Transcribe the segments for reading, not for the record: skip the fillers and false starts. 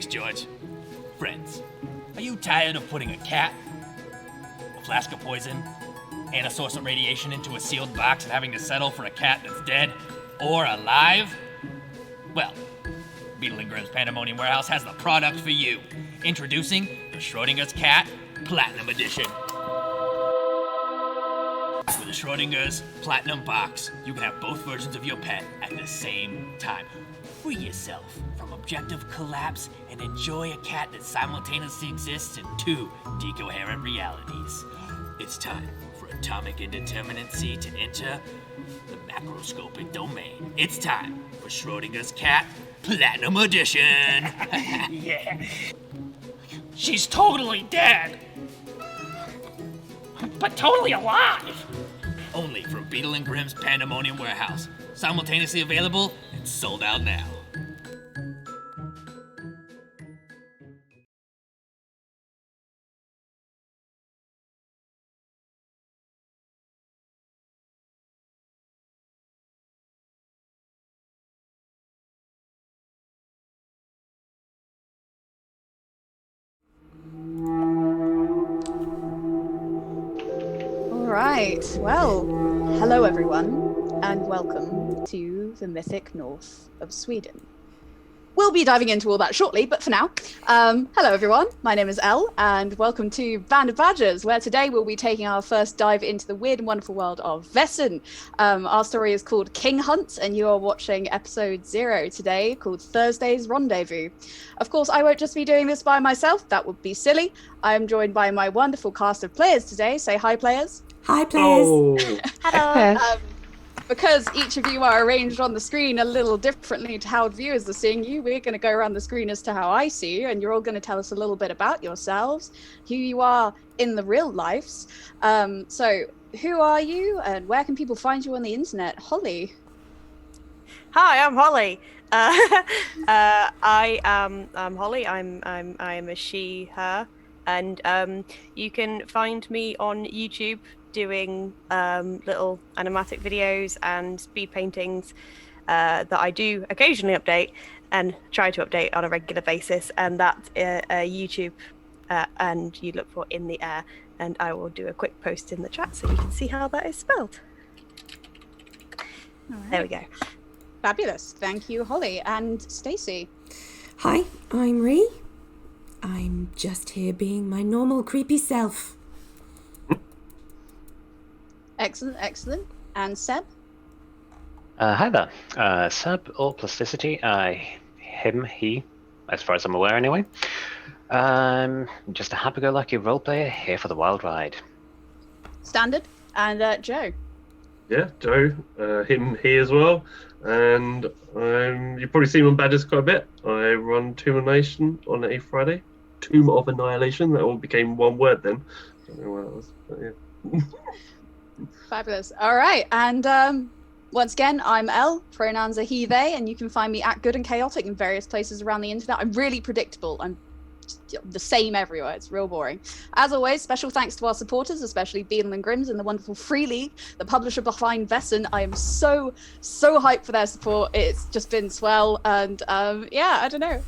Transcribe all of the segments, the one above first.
George. Friends, are you tired of putting a cat, a flask of poison, and a source of radiation into a sealed box and having to settle for a cat that's dead or alive? Well, Beetle and Grimm's Pandemonium Warehouse has the product for you. Introducing the Schrodinger's Cat Platinum Edition. With the Schrodinger's Platinum Box, you can have both versions of your pet at the same time. Free yourself from objective collapse and enjoy a cat that simultaneously exists in two decoherent realities. It's time for atomic indeterminacy to enter the macroscopic domain. It's time for Schrodinger's Cat Platinum Edition. Yeah. She's totally dead. But totally alive. Only from Beetle and Grimm's Pandemonium Warehouse. Simultaneously available and sold out now. Right, well, hello everyone, and welcome to the Mythic North of Sweden. We'll be diving into all that shortly, but for now, hello everyone, my name is Elle, and welcome to Band of Badgers, where today we'll be taking our first dive into the weird and wonderful world of VAESEN. Our story is called King Hunt, and you are watching episode 0 today, called Thursday's Rendezvous. Of course, I won't just be doing this by myself, that would be silly. I am joined by my wonderful cast of players today. Say hi, players. Hi, players. Oh. Hello. Because each of you are arranged on the screen a little differently to how viewers are seeing you, we're going to go around the screen as to how I see you, and you're all going to tell us a little bit about yourselves, who you are in the real lives. So, who are you, and where can people find you on the internet? Holly. Hi, I'm Holly. I am Holly. I'm a she, her, and you can find me on YouTube doing little animatic videos and speed paintings that I do occasionally update and try to update on a regular basis, and that's YouTube, and you look for In the Air, and I will do a quick post in the chat so you can see how that is spelled. Right. There we go. Fabulous. Thank you, Holly. And Stacey. Hi, I'm Ree. I'm just here being my normal creepy self. Excellent, excellent. And Seb? Hi there. Seb or Plasticity, him, he, as far as I'm aware anyway. Just a happy-go-lucky role player here for the wild ride. Standard. And Joe? Yeah, Joe, him, he as well. And you've probably seen me on Badgers quite a bit. I run Tomb of Annihilation on a Friday. Tomb of Annihilation, that all became one word then. I don't know what that was, but yeah. Fabulous. All right. And once again, I'm Elle. Pronouns are he, they, and you can find me at Good and Chaotic in various places around the internet. I'm really predictable. I'm the same everywhere. It's real boring. As always, special thanks to our supporters, especially Beetle and Grimm's and the wonderful Free League, the publisher behind VAESEN. I am so hyped for their support. It's just been swell, and yeah, I don't know.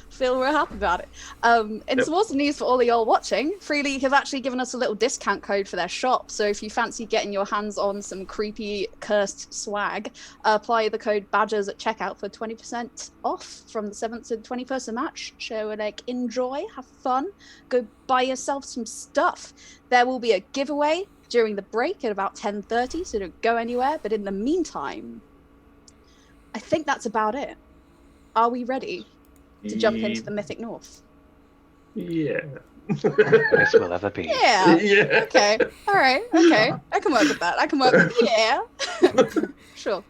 Feel real happy about it. And some awesome news for all of y'all watching. Free League have actually given us a little discount code for their shop. So if you fancy getting your hands on some creepy cursed swag, apply the code BADGERS at checkout for 20% off from the 7th to 21st of March. So enjoy, have fun, go buy yourself some stuff. There will be a giveaway during the break at about 10:30, so don't go anywhere. But in the meantime, I think that's about it. Are we ready to jump into the Mythic North? Yeah. Best will ever be. Yeah. Yeah. Okay. All right. Okay. I can work with that. I can work with yeah. Sure.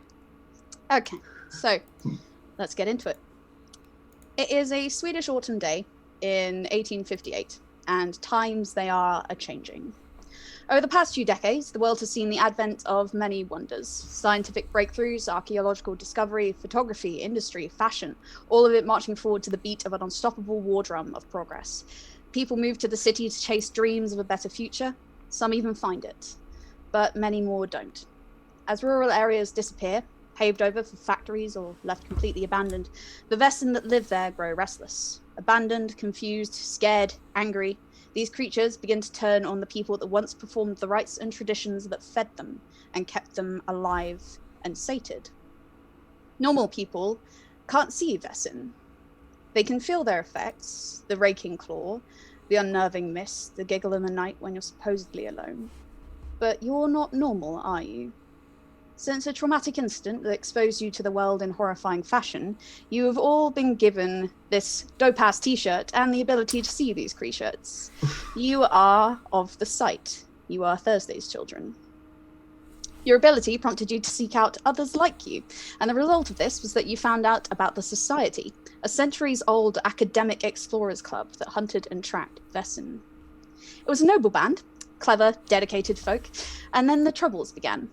Okay. So, let's get into it. It is a Swedish autumn day in 1858, and times they are a-changing. Over the past few decades, the world has seen the advent of many wonders. Scientific breakthroughs, archaeological discovery, photography, industry, fashion, all of it marching forward to the beat of an unstoppable war drum of progress. People move to the city to chase dreams of a better future. Some even find it. But many more don't. As rural areas disappear, paved over for factories or left completely abandoned, the VAESEN that live there grow restless. Abandoned, confused, scared, angry, these creatures begin to turn on the people that once performed the rites and traditions that fed them and kept them alive and sated. Normal people can't see VAESEN. They can feel their effects, the raking claw, the unnerving mist, the giggle in the night when you're supposedly alone. But you're not normal, are you? Since a traumatic incident that exposed you to the world in horrifying fashion, you have all been given this dope-ass t-shirt and the ability to see these creatures. You are of the sight. You are Thursday's children. Your ability prompted you to seek out others like you, and the result of this was that you found out about the Society, a centuries-old academic explorers club that hunted and tracked VAESEN. It was a noble band, clever, dedicated folk, and then the troubles began.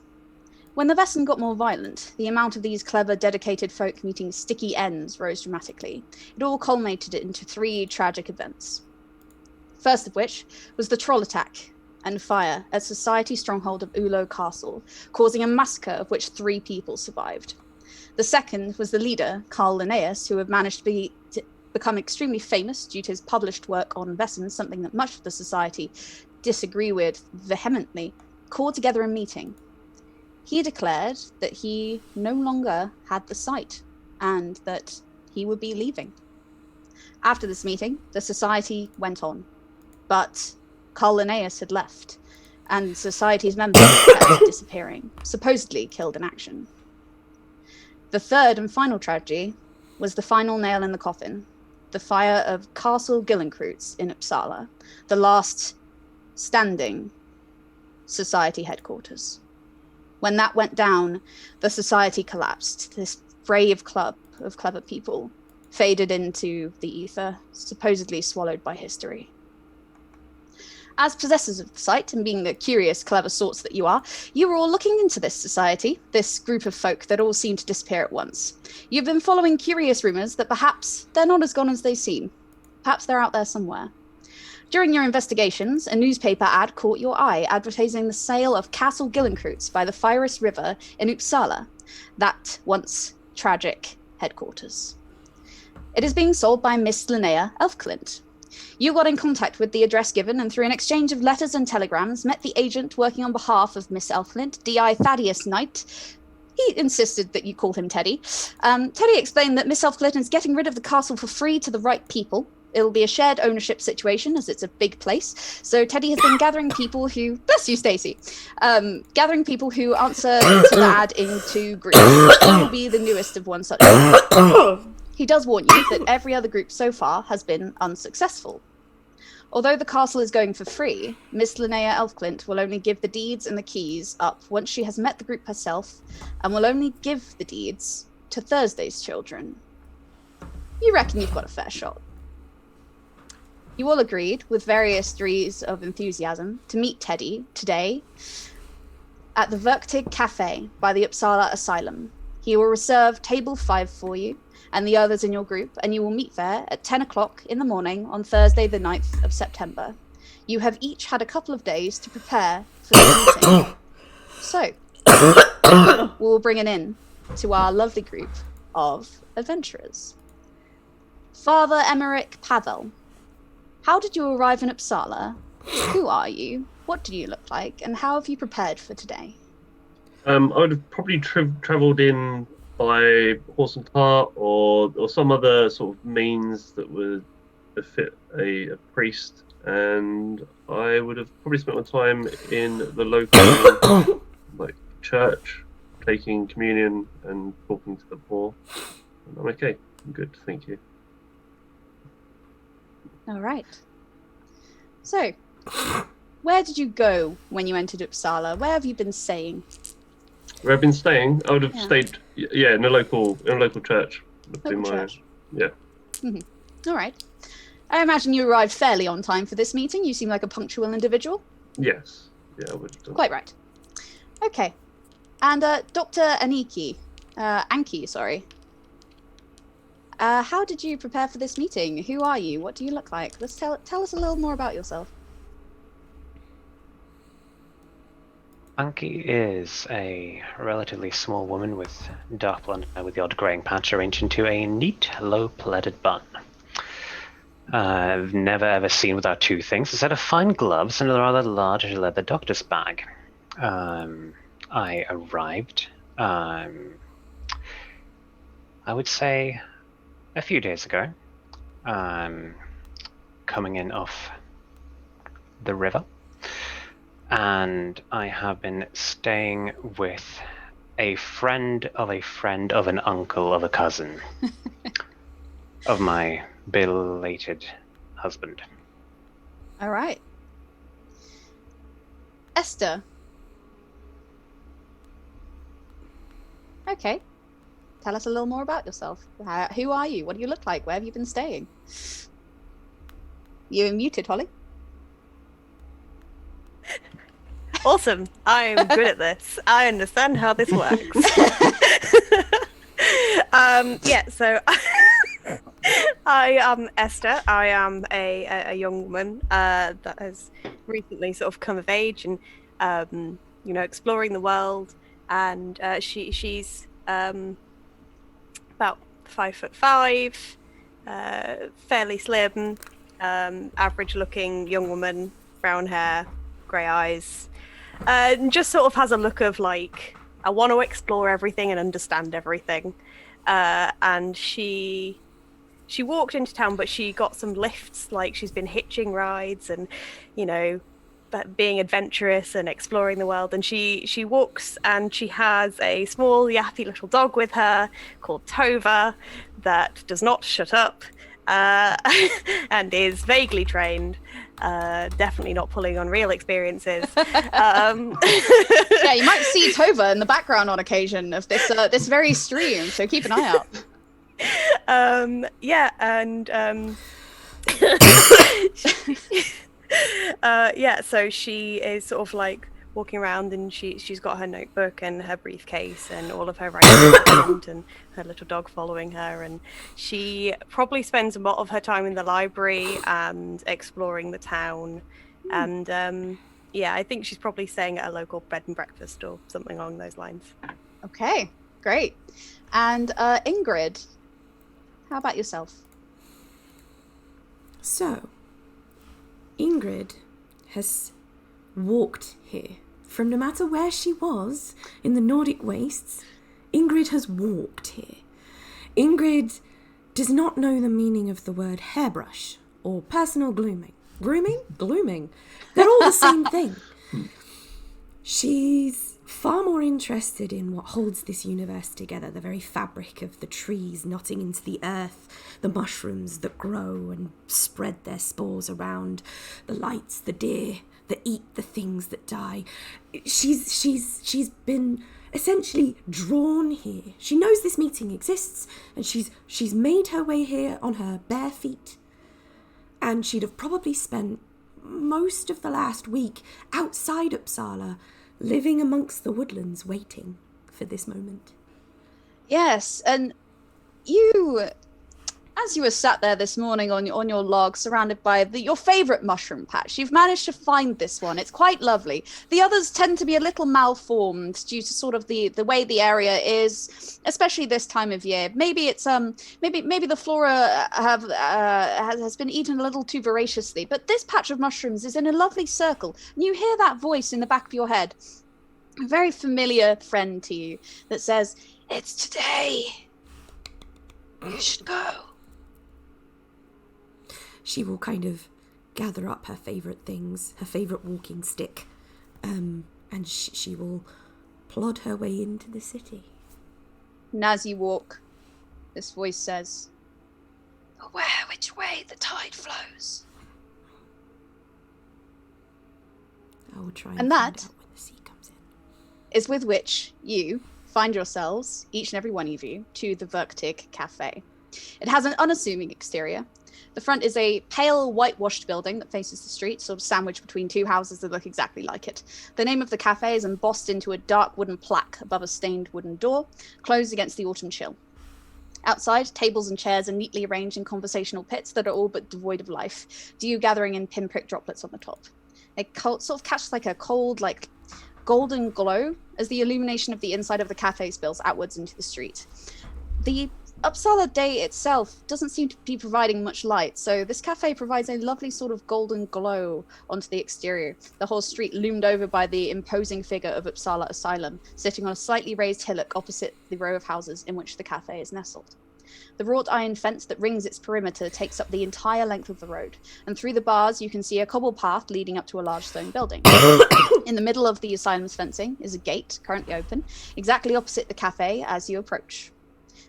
When the VAESEN got more violent, the amount of these clever, dedicated folk meeting sticky ends rose dramatically. It all culminated into 3 tragic events. First of which was the troll attack and fire at Society stronghold of Ulo Castle, causing a massacre of which 3 people survived. The second was the leader, Carl Linnaeus, who had managed to become extremely famous due to his published work on VAESEN, something that much of the Society disagree with vehemently, called together a meeting. He declared that he no longer had the sight and that he would be leaving. After this meeting, the Society went on, but Carl Linnaeus had left, and Society's members kept disappearing, supposedly killed in action. The third and final tragedy was the final nail in the coffin, the fire of Castle Gillenkreutz in Uppsala, the last standing Society headquarters. When that went down, the Society collapsed. This brave club of clever people faded into the ether, supposedly swallowed by history. As possessors of the site, and being the curious, clever sorts that you were all looking into this society, this group of folk that all seem to disappear at once. You've been following curious rumours that perhaps they're not as gone as they seem. Perhaps they're out there somewhere. During your investigations, a newspaper ad caught your eye, advertising the sale of Castle Gillenkreutz by the Fyrus River in Uppsala, that once tragic headquarters. It is being sold by Miss Linnea Elfklint. You got in contact with the address given, and through an exchange of letters and telegrams, met the agent working on behalf of Miss Elfklint, D.I. Thaddeus Knight. He insisted that you call him Teddy. Teddy explained that Miss Elfklint is getting rid of the castle for free to the right people. It'll be a shared ownership situation, as it's a big place. So Teddy has been gathering people who... Bless you, Stacey. Gathering people who answer to the ad into groups. He will be the newest of one such group. He does warn you that every other group so far has been unsuccessful. Although the castle is going for free, Miss Linnea Elfklint will only give the deeds and the keys up once she has met the group herself, and will only give the deeds to Thursday's children. You reckon you've got a fair shot. You all agreed, with various degrees of enthusiasm, to meet Teddy today at the Verktig Cafe by the Uppsala Asylum. He will reserve table 5 for you and the others in your group, and you will meet there at 10 o'clock in the morning on Thursday the 9th of September. You have each had a couple of days to prepare for the meeting. So, we'll bring it in to our lovely group of adventurers. Father Emmerich Pavel. How did you arrive in Uppsala? Who are you? What do you look like? And how have you prepared for today? I would have probably travelled in by horse and cart or some other sort of means that would befit a priest. And I would have probably spent my time in the local church, taking communion and talking to the poor. And I'm okay. I'm good, thank you. All right. So, where did you go when you entered Uppsala? Where have you been staying? Where I've been staying, I would have stayed, in a local church. Local church. Yeah. Mm-hmm. All right. I imagine you arrived fairly on time for this meeting. You seem like a punctual individual. Yes. Yeah, I would have done. Quite right. Okay. And Dr. Aniki, Anki, sorry. How did you prepare for this meeting? Who are you? What do you look like? Let's tell us a little more about yourself. Anki is a relatively small woman with dark blonde hair with the odd greying patch arranged into a neat, low-pleated bun. I've never ever seen without two things: a set of fine gloves and a rather large leather doctor's bag. I arrived, I would say, a few days ago, coming in off the river, and I have been staying with a friend of an uncle of a cousin of my belated husband. All right. Esther. Okay. Tell us a little more about yourself. Who are you? What do you look like? Where have you been staying? You're muted, Holly. Awesome. I'm good at this. I understand how this works. So I am Esther. I am a young woman that has recently sort of come of age and exploring the world. And she's about 5'5", fairly slim, average-looking young woman, brown hair, grey eyes. Just sort of has a look of like, I want to explore everything and understand everything. And she walked into town, but she got some lifts, like she's been hitching rides and, being adventurous and exploring the world. And she walks and she has a small yappy little dog with her called Tova that does not shut up and is vaguely trained. Definitely not pulling on real experiences. Yeah, you might see Tova in the background on occasion of this very stream, so keep an eye out. So she is sort of like walking around, and she's got her notebook and her briefcase and all of her writing and her little dog following her, and she probably spends a lot of her time in the library and exploring the town. And I think she's probably staying at a local bed and breakfast or something along those lines. Okay, great. And Ingrid, how about yourself? So, Ingrid has walked here. From no matter where she was in the Nordic wastes, Ingrid has walked here. Ingrid does not know the meaning of the word hairbrush or personal glooming. Glooming. They're all the same thing. She's far more interested in what holds this universe together, the very fabric of the trees knotting into the earth, the mushrooms that grow and spread their spores around, the lights, the deer that eat the things that die. She's been essentially drawn here. She knows this meeting exists, and she's made her way here on her bare feet. And she'd have probably spent most of the last week outside Uppsala, living amongst the woodlands, waiting for this moment. Yes, and you, as you were sat there this morning on your log, surrounded by your favourite mushroom patch, you've managed to find this one. It's quite lovely. The others tend to be a little malformed due to sort of the way the area is, especially this time of year. Maybe it's maybe the flora has been eaten a little too voraciously. But this patch of mushrooms is in a lovely circle, and you hear that voice in the back of your head, a very familiar friend to you, that says, "It's today. You should go." She will kind of gather up her favourite things, her favourite walking stick, and she will plod her way into the city. And as you walk, this voice says, "Beware which way the tide flows." I will try And and that find out when the sea comes in. Is with which you find yourselves, each and every one of you, to the Verktig Cafe. It has an unassuming exterior. The front is a pale whitewashed building that faces the street, sort of sandwiched between two houses that look exactly like it. The name of the cafe is embossed into a dark wooden plaque above a stained wooden door, closed against the autumn chill. Outside, tables and chairs are neatly arranged in conversational pits that are all but devoid of life, dew gathering in pinprick droplets on the top. They sort of catch like a cold, like golden glow as the illumination of the inside of the cafe spills outwards into the street. The Uppsala Day itself doesn't seem to be providing much light, so this cafe provides a lovely sort of golden glow onto the exterior. The whole street loomed over by the imposing figure of Uppsala Asylum, sitting on a slightly raised hillock opposite the row of houses in which the cafe is nestled. The wrought iron fence that rings its perimeter takes up the entire length of the road, and through the bars you can see a cobble path leading up to a large stone building. In the middle of the asylum's fencing is a gate, currently open, exactly opposite the cafe as you approach.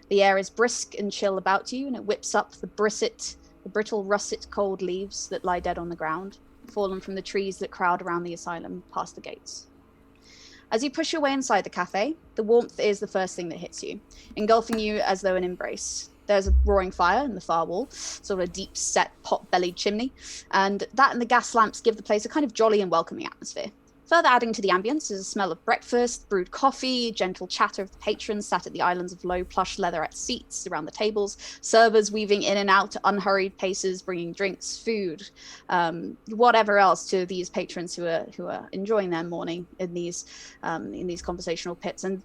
The air is brisk and chill about you, and it whips up the brittle russet cold leaves that lie dead on the ground, fallen from the trees that crowd around the asylum past the gates. As you push your way inside the cafe, the warmth is the first thing that hits you, engulfing you as though an embrace. There's a roaring fire in the far wall, sort of a deep-set, pot-bellied chimney, and that and the gas lamps give the place a kind of jolly and welcoming atmosphere. Further adding to the ambience is a smell of breakfast, brewed coffee, gentle chatter of the patrons sat at the islands of low plush leatherette seats around the tables, servers weaving in and out at unhurried paces, bringing drinks, food, whatever else to these patrons who are enjoying their morning in these conversational pits. And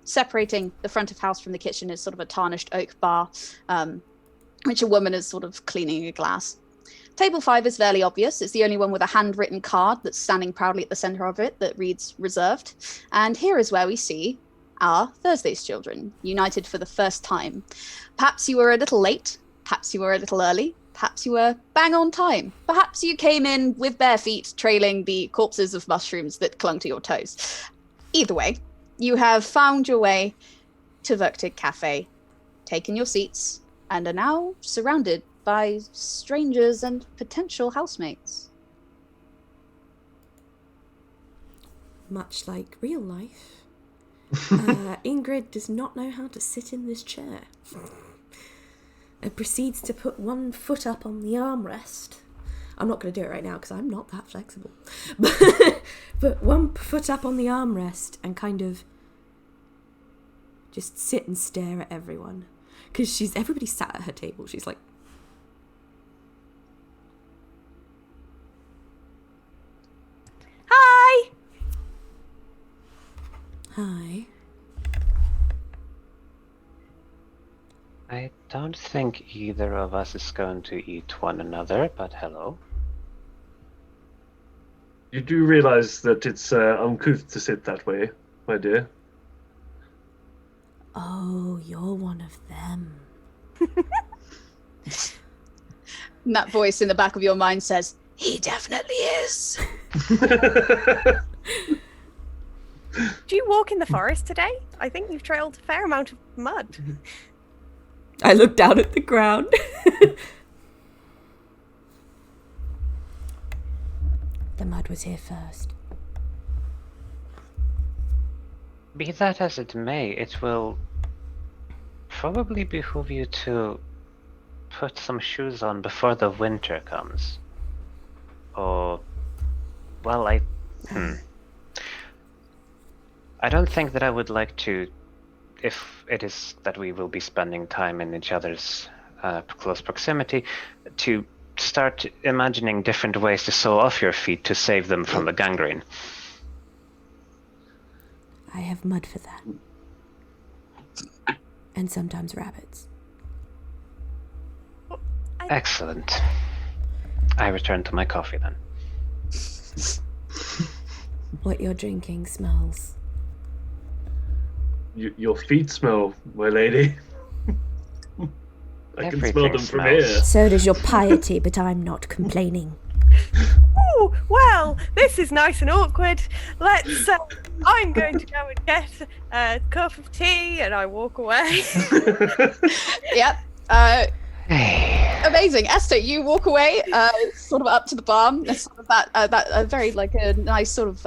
separating the front of house from the kitchen is sort of a tarnished oak bar, which a woman is sort of cleaning a glass. Table 5 is fairly obvious. It's the only one with a handwritten card that's standing proudly at the center of it that reads reserved. And here is where we see our Thursday's children, united for the first time. Perhaps you were a little late, perhaps you were a little early, perhaps you were bang on time. Perhaps you came in with bare feet trailing the corpses of mushrooms that clung to your toes. Either way, you have found your way to Verktig Cafe, taken your seats, and are now surrounded by strangers and potential housemates. Much like real life, Ingrid does not know how to sit in this chair. And proceeds to put one foot up on the armrest. I'm not going to do it right now because I'm not that flexible. But one foot up on the armrest and kind of just sit and stare at everyone. Because everybody sat at her table. She's like, Hi! hi. I don't think either of us is going to eat one another, but hello. You do realise that it's uncouth to sit that way, my dear. Oh, you're one of them. And that voice in the back of your mind says, he definitely is. Do you walk in the forest today? I think you've trailed a fair amount of mud. I look down at the ground. The mud was here first. Be that as it may, it will probably behoove you to put some shoes on before the winter comes. Or, well, I don't think that I would like to, if it is that we will be spending time in each other's close proximity, to start imagining different ways to sew off your feet to save them from the gangrene. I have mud for that. And sometimes rabbits. Excellent. I return to my coffee then. What you're drinking smells. Your feet smell, my lady. I can smell Everything them from smells. here. So does your piety, but I'm not complaining. Oh, well, this is nice and awkward. Let's, I'm going to go and get a cup of tea, and I walk away. Yep. Amazing. Esther, you walk away, sort of up to the bar. There's sort of that very, like, a nice sort of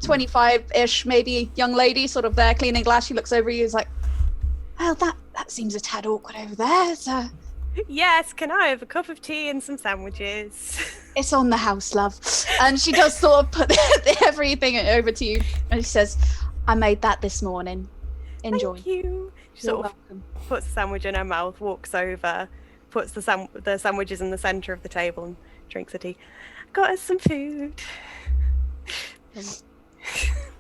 25-ish, maybe, young lady sort of there cleaning glass. She looks over you, is like, well, that seems a tad awkward over there. So Yes, can I have a cup of tea and some sandwiches? it's on the house, love. And she does sort of put everything over to you. And she says, I made that this morning. Enjoy. Thank you. She You're sort of welcome. puts the sandwich in her mouth, walks over, puts the sandwiches in the centre of the table and drinks a tea. Got us some food.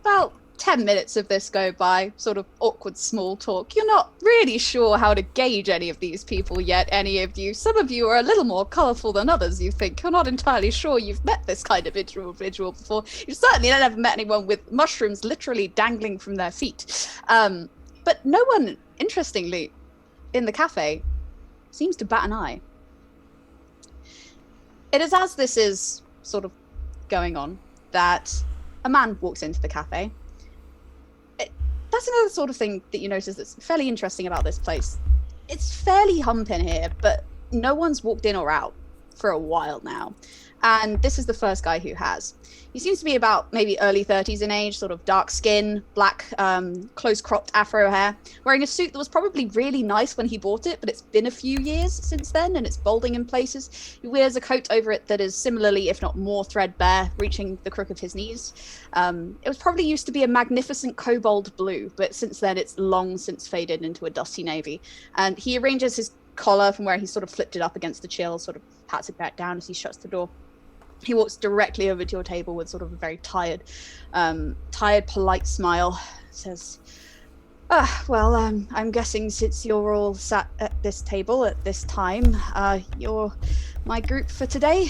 About 10 minutes of this go by, sort of awkward small talk. You're not really sure how to gauge any of these people yet, any of you. Some of you are a little more colourful than others, you think. You're not entirely sure you've met this kind of individual before. You've certainly never met anyone with mushrooms literally dangling from their feet. But no one, interestingly, in the cafe seems to bat an eye. It is as this is sort of going on that a man walks into the cafe. That's another sort of thing that you notice that's fairly interesting about this place. It's fairly humping here, but no one's walked in or out for a while now. And this is the first guy who has. He seems to be about maybe early 30s in age, sort of dark skin, black, close-cropped afro hair, wearing a suit that was probably really nice when he bought it, but it's been a few years since then, and it's balding in places. He wears a coat over it that is similarly, if not more, threadbare, reaching the crook of his knees. It was probably used to be a magnificent cobalt blue, but since then it's long since faded into a dusty navy. And he arranges his collar from where he sort of flipped it up against the chill, sort of pats it back down as he shuts the door. He walks directly over to your table with sort of a very tired, polite smile. Says, I'm guessing since you're all sat at this table at this time, you're my group for today?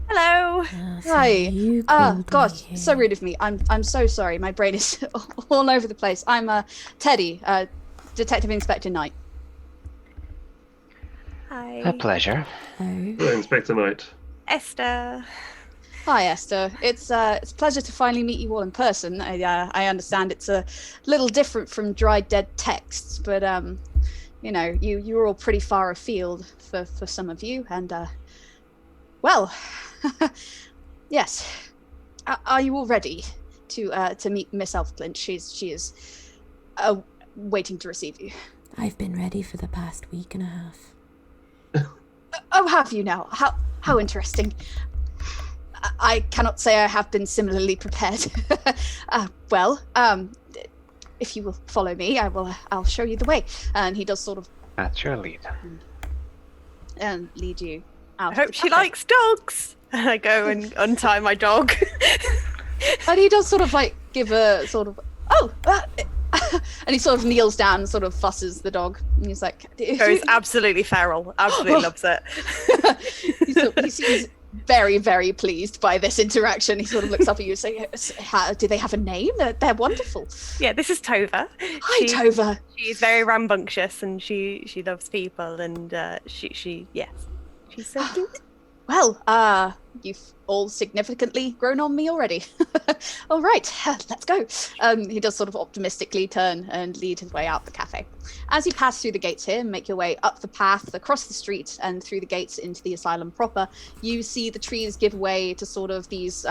Hello. Hi. God, so rude of me. I'm so sorry. My brain is all over the place. I'm Teddy, Detective Inspector Knight. Hi. A pleasure. Inspector Knight. Esther. Hi, Esther. It's a pleasure to finally meet you all in person. I understand it's a little different from dry dead texts, but you know, you're all pretty far afield for some of you, and well, yes. Are you all ready to meet Miss Elfclint? She is waiting to receive you. I've been ready for the past week and a half. Oh, have you now? How interesting. I cannot say I have been similarly prepared. If you will follow me, I'll show you the way. And he does sort of That's your lead. And lead you out. I hope she likes dogs. And I go and untie my dog. And he does sort of like give a sort of and he sort of kneels down and sort of fusses the dog. And he's like... Goes absolutely feral. Absolutely loves it. He seems very, very pleased by this interaction. He sort of looks up at you and says, do they have a name? They're wonderful. Yeah, this is Tova. Hi, Tova. She's very rambunctious and she loves people and she's so cute. Well, you've all significantly grown on me already. All right, let's go. He does sort of optimistically turn and lead his way out the cafe. As you pass through the gates here and make your way up the path, across the street, and through the gates into the asylum proper, you see the trees give way to sort of these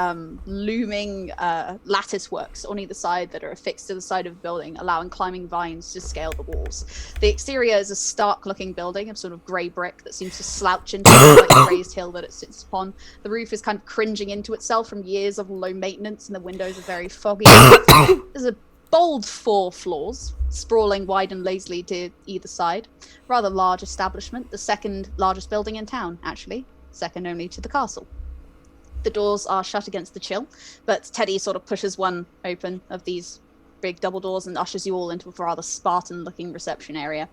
looming lattice works on either side that are affixed to the side of the building, allowing climbing vines to scale the walls. The exterior is a stark-looking building of sort of grey brick that seems to slouch into the raised hill that it sits upon. The roof is kind of cringing into itself from years of low maintenance, and the windows are very foggy. There's a bold 4 floors, sprawling wide and lazily to either side. Rather large establishment, the second largest building in town, actually, second only to the castle. The doors are shut against the chill, but Teddy sort of pushes one open of these big double doors and ushers you all into a rather Spartan-looking reception area.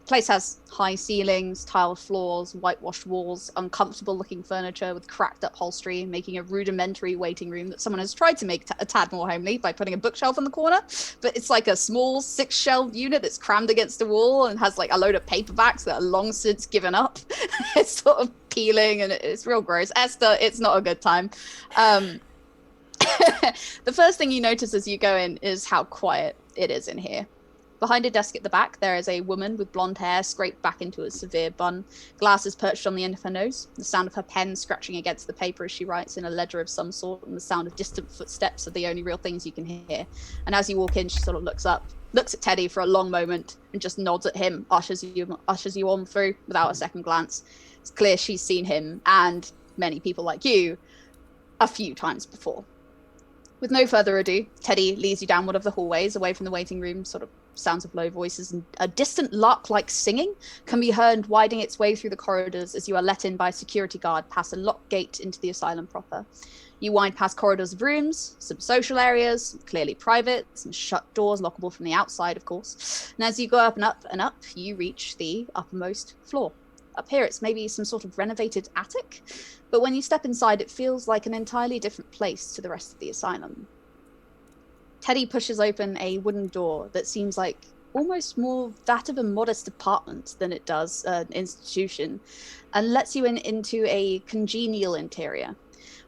The place has high ceilings, tiled floors, whitewashed walls, uncomfortable-looking furniture with cracked upholstery, making a rudimentary waiting room that someone has tried to make a tad more homely by putting a bookshelf in the corner. But it's like a small 6-shelved unit that's crammed against a wall and has like a load of paperbacks that are long since given up. It's sort of peeling and it's real gross. Esther, it's not a good time. The first thing you notice as you go in is how quiet it is in here. Behind a desk at the back, there is a woman with blonde hair scraped back into a severe bun, glasses perched on the end of her nose, the sound of her pen scratching against the paper as she writes in a ledger of some sort, and the sound of distant footsteps are the only real things you can hear. And as you walk in, she sort of looks up, looks at Teddy for a long moment, and just nods at him, ushers you on through without a second glance. It's clear she's seen him, and many people like you, a few times before. With no further ado, Teddy leads you down one of the hallways away from the waiting room, sort of sounds of low voices and a distant lark-like singing can be heard winding its way through the corridors as you are let in by a security guard past a locked gate into the asylum proper. You wind past corridors of rooms, some social areas, clearly private, some shut doors, lockable from the outside, of course. And as you go up and up and up, you reach the uppermost floor. Up here, it's maybe some sort of renovated attic, but when you step inside, it feels like an entirely different place to the rest of the asylum. Teddy pushes open a wooden door that seems like almost more that of a modest apartment than it does an institution, and lets you into a congenial interior.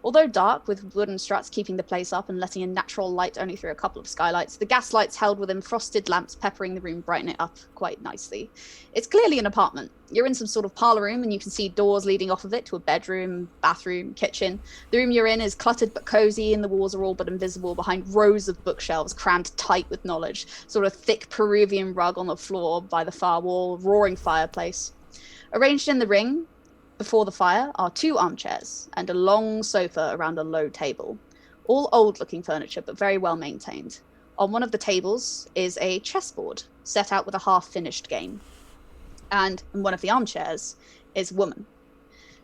Although dark, with wooden struts keeping the place up and letting in natural light only through a couple of skylights, the gas lights held within frosted lamps peppering the room brighten it up quite nicely. It's clearly an apartment. You're in some sort of parlor room, and you can see doors leading off of it to a bedroom, bathroom, kitchen. The room you're in is cluttered but cozy, and the walls are all but invisible behind rows of bookshelves crammed tight with knowledge. Sort of thick Peruvian rug on the floor by the far wall, roaring fireplace. Arranged in the ring before the fire are 2 armchairs and a long sofa around a low table. All old-looking furniture, but very well maintained. On one of the tables is a chessboard set out with a half-finished game. And in one of the armchairs is a woman.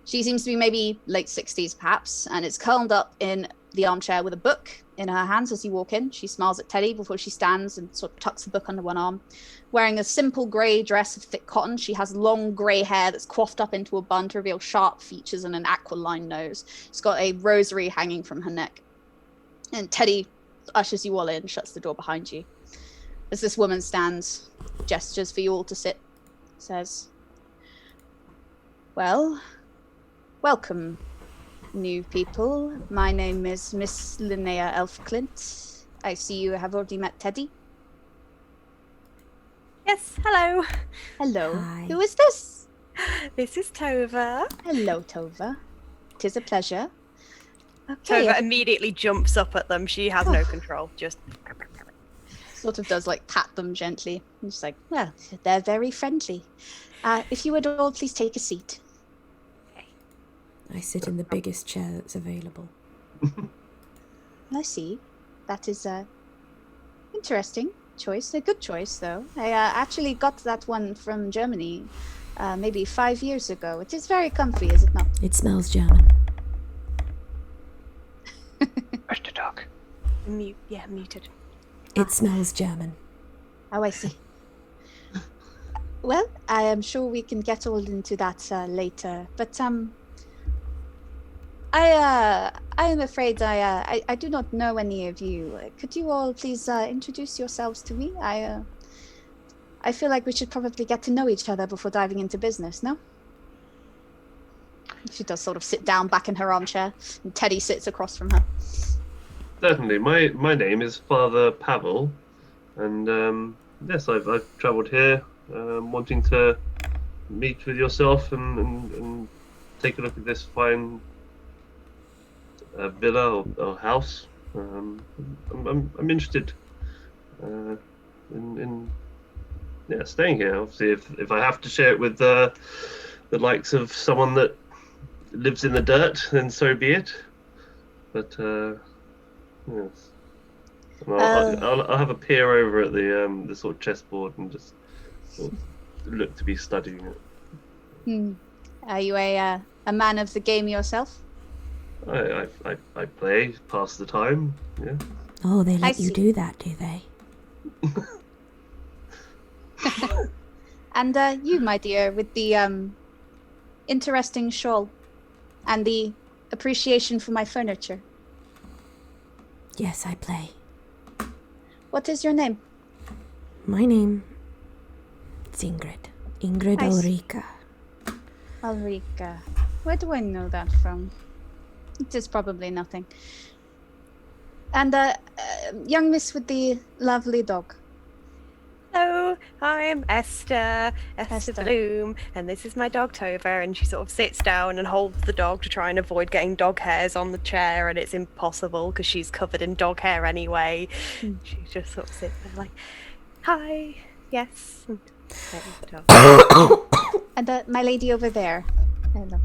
She seems to be maybe late 60s, perhaps, and is curled up in the armchair with a book in her hands as you walk in. She smiles at Teddy before she stands and sort of tucks the book under one arm. Wearing a simple grey dress of thick cotton, she has long grey hair that's coiffed up into a bun to reveal sharp features and an aquiline nose. She's got a rosary hanging from her neck. And Teddy ushers you all in, shuts the door behind you. As this woman stands, gestures for you all to sit, says, "Well, welcome, new people. My name is Miss Linnea Elfclint. I see you have already met Teddy." Yes, hello. Hello. Hi. Who is this? This is Tova. Hello, Tova. It is a pleasure. Okay. Tova immediately jumps up at them. She has no control. Just Sort of does like pat them gently. And just like, well, they're very friendly. If you would all please take a seat. I sit in the biggest chair that's available. I see. That is interesting choice. A good choice, though. I actually got that one from Germany maybe 5 years ago. It is very comfy, is it not? It smells German. Where's the dog? muted. It smells German. Oh, I see. Well, I am sure we can get all into that later. But I am afraid I do not know any of you. Could you all please introduce yourselves to me? I feel like we should probably get to know each other before diving into business, no? She does sort of sit down back in her armchair, and Teddy sits across from her. Certainly. My name is Father Pavel, and yes, I've travelled here wanting to meet with yourself and take a look at this fine villa or house. I'm interested in staying here. Obviously, if I have to share it with the likes of someone that lives in the dirt, then so be it. But yes, I'll have a peer over at the sort of chessboard and just sort of look to be studying it. Are you a man of the game yourself? I play, pass the time. Yeah. Oh, they let I you see. do that, do they? And you, my dear, with the interesting shawl and the appreciation for my furniture. Yes, I play. What is your name? My name is Ingrid. Ingrid I see. Ulrika. Ulrika. Where do I know that from? It is probably nothing. And young miss with the lovely dog. Hello, I'm Esther Esther. Bloom, and this is my dog Tova. And she sort of sits down and holds the dog to try and avoid getting dog hairs on the chair, and it's impossible because she's covered in dog hair anyway. She just sort of sits there like, "Hi, yes." And And my lady over there. Hello.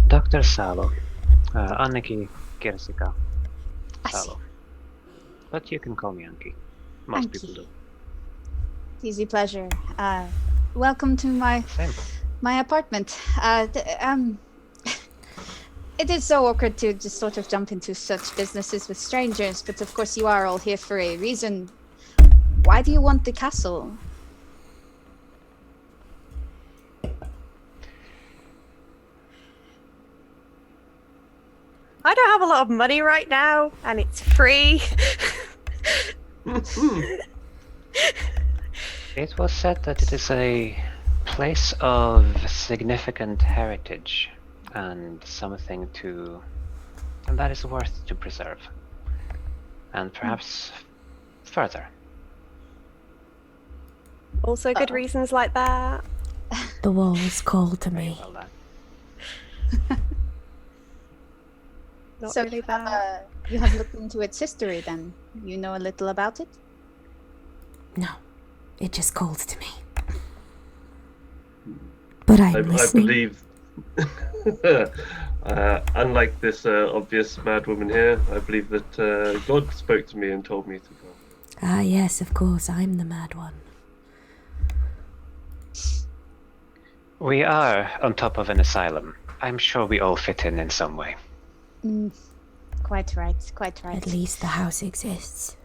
Dr. Salo. Anniki Kersika I see. Salo. But you can call me Anki. Most Anki. people do. Easy pleasure. Welcome to my Same. apartment. It is so awkward to just sort of jump into such businesses with strangers, but of course you are all here for a reason. Why do you want the castle? I don't have a lot of money right now, and it's free. It was said that it is a place of significant heritage and something that is worth to preserve. And perhaps further. Also, good reasons like that. The walls call to Very me. well done. Not So really bad. you have looked into its history then? You know a little about it? No, it just called to me. But I'm I listening. believe, unlike this obvious mad woman here, I believe that God spoke to me and told me to go. Ah, yes, of course, I'm the mad one. We are on top of an asylum. I'm sure we all fit in some way. Quite right, quite right. At least the house exists.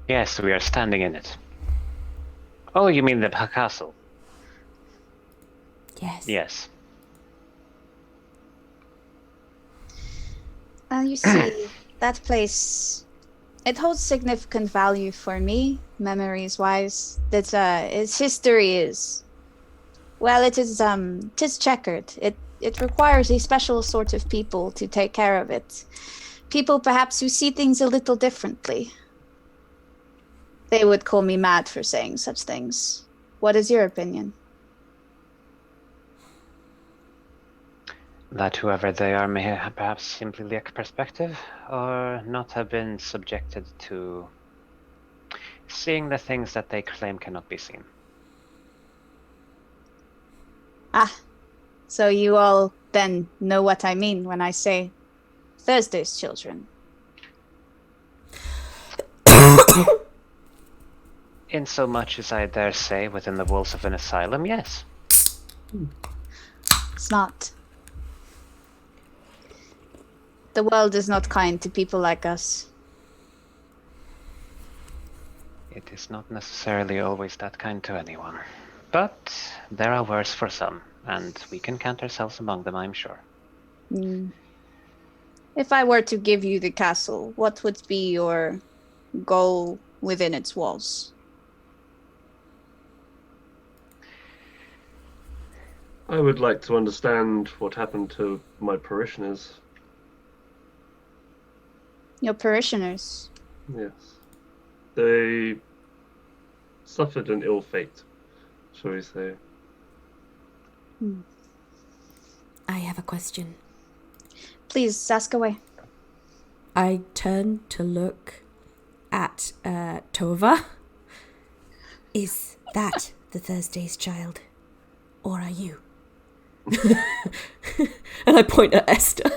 Yes, we are standing in it. Oh, you mean the castle? Yes. Yes. You see, that place, it holds significant value for me, memories-wise. That its history is, well, it is checkered. It requires a special sort of people to take care of it. People perhaps who see things a little differently. They would call me mad for saying such things. What is your opinion? That whoever they are may perhaps simply lack perspective, or not have been subjected to seeing the things that they claim cannot be seen. Ah, so you all then know what I mean when I say Thursday's children. In so much as I dare say within the walls of an asylum, yes. Smart. The world is not kind to people like us. It is not necessarily always that kind to anyone. But there are worse for some, and we can count ourselves among them, I'm sure. If I were to give you the castle, what would be your goal within its walls? I would like to understand what happened to my parishioners. Your parishioners? Yes. They suffered an ill fate, shall we say. I have a question. Please, ask away. I turn to look at Tova. Is that the Thursday's child? Or are you? And I point at Esther.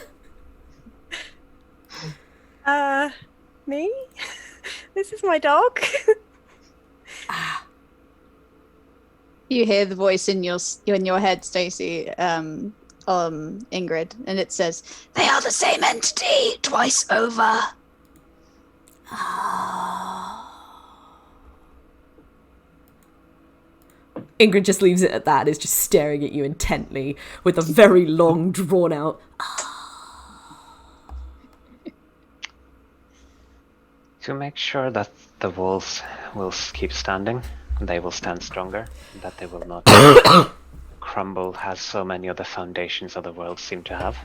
Me? This is my dog. You hear the voice in your head, Stacey, Ingrid, and it says, "They are the same entity, twice over." Ingrid just leaves it at that and is just staring at you intently with a very long, drawn-out... To make sure that the walls will keep standing, they will stand stronger, that they will not crumble as so many of the foundations of the world seem to have,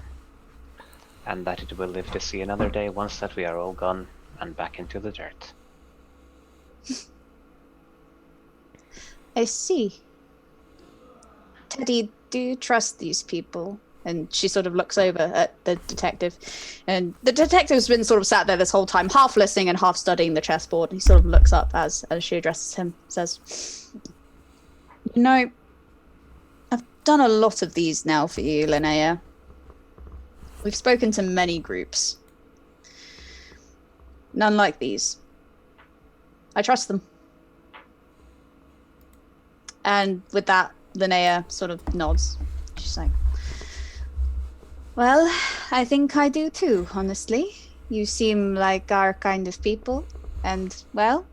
and that it will live to see another day once that we are all gone and back into the dirt. I see. Teddy, do you trust these people? And she sort of looks over at the detective. And the detective's been sort of sat there this whole time, half listening and half studying the chessboard. He sort of looks up as she addresses him, says, "You know, I've done a lot of these now for you, Linnea. We've spoken to many groups. None like these. I trust them. And with that, Linnea sort of nods. She's like, well, I think I do too, honestly. You seem like our kind of people. And, well,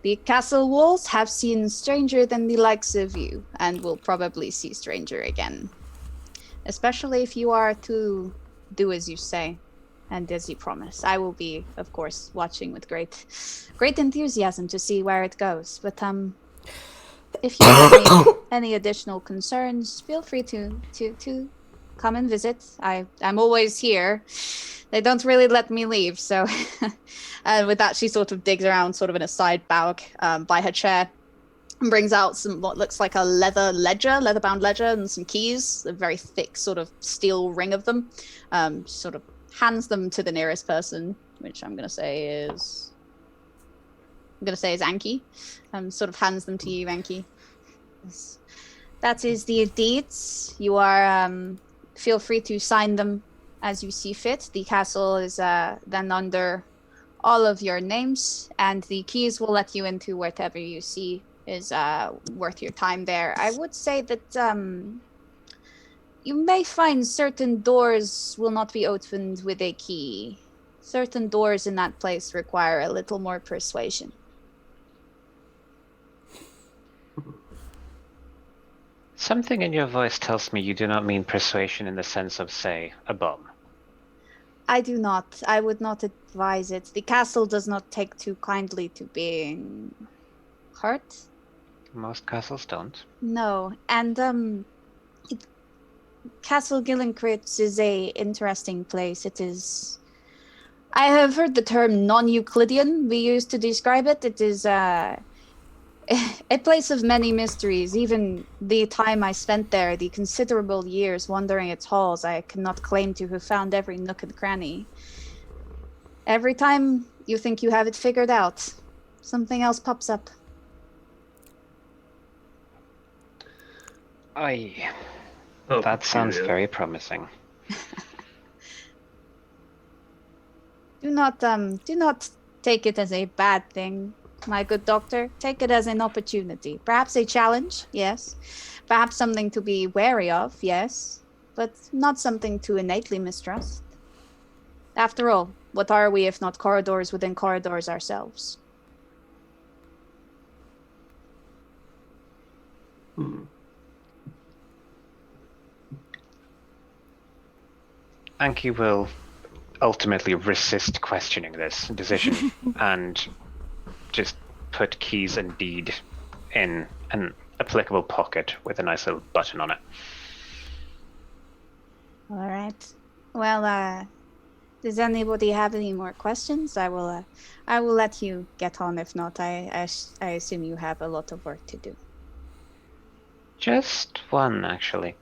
the castle walls have seen stranger than the likes of you, and will probably see stranger again. Especially if you are to do as you say, and as you promise. I will be, of course, watching with great enthusiasm to see where it goes. But, if you have any additional concerns, feel free to come and visit. I'm always here. They don't really let me leave, so and with that she sort of digs around sort of in a side bag by her chair and brings out some what looks like a leather-bound ledger and some keys, a very thick sort of steel ring of them. Sort of hands them to the nearest person, which I'm gonna say is Anki. Sort of hands them to you, Anki. That is the deeds. You are feel free to sign them as you see fit. The castle is then under all of your names, and the keys will let you into whatever you see is worth your time there. I would say that you may find certain doors will not be opened with a key. Certain doors in that place require a little more persuasion. Something in your voice tells me you do not mean persuasion in the sense of, say, a bomb. I do not. I would not advise it. The castle does not take too kindly to being hurt. Most castles don't. No, and Castle Gillencritz is a interesting place. It is. I have heard the term non-Euclidean be used to describe it. It is a place of many mysteries. Even the time I spent there, the considerable years wandering its halls, I cannot claim to have found every nook and cranny. Every time you think you have it figured out, something else pops up. That sounds very promising. Do not take it as a bad thing, my good doctor. Take it as an opportunity. Perhaps a challenge, yes. Perhaps something to be wary of, yes. But not something to innately mistrust. After all, what are we if not corridors within corridors ourselves? Anki will ultimately resist questioning this decision and just put keys and deed in an applicable pocket with a nice little button on it. All right. Well, does anybody have any more questions? I will let you get on. If not, I assume you have a lot of work to do. Just one, actually.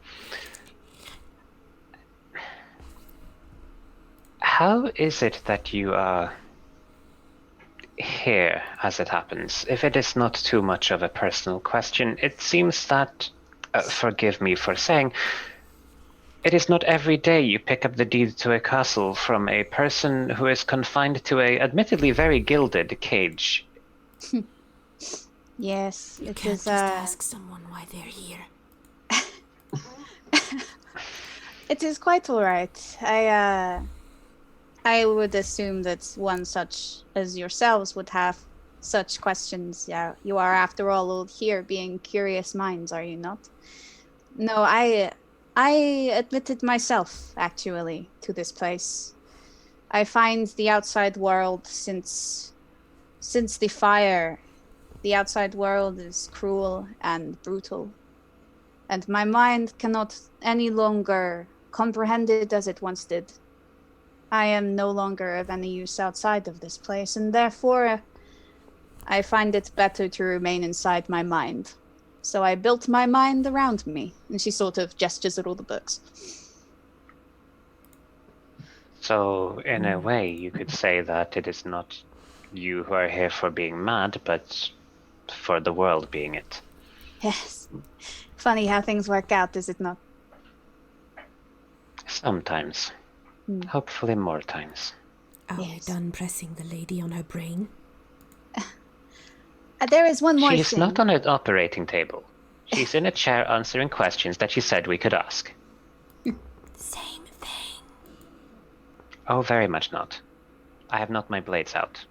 How is it that you are here, as it happens? If it is not too much of a personal question, it seems that, forgive me for saying, it is not every day you pick up the deed to a castle from a person who is confined to a admittedly very gilded cage. Yes, You it can't is. just ask someone why they're here. It is quite all right. I would assume that one such as yourselves would have such questions. Yeah, you are, after all here being curious minds, are you not? No, I admitted myself, actually, to this place. I find the outside world, since the fire, the outside world is cruel and brutal. And my mind cannot any longer comprehend it as it once did. I am no longer of any use outside of this place, and therefore I find it better to remain inside my mind. So I built my mind around me, and she sort of gestures at all the books. So, in a way, you could say that it is not you who are here for being mad, but for the world being it. Yes. Funny how things work out, is it not? Sometimes. Hopefully more times. Are Yes. we done pressing the lady on her brain? There is one more She's thing. not on an operating table. She's in a chair answering questions that she said we could ask. Same thing. Oh, very much not. I have not my blades out.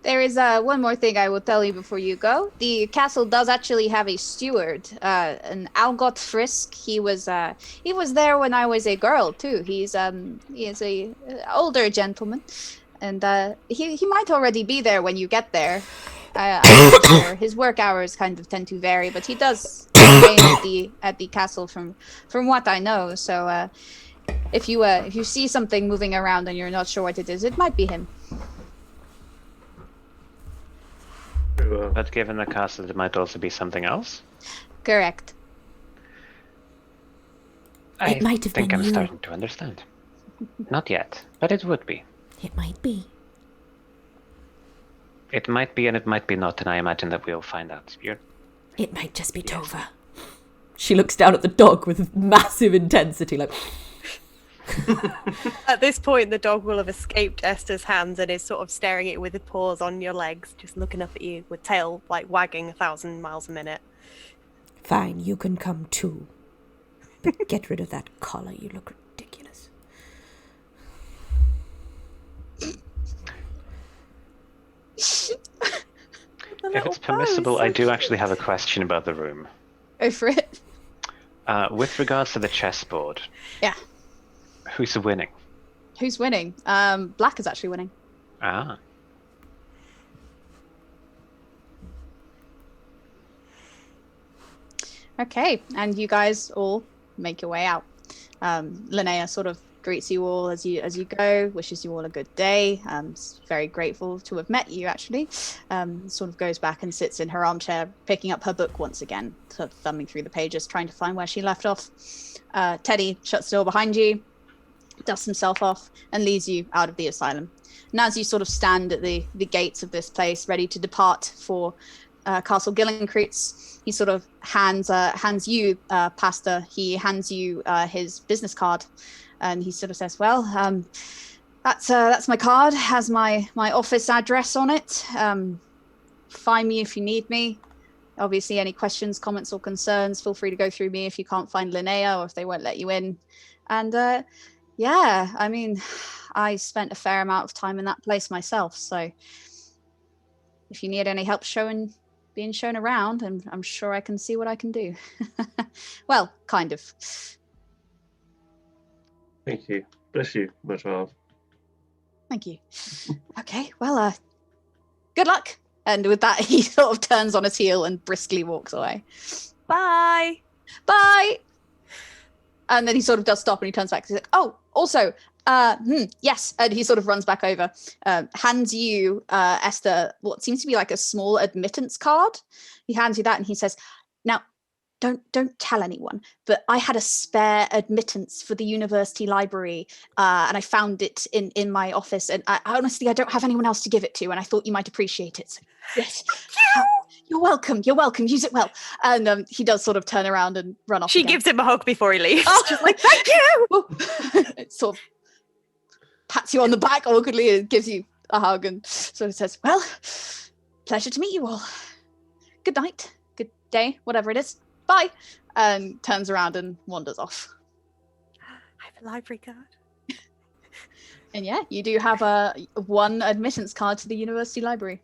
There is one more thing I will tell you before you go. The castle does actually have a steward, an Algot Frisk. He was there when I was a girl too. He is a older gentleman, and he might already be there when you get there. I'm not sure. His work hours kind of tend to vary, but he does remain at the castle from what I know. So if you see something moving around and you're not sure what it is, it might be him. But given the castle, it might also be something else. Correct. It might have think been I'm you. starting to understand. Not yet, but it would be. It might be. It might be and it might be not, and I imagine that we'll find out. It might just be Tova. She looks down at the dog with massive intensity, like... At this point, the dog will have escaped Esther's hands and is sort of staring at you with its paws on your legs, just looking up at you with tail like wagging 1,000 miles a minute. Fine, you can come too. But get rid of that collar, you look ridiculous. If it's permissible, I do actually have a question about the room. Go for it. With regards to the chessboard. Yeah. Who's winning? Who's winning? Black is actually winning. Ah. Okay, and you guys all make your way out. Linnea sort of greets you all as you go, wishes you all a good day. Is very grateful to have met you, actually. Sort of goes back and sits in her armchair, picking up her book once again, sort of thumbing through the pages, trying to find where she left off. Teddy shuts the door behind you, dusts himself off, and leads you out of the asylum. And as you sort of stand at the gates of this place, ready to depart for Castle Gillencreutz, he sort of hands you, Pastor, he hands you his business card, and he sort of says, well, that's my card, has my office address on it. Find me if you need me. Obviously, any questions, comments, or concerns, feel free to go through me if you can't find Linnea or if they won't let you in. And yeah, I mean, I spent a fair amount of time in that place myself, so if you need any help being shown around, and I'm sure I can see what I can do. Well, kind of. Thank you. Bless you, my child. Thank you. Okay, well, good luck. And with that, he sort of turns on his heel and briskly walks away. Bye! Bye! And then he sort of does stop and he turns back. He's like, oh, also, yes. And he sort of runs back over, hands you, Esther, what seems to be like a small admittance card. He hands you that and he says, now, don't tell anyone, but I had a spare admittance for the university library, and I found it in my office, and I honestly don't have anyone else to give it to, and I thought you might appreciate it. So, yes. You're welcome. Use it well. And he does sort of turn around and run off. She again. gives him a hug before he leaves. Oh. Just like, thank you! It sort of pats you on the back awkwardly and gives you a hug and sort of says, well, pleasure to meet you all. Good night. Good day. Whatever it is. Bye. And turns around and wanders off. I have a library card. And yeah, you do have one admittance card to the university library.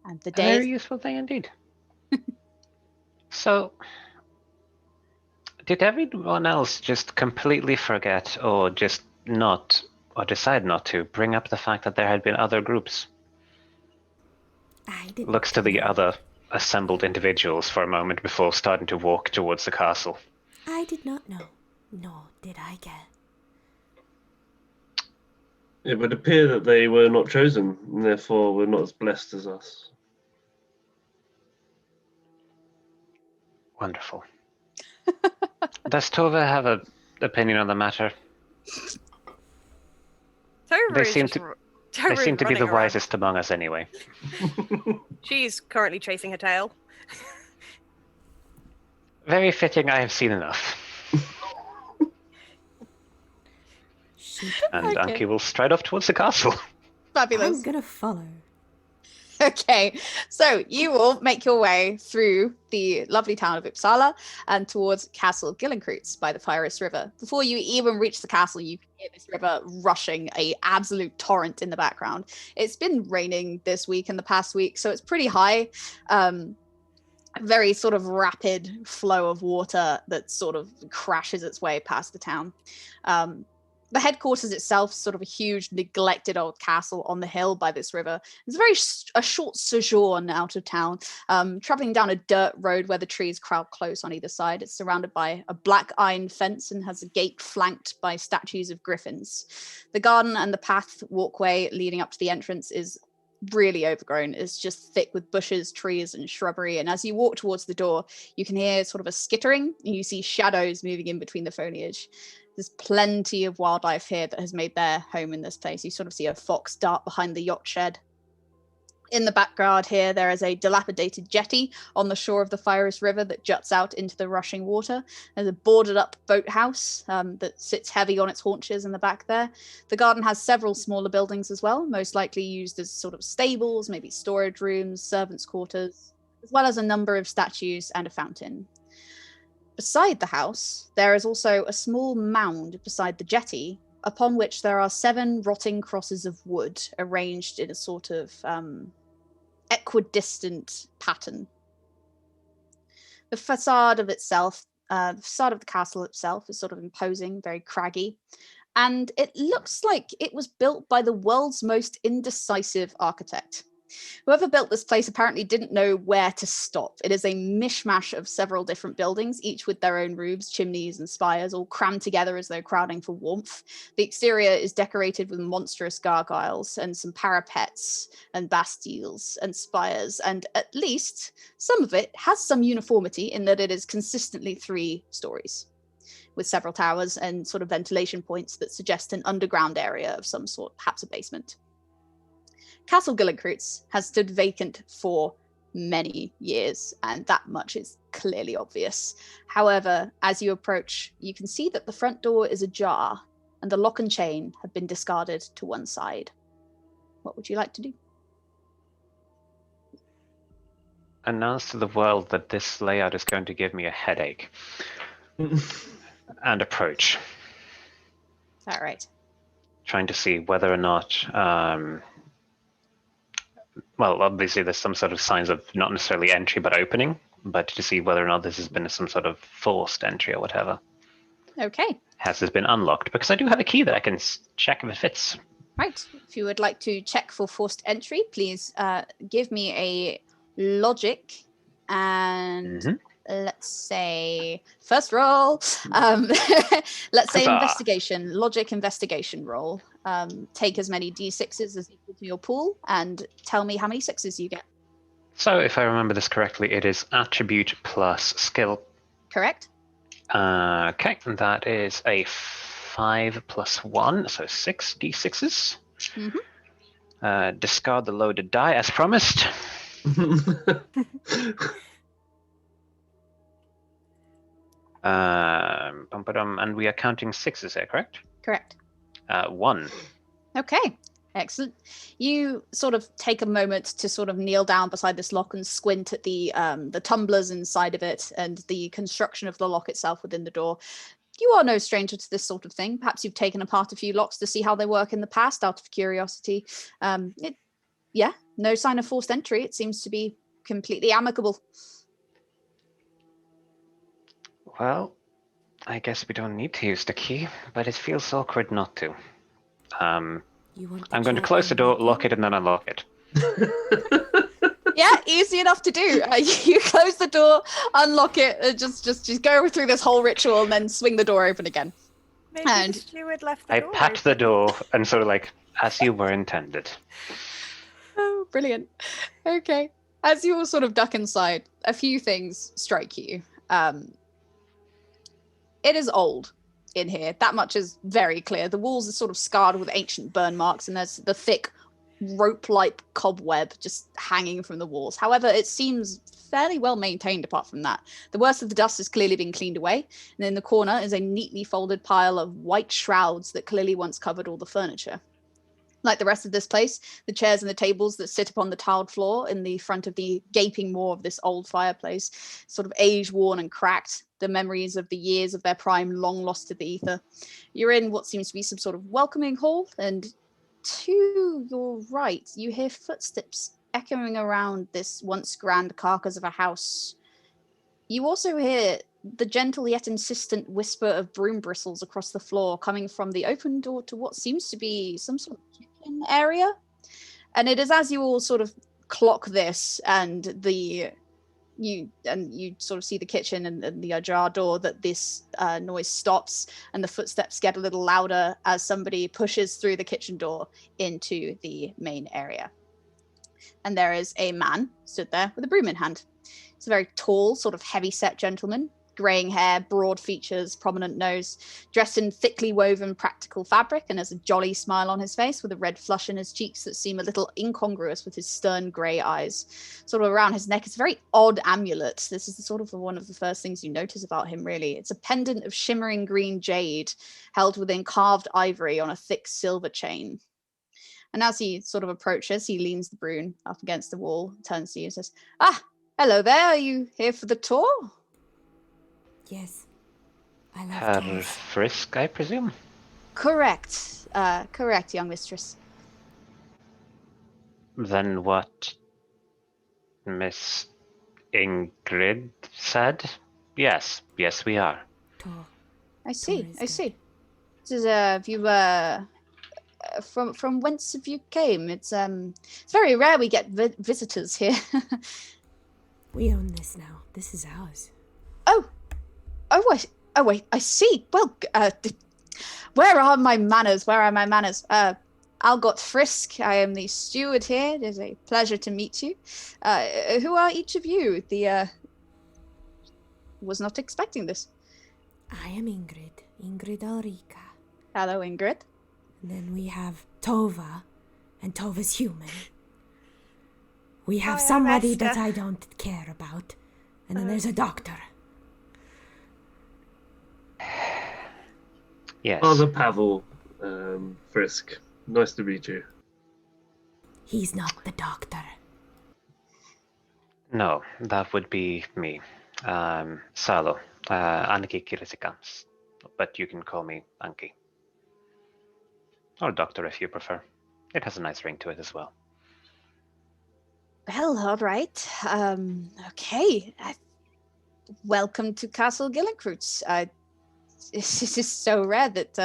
And the day. A very useful thing indeed. So, did everyone else just completely forget or just not, or decide not to, bring up the fact that there had been other groups? I didn't. Looks to the other assembled individuals for a moment before starting to walk towards the castle. I did not know. Nor did I get. It would appear that they were not chosen, and therefore were not as blessed as us. Wonderful. Does Tova have an opinion on the matter? They seem to be the wisest among us anyway. She's currently chasing her tail. Very fitting, I have seen enough. And Okay. Anki will stride off towards the castle. Fabulous. I'm gonna follow. Okay, so you will make your way through the lovely town of Uppsala and towards Castle Gillenkreutz by the Pyrus River. Before you even reach the castle, you can hear this river rushing, a absolute torrent in the background. It's been raining this week and the past week, so it's pretty high. Very sort of rapid flow of water that sort of crashes its way past the town. The headquarters itself, sort of a huge, neglected old castle on the hill by this river. It's a short sojourn out of town, traveling down a dirt road where the trees crowd close on either side. It's surrounded by a black iron fence and has a gate flanked by statues of griffins. The garden and the path walkway leading up to the entrance is really overgrown. It's just thick with bushes, trees, and shrubbery. And as you walk towards the door, you can hear sort of a skittering, and you see shadows moving in between the foliage. There's plenty of wildlife here that has made their home in this place. You sort of see a fox dart behind the yacht shed. In the background here, there is a dilapidated jetty on the shore of the Pyrus River that juts out into the rushing water. There's a boarded up boathouse that sits heavy on its haunches in the back there. The garden has several smaller buildings as well, most likely used as sort of stables, maybe storage rooms, servants' quarters, as well as a number of statues and a fountain. Beside the house, there is also a small mound beside the jetty, upon which there are 7 rotting crosses of wood arranged in a sort of equidistant pattern. The facade of the castle itself is sort of imposing, very craggy, and it looks like it was built by the world's most indecisive architect. Whoever built this place apparently didn't know where to stop. It is a mishmash of several different buildings, each with their own roofs, chimneys, and spires, all crammed together as though crowding for warmth. The exterior is decorated with monstrous gargoyles and some parapets and bastilles and spires, and at least some of it has some uniformity in that it is consistently 3 stories, with several towers and sort of ventilation points that suggest an underground area of some sort, perhaps a basement. Castle Gillenkreutz has stood vacant for many years, and that much is clearly obvious. However, as you approach, you can see that the front door is ajar, and the lock and chain have been discarded to one side. What would you like to do? Announce to the world that this layout is going to give me a headache. And approach. All right. Trying to see whether or not well, obviously there's some sort of signs of not necessarily entry but opening, but to see whether or not this has been some sort of forced entry or whatever. Okay. Has this been unlocked? Because I do have a key that I can check if it fits. Right. If you would like to check for forced entry, please give me a logic and let's say first roll. Let's say investigation, logic investigation roll. Take as many d6s as equal to your pool and tell me how many 6s you get. So if I remember this correctly, it is attribute plus skill. Correct. Okay, that is a 5 plus 1, so 6 d6s. Discard the loaded die as promised. And we are counting 6s here, correct? Correct. 1. Okay, excellent. You sort of take a moment to sort of kneel down beside this lock and squint at the tumblers inside of it and the construction of the lock itself within the door. You are no stranger to this sort of thing. Perhaps you've taken apart a few locks to see how they work in the past out of curiosity. No sign of forced entry. It seems to be completely amicable. Well, I guess we don't need to use the key, but it feels awkward not to. I'm going to close the door, lock it, and then unlock it. Yeah, easy enough to do. You close the door, unlock it, just go through this whole ritual, and then swing the door open again. Maybe And the steward left the I door pat the open. door and sort of like, as you were intended. Oh, brilliant. Okay. As you all sort of duck inside, a few things strike you. It is old in here. That much is very clear. The walls are sort of scarred with ancient burn marks, and there's the thick rope-like cobweb just hanging from the walls. However, it seems fairly well maintained apart from that. The worst of the dust has clearly been cleaned away, and in the corner is a neatly folded pile of white shrouds that clearly once covered all the furniture. Like the rest of this place, the chairs and the tables that sit upon the tiled floor in the front of the gaping maw of this old fireplace, sort of age-worn and cracked, the memories of the years of their prime long lost to the ether. You're in what seems to be some sort of welcoming hall, and to your right, you hear footsteps echoing around this once grand carcass of a house. You also hear the gentle yet insistent whisper of broom bristles across the floor coming from the open door to what seems to be some sort of kitchen area. And it is as you all sort of clock this and you sort of see the kitchen and the ajar door that this noise stops and the footsteps get a little louder as somebody pushes through the kitchen door into the main area. And there is a man stood there with a broom in hand. He's a very tall, sort of heavy-set gentleman, graying hair, broad features, prominent nose, dressed in thickly woven practical fabric, and has a jolly smile on his face with a red flush in his cheeks that seem a little incongruous with his stern grey eyes. Sort of around his neck is a very odd amulet. This is one of the first things you notice about him, really. It's a pendant of shimmering green jade held within carved ivory on a thick silver chain. And as he sort of approaches, he leans the broom up against the wall, turns to you and says, "Ah, hello there. Are you here for the tour?" Yes. I love Herr tours. Frisk, I presume? Correct. Correct, young mistress. Then what Miss Ingrid said? Yes, we are. Tour. I see. Tour is I good. see. This is have you from whence have you came? It's very rare we get visitors here. We own this now. This is ours. I see. Well, where are my manners? Algot Frisk, I am the steward here. It is a pleasure to meet you. Who are each of you? Was not expecting this. I am Ingrid. Ingrid Ulrika. Hello, Ingrid. And then we have Tova, and Tova's human. We have Hi, I'm somebody Esther. that I don't care about. And then there's a doctor. Yes. Father Pavel Frisk. Nice to meet you. He's not the doctor. No, that would be me. Salo. Anki Kirisikans. But you can call me Anki. Or Doctor if you prefer. It has a nice ring to it as well. Well, all right. Okay. Welcome to Castle Gillincroots. This is so rare that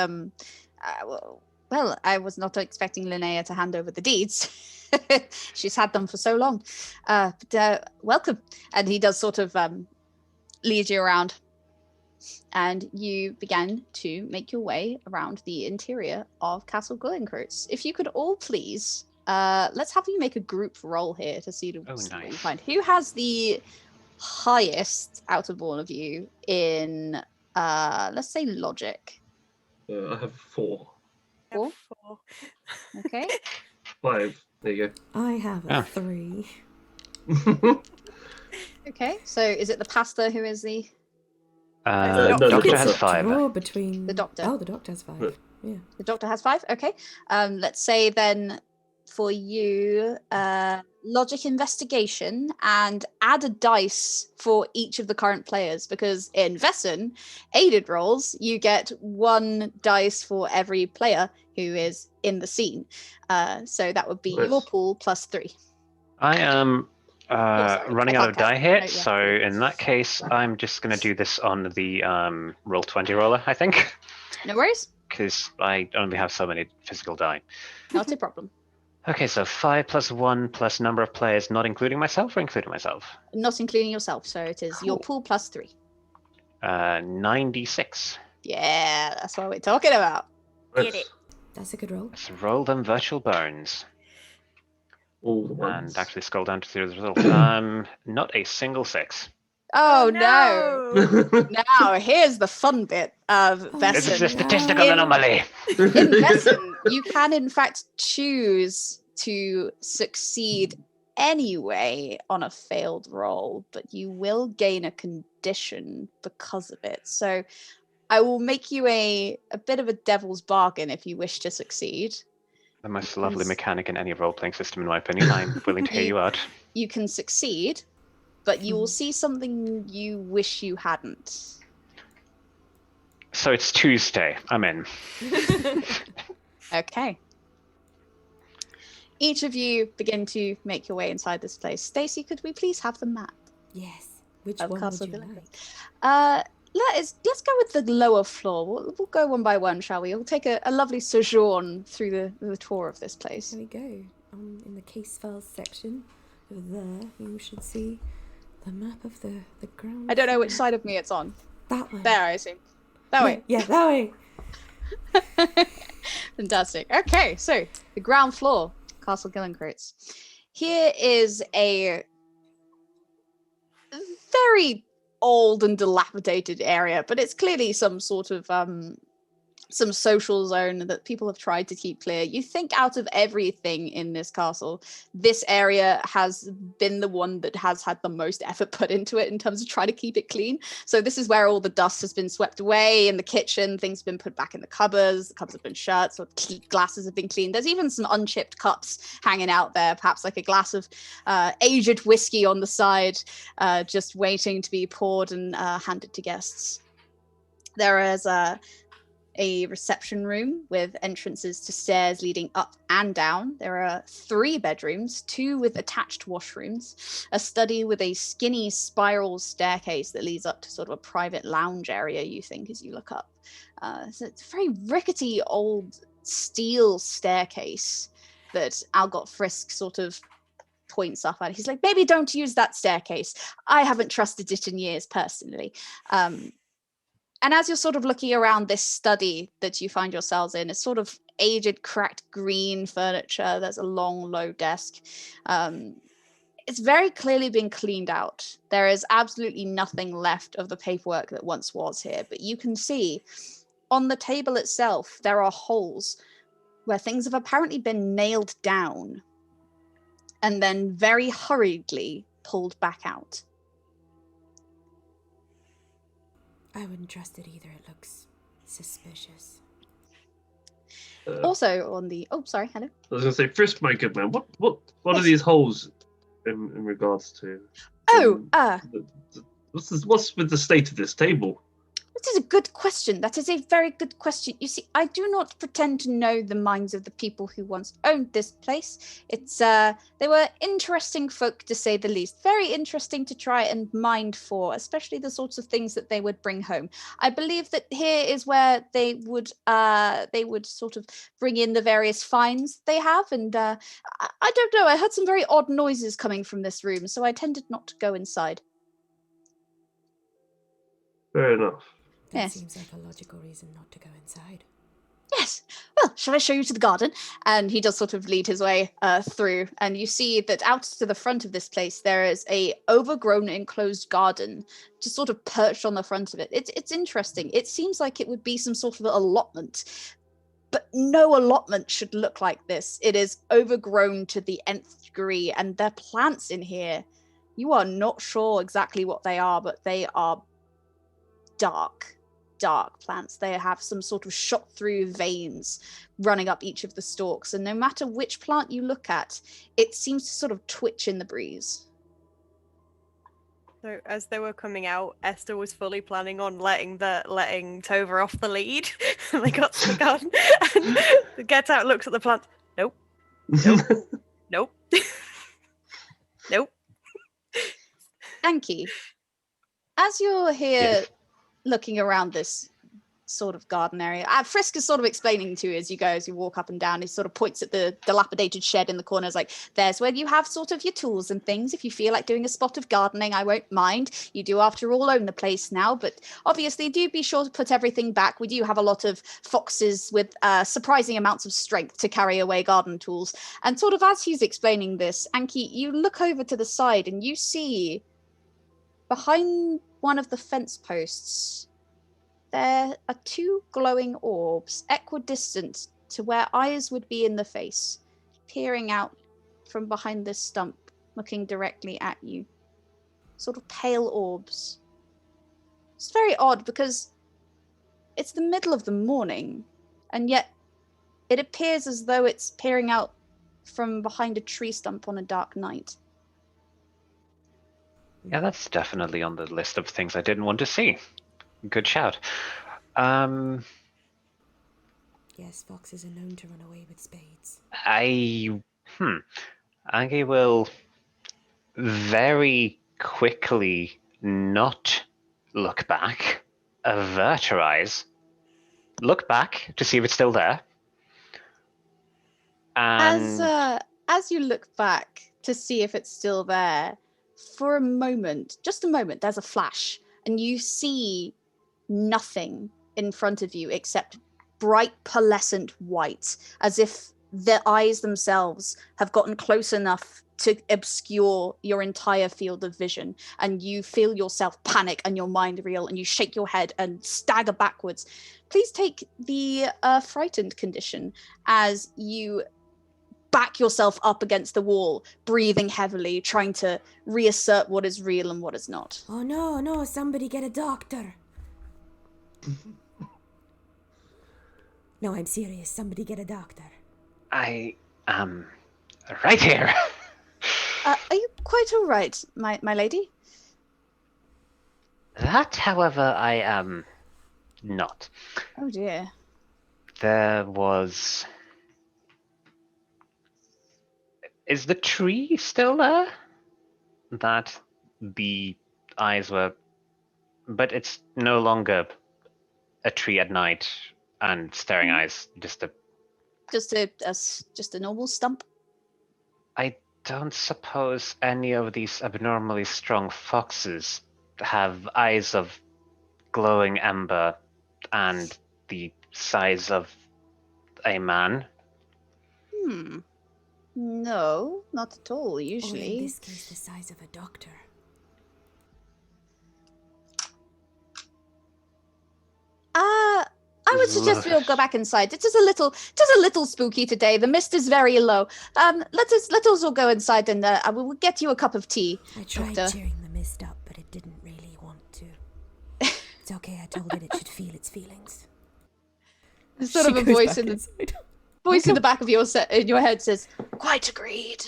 well, I was not expecting Linnea to hand over the deeds. She's had them for so long. But welcome. And he does sort of lead you around. And you begin to make your way around the interior of Castle Gillincroots. If you could all please, let's have you make a group roll here to see what you nice. find. Who has the highest out of all of you in, let's say, logic? I have 4. Four? Four. Okay. 5. There you I have a Ah. 3. go. Okay. So is it the pastor who is the no, Doctor the has doctor. 5. Draw between The doctor. Oh, the doctor has 5. Yeah. The doctor has 5? Okay. Let's say then for you, logic investigation, and add a dice for each of the current players, because in VAESEN, aided rolls, you get 1 dice for every player who is in the scene. So that would be Nice. your pool plus 3. I am sorry, running I out of can't die count. here, No, yeah. so in that case, I'm just going to do this on the Roll20 roller, I think, No worries. because I only have so many physical die. Not a problem. Okay, so 5 plus 1 plus number of players, not including myself or including myself? Not including yourself. So it is your pool plus 3. 96. Yeah, that's what we're talking about. Get it. That's a good roll. Let's roll them virtual bones. All the ones. And actually scroll down to see the result. Not a single 6. Oh, no. Now, here's the fun bit of Oh, This is VAESEN. a statistical In- anomaly. In VAESEN, you can in fact choose to succeed anyway on a failed roll, but you will gain a condition because of it. So I will make you a bit of a devil's bargain if you wish to succeed. The most lovely Yes. mechanic in any role-playing system, in my opinion. I'm willing to hear you out. You can succeed, but you will see something you wish you hadn't. So it's Tuesday. I'm in. Okay. Each of you begin to make your way inside this place. Stacy, could we please have the map? Yes. Which Of one Castle would you Gilligan. like? Let's go with the lower floor. We'll go one by one, shall we? We'll take a lovely sojourn through the tour of this place. There we go. In the case files section, there you should see the map of the ground. I don't know which floor. side of me it's on. That one. There, I assume. That way. Yeah, that way. Fantastic. Okay, so the ground floor, Castle Gillincrates. Here is a very old and dilapidated area, but it's clearly some sort of some social zone that people have tried to keep clear. You think out of everything in this castle, this area has been the one that has had the most effort put into it in terms of trying to keep it clean. So this is where all the dust has been swept away in the kitchen, things have been put back in the cupboards have been shut, so glasses have been cleaned. There's even some unchipped cups hanging out there, perhaps like a glass of aged whiskey on the side, just waiting to be poured and handed to guests. There is a reception room with entrances to stairs leading up and down. There are 3 bedrooms, 2 with attached washrooms, a study with a skinny spiral staircase that leads up to sort of a private lounge area, you think, as you look up. So it's a very rickety old steel staircase that Algot Frisk sort of points up at. He's like, maybe don't use that staircase. I haven't trusted it in years personally. And as you're sort of looking around this study that you find yourselves in, it's sort of aged, cracked green furniture. There's a long, low desk. It's very clearly been cleaned out. There is absolutely nothing left of the paperwork that once was here. But you can see on the table itself, there are holes where things have apparently been nailed down and then very hurriedly pulled back out. I wouldn't trust it either. It looks suspicious. Also on the... Oh, sorry, hello. I was going to say, Frisk, my good man, what are these holes in regards to? What's with the state of this table? That is a good question. That is a very good question. You see, I do not pretend to know the minds of the people who once owned this place. It's they were interesting folk, to say the least. Very interesting to try and mind for, especially the sorts of things that they would bring home. I believe that here is where they would sort of bring in the various finds they have, and I don't know. I heard some very odd noises coming from this room, so I tended not to go inside. Fair enough. That Yes. seems like a logical reason not to go inside. Yes. Well, shall I show you to the garden? And he does sort of lead his way through. And you see that out to the front of this place, there is a overgrown enclosed garden, just sort of perched on the front of it. It's interesting. It seems like it would be some sort of allotment. But no allotment should look like this. It is overgrown to the nth degree. And there are plants in here. You are not sure exactly what they are, but they are dark plants. They have some sort of shot through veins running up each of the stalks, and no matter which plant you look at, it seems to sort of twitch in the breeze. So as they were coming out, Esther was fully planning on letting Tova off the lead. And they got to the garden and gets out, looks at the plant. Nope. Nope. Nope. Anki, as you're here Yes. looking around this sort of garden area, Frisk is sort of explaining to you as you walk up and down. He sort of points at the dilapidated shed in the corner. It's like, there's where you have sort of your tools and things. If you feel like doing a spot of gardening, I won't mind. You do, after all, own the place now. But obviously, do be sure to put everything back. We do have a lot of foxes with surprising amounts of strength to carry away garden tools. And sort of as he's explaining this, Anki, you look over to the side and you see behind one of the fence posts, there are 2 glowing orbs, equidistant to where eyes would be in the face, peering out from behind this stump, looking directly at you. Sort of pale orbs. It's very odd because it's the middle of the morning, and yet It appears as though it's peering out from behind a tree stump on a dark night. Yeah, that's definitely on the list of things I didn't want to see. Good shout. Yes, foxes are known to run away with spades. Aggie will very quickly not look back, avert her eyes, look back to see if it's still there. And As you look back to see if it's still there, for a moment, just a moment, there's a flash, and you see nothing in front of you except bright pearlescent white, as if the eyes themselves have gotten close enough to obscure your entire field of vision, and you feel yourself panic and your mind reel, and you shake your head and stagger backwards. Please take the frightened condition as you back yourself up against the wall, breathing heavily, trying to reassert what is real and what is not. Oh no, somebody get a doctor. No, I'm serious. Somebody get a doctor. I am right here. Are you quite all right, my lady? That, however, I am not. Oh dear. There was... Is the tree still there? That the eyes were... But it's no longer a tree at night and staring eyes, just a normal stump. I don't suppose any of these abnormally strong foxes have eyes of glowing ember and the size of a man. No, not at all, Or in usually. this case, the size of a doctor. I would suggest we all go back inside. It is a little spooky today. The mist is very low. Let us all go inside, and I will get you a cup of tea. I tried Doctor. cheering the mist up, but it didn't really want to. It's okay, I told it should feel its feelings. There's sort of a voice in the back of in your head says, "Quite agreed."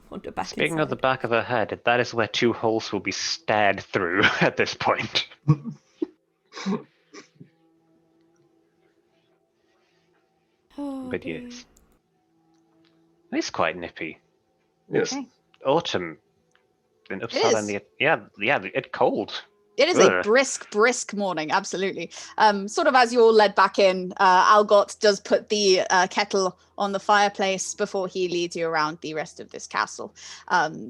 Wander back Speaking of the inside. back of her head, that is where 2 holes will be stared through at this point. Oh, But dear. yes. It's quite nippy. Yes. Okay. Autumn in Uppsala. is. It's cold. It is a Ugh. brisk morning, absolutely. Sort of as you're all led back in, Algot does put the kettle on the fireplace before he leads you around the rest of this castle,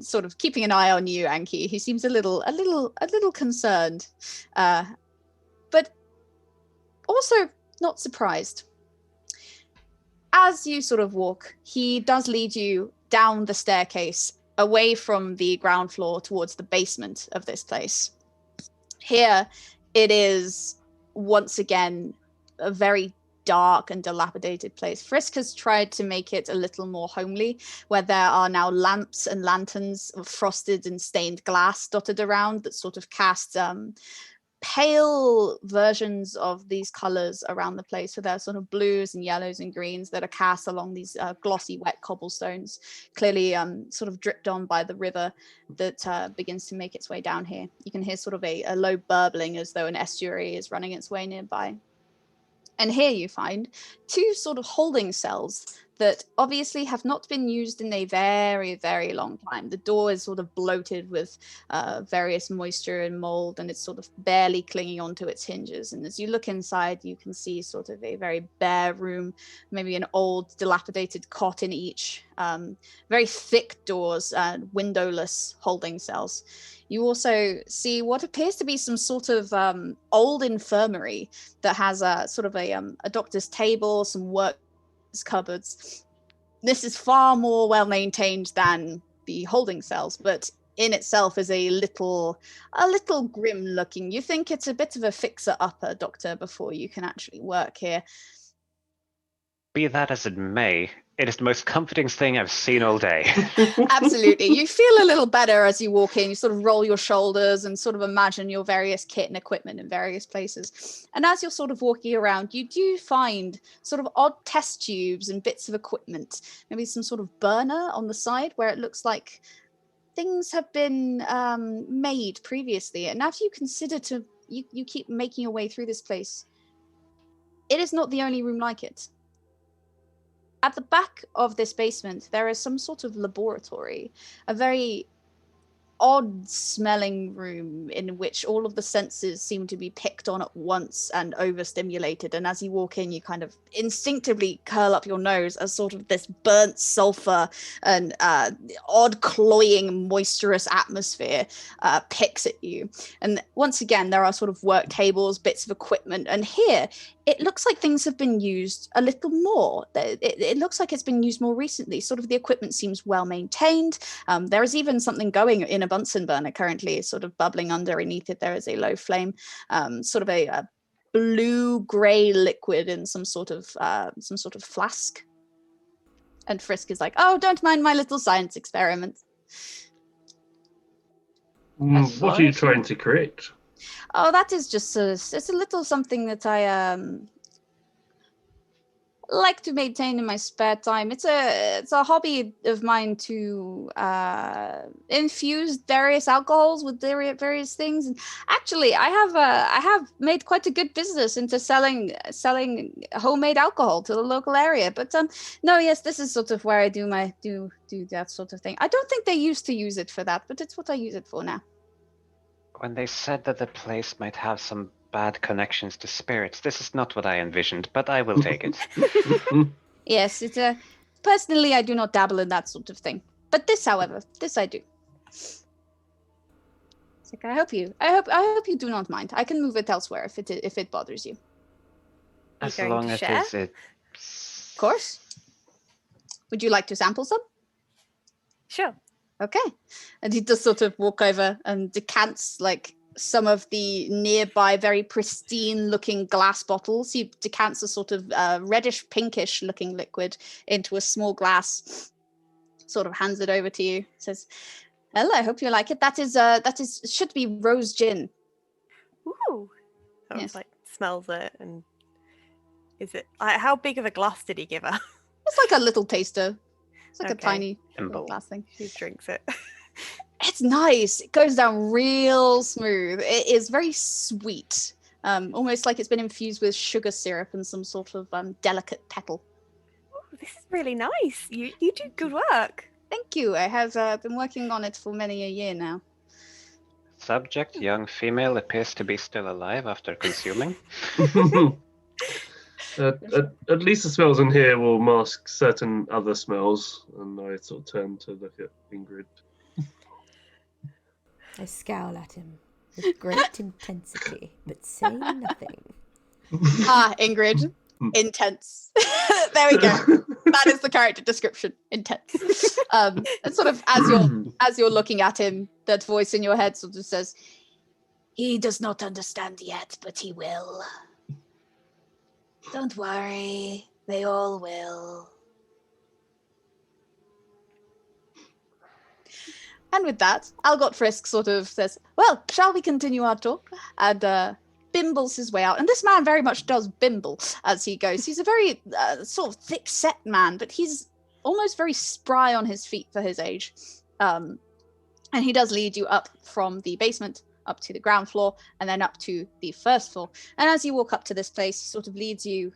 sort of keeping an eye on you, Anki. He seems a little concerned, but also not surprised. As you sort of walk, he does lead you down the staircase, away from the ground floor towards the basement of this place. Here, it is once again a very dark and dilapidated place. Frisk has tried to make it a little more homely, where there are now lamps and lanterns of frosted and stained glass dotted around that sort of cast pale versions of these colors around the place. So there are sort of blues and yellows and greens that are cast along these glossy wet cobblestones, clearly sort of dripped on by the river that begins to make its way down here. You can hear sort of a low burbling as though an estuary is running its way nearby. And here you find 2 sort of holding cells that obviously have not been used in a very, very long time. The door is sort of bloated with various moisture and mold, and it's sort of barely clinging onto its hinges. And as you look inside, you can see sort of a very bare room, maybe an old, dilapidated cot in each. Very thick doors and windowless holding cells. You also see what appears to be some sort of old infirmary that has a sort of a doctor's table, some work cupboards. This is far more well maintained than the holding cells, but in itself is a little grim looking. You think it's a bit of a fixer upper, Doctor, before you can actually work here. Be that as it may, It is the most comforting thing I've seen all day. Absolutely. You feel a little better as you walk in. You sort of roll your shoulders and sort of imagine your various kit and equipment in various places. And as you're sort of walking around, you do find sort of odd test tubes and bits of equipment. Maybe some sort of burner on the side where it looks like things have been made previously. And after you consider you keep making your way through this place, it is not the only room like it. At the back of this basement, there is some sort of laboratory, a very odd smelling room in which all of the senses seem to be picked on at once and overstimulated. And as you walk in, you kind of instinctively curl up your nose as sort of this burnt sulfur and odd cloying moisturous atmosphere picks at you. And once again, there are sort of work tables, bits of equipment, and here it looks like things have been used a little more. It looks like it's been used more recently. Sort of the equipment seems well maintained. There is even something going in a Bunsen burner currently, sort of bubbling underneath it. There is a low flame, sort of a blue-gray liquid in some sort of flask. And Frisk is like, "Oh, don't mind my little science experiment." What are you trying to create? Oh, that is just it's a little something that I like to maintain in my spare time. It's a hobby of mine to infuse various alcohols with various things. And actually, I have made quite a good business into selling homemade alcohol to the local area. But no, yes, this is sort of where I do that sort of thing. I don't think they used to use it for that, but it's what I use it for now. When they said that the place might have some bad connections to spirits, this is not what I envisioned, but I will take it. Yes, it's personally, I do not dabble in that sort of thing. But this, however, this I do. It's like, I hope you do not mind. I can move it elsewhere if it bothers you. As going long to as share? Of course. Would you like to sample some? Sure. Okay. And he does sort of walk over and decants like some of the nearby very pristine looking glass bottles. He decants a sort of reddish pinkish looking liquid into a small glass, sort of hands it over to you, says, "Well, I hope you like it. That is should be rose gin." Ooh. I Yes. was like, smells it, and is it like, how big of a glass did he give her? It's like a little taster. It's like a Okay. tiny Thimble. little glass thing. Who drinks it? It's nice. It goes down real smooth. It is very sweet. Almost like it's been infused with sugar syrup and some sort of delicate petal. Ooh, this is really nice. You do good work. Thank you. I have been working on it for many a year now. Subject, young female, appears to be still alive after consuming. At least the smells in here will mask certain other smells, and I sort of turn to look at Ingrid. I scowl at him with great intensity, but say nothing. Ah, Ingrid. Intense. There we go. That is the character description. Intense. And sort of as you're looking at him, that voice in your head sort of says, "He does not understand yet, but he will. Don't worry, they all will." And with that, Algot Frisk sort of says, "Well, shall we continue our talk?" And bimbles his way out. And this man very much does bimble as he goes. He's a very sort of thick-set man, but he's almost very spry on his feet for his age. And he does lead you up from the basement up to the ground floor and then up to the first floor. And as you walk up to this place, he sort of leads you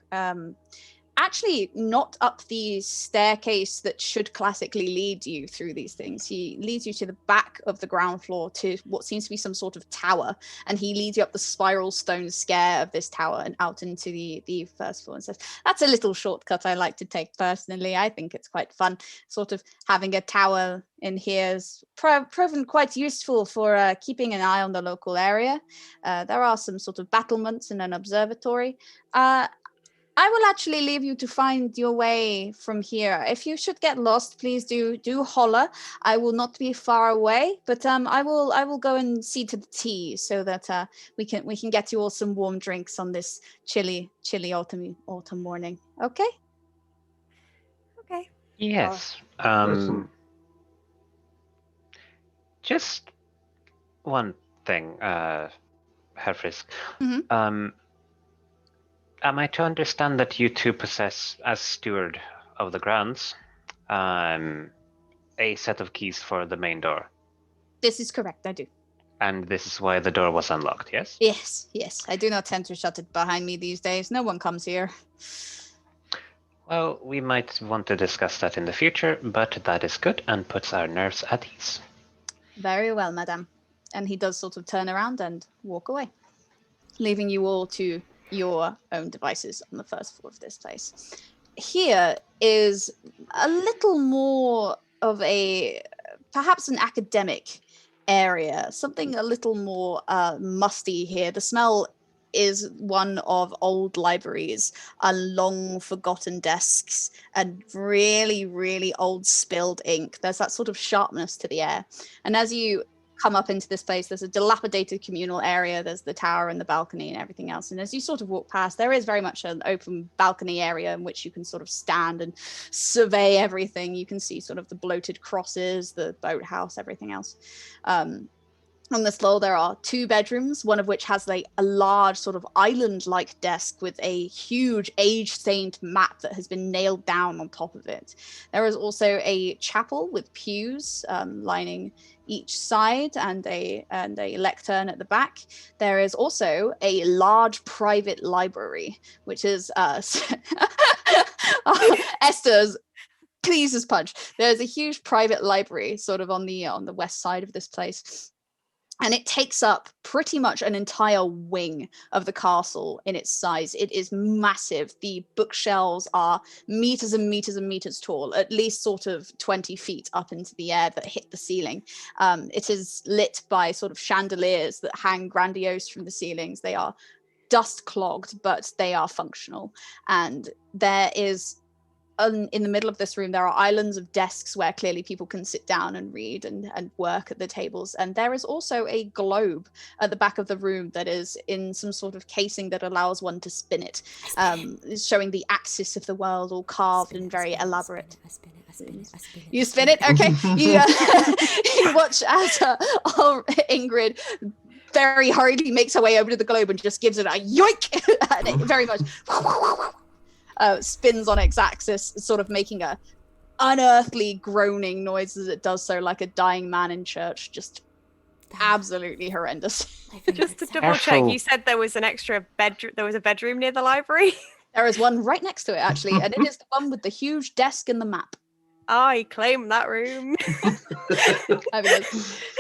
actually not up the staircase that should classically lead you through these things. He leads you to the back of the ground floor to what seems to be some sort of tower, and he leads you up the spiral stone stair of this tower and out into the first floor and says, "That's a little shortcut I like to take personally. I think it's quite fun. Sort of having a tower in here has proven quite useful for keeping an eye on the local area. There are some sort of battlements and an observatory. I will actually leave you to find your way from here. If you should get lost, please do holler. I will not be far away, but I will go and see to the tea so that we can get you all some warm drinks on this chilly autumn morning. Okay? Okay. Yes. Listen. Just one thing, Herr Frisk. Mhm. Am I to understand that you two possess, as steward of the grounds, a set of keys for the main door? This is correct, I do. And this is why the door was unlocked, yes? Yes, yes. I do not tend to shut it behind me these days. No one comes here. Well, we might want to discuss that in the future, but that is good and puts our nerves at ease. Very well, madame. And he does sort of turn around and walk away, leaving you all to your own devices on the first floor of this place. Here is a little more of a, perhaps an academic area, something a little more musty here. The smell is one of old libraries, long forgotten desks, and really, really old spilled ink. There's that sort of sharpness to the air. And as you come up into this place, there's a dilapidated communal area, there's the tower and the balcony and everything else, and as you sort of walk past, there is very much an open balcony area in which you can sort of stand and survey everything. You can see sort of the bloated crosses, the boathouse, everything else. On this floor, there are 2 bedrooms, one of which has like a large sort of island-like desk with a huge age-stained map that has been nailed down on top of it. There is also a chapel with pews lining each side and a lectern at the back. There is also a large private library, which is Esther's pleased as punch. There's a huge private library sort of on the west side of this place. And it takes up pretty much an entire wing of the castle in its size. It is massive. The bookshelves are meters and meters and meters tall, at least sort of 20 feet up into the air that hit the ceiling. It is lit by sort of chandeliers that hang grandiose from the ceilings. They are dust clogged, but they are functional. And there is in the middle of this room, there are islands of desks where clearly people can sit down and read and work at the tables. And there is also a globe at the back of the room that is in some sort of casing that allows one to spin it, showing the axis of the world all carved and very elaborate. I spin it. You spin it? Okay. You, you watch as Ingrid very hurriedly makes her way over to the globe and just gives it a yoink, and it very much spins on its axis, sort of making a unearthly groaning noise as it does so, like a dying man in church. Just absolutely horrendous. Just to double check, you said there was an extra bedroom. There was a bedroom near the library. There is one right next to it, actually, and it is the one with the huge desk and the map. I claim that room.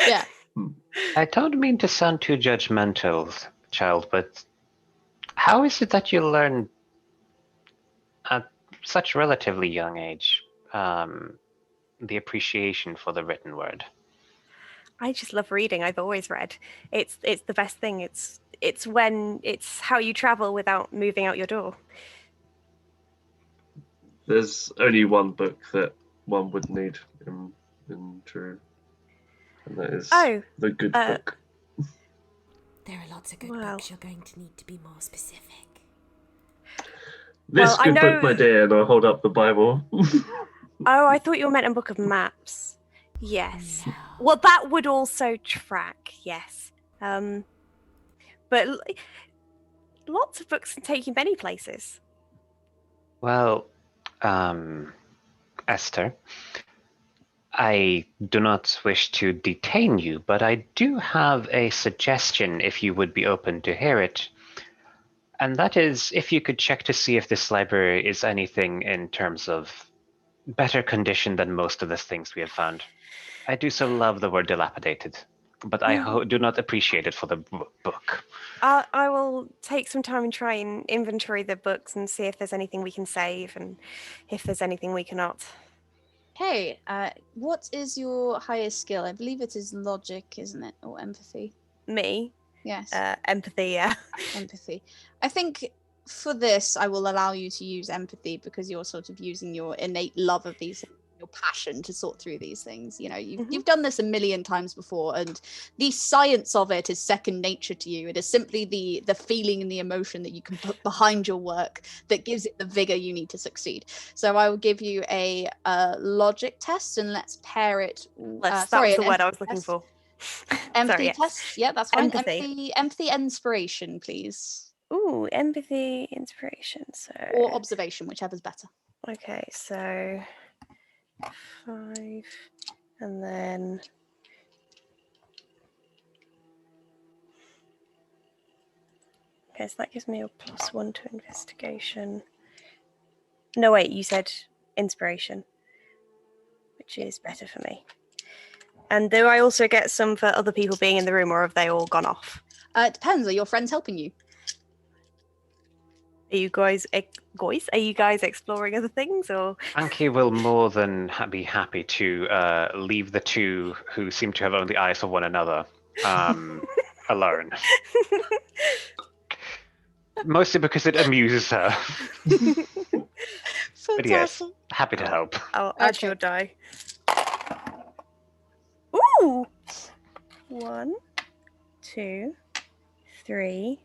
Yeah. I don't mean to sound too judgmental, child, but how is it that you learn at such relatively young age the appreciation for the written word? I just love reading. I've always read. It's the best thing. It's how you travel without moving out your door. There's only one book that one would need in true, and that is the good book. There are lots of good books. You're going to need to be more specific. This good book, my dear, and I'll hold up the Bible. Oh, I thought you meant a book of maps. Yes. No. Well, that would also track, yes. But lots of books can take you many places. Well, Esther, I do not wish to detain you, but I do have a suggestion if you would be open to hear it. And that is if you could check to see if this library is anything in terms of better condition than most of the things we have found. I do so love the word dilapidated, but I do not appreciate it for the book. I will take some time and try and inventory the books and see if there's anything we can save and if there's anything we cannot. Hey, what is your highest skill? I believe it is logic, isn't it? Or empathy? Me? Yes. Empathy, yeah. Empathy. I think for this, I will allow you to use empathy because you're sort of using your innate love of these. your passion to sort through these things. You know, you've done this a million times before, and the science of it is second nature to you. It is simply the feeling and the emotion that you can put behind your work that gives it the vigor you need to succeed. So I will give you a logic test, and let's pair it. That was the word I was looking test. for. Empathy Sorry, test. Yeah, that's fine. Empathy. Empathy inspiration, please. Ooh, empathy, inspiration. So Or observation, whichever's better. okay, so 5, and then okay, so that gives me a +1 to investigation. No, wait, you said inspiration, which is better for me. And do I also get some for other people being in the room, or have they all gone off? It depends. Are your friends helping you? Are you guys exploring other things, or? Anki will more than be happy to leave the two who seem to have only eyes for one another alone. Mostly because it amuses her. But yes, happy to help. I'll add your die. Ooh! 1, 2, 3,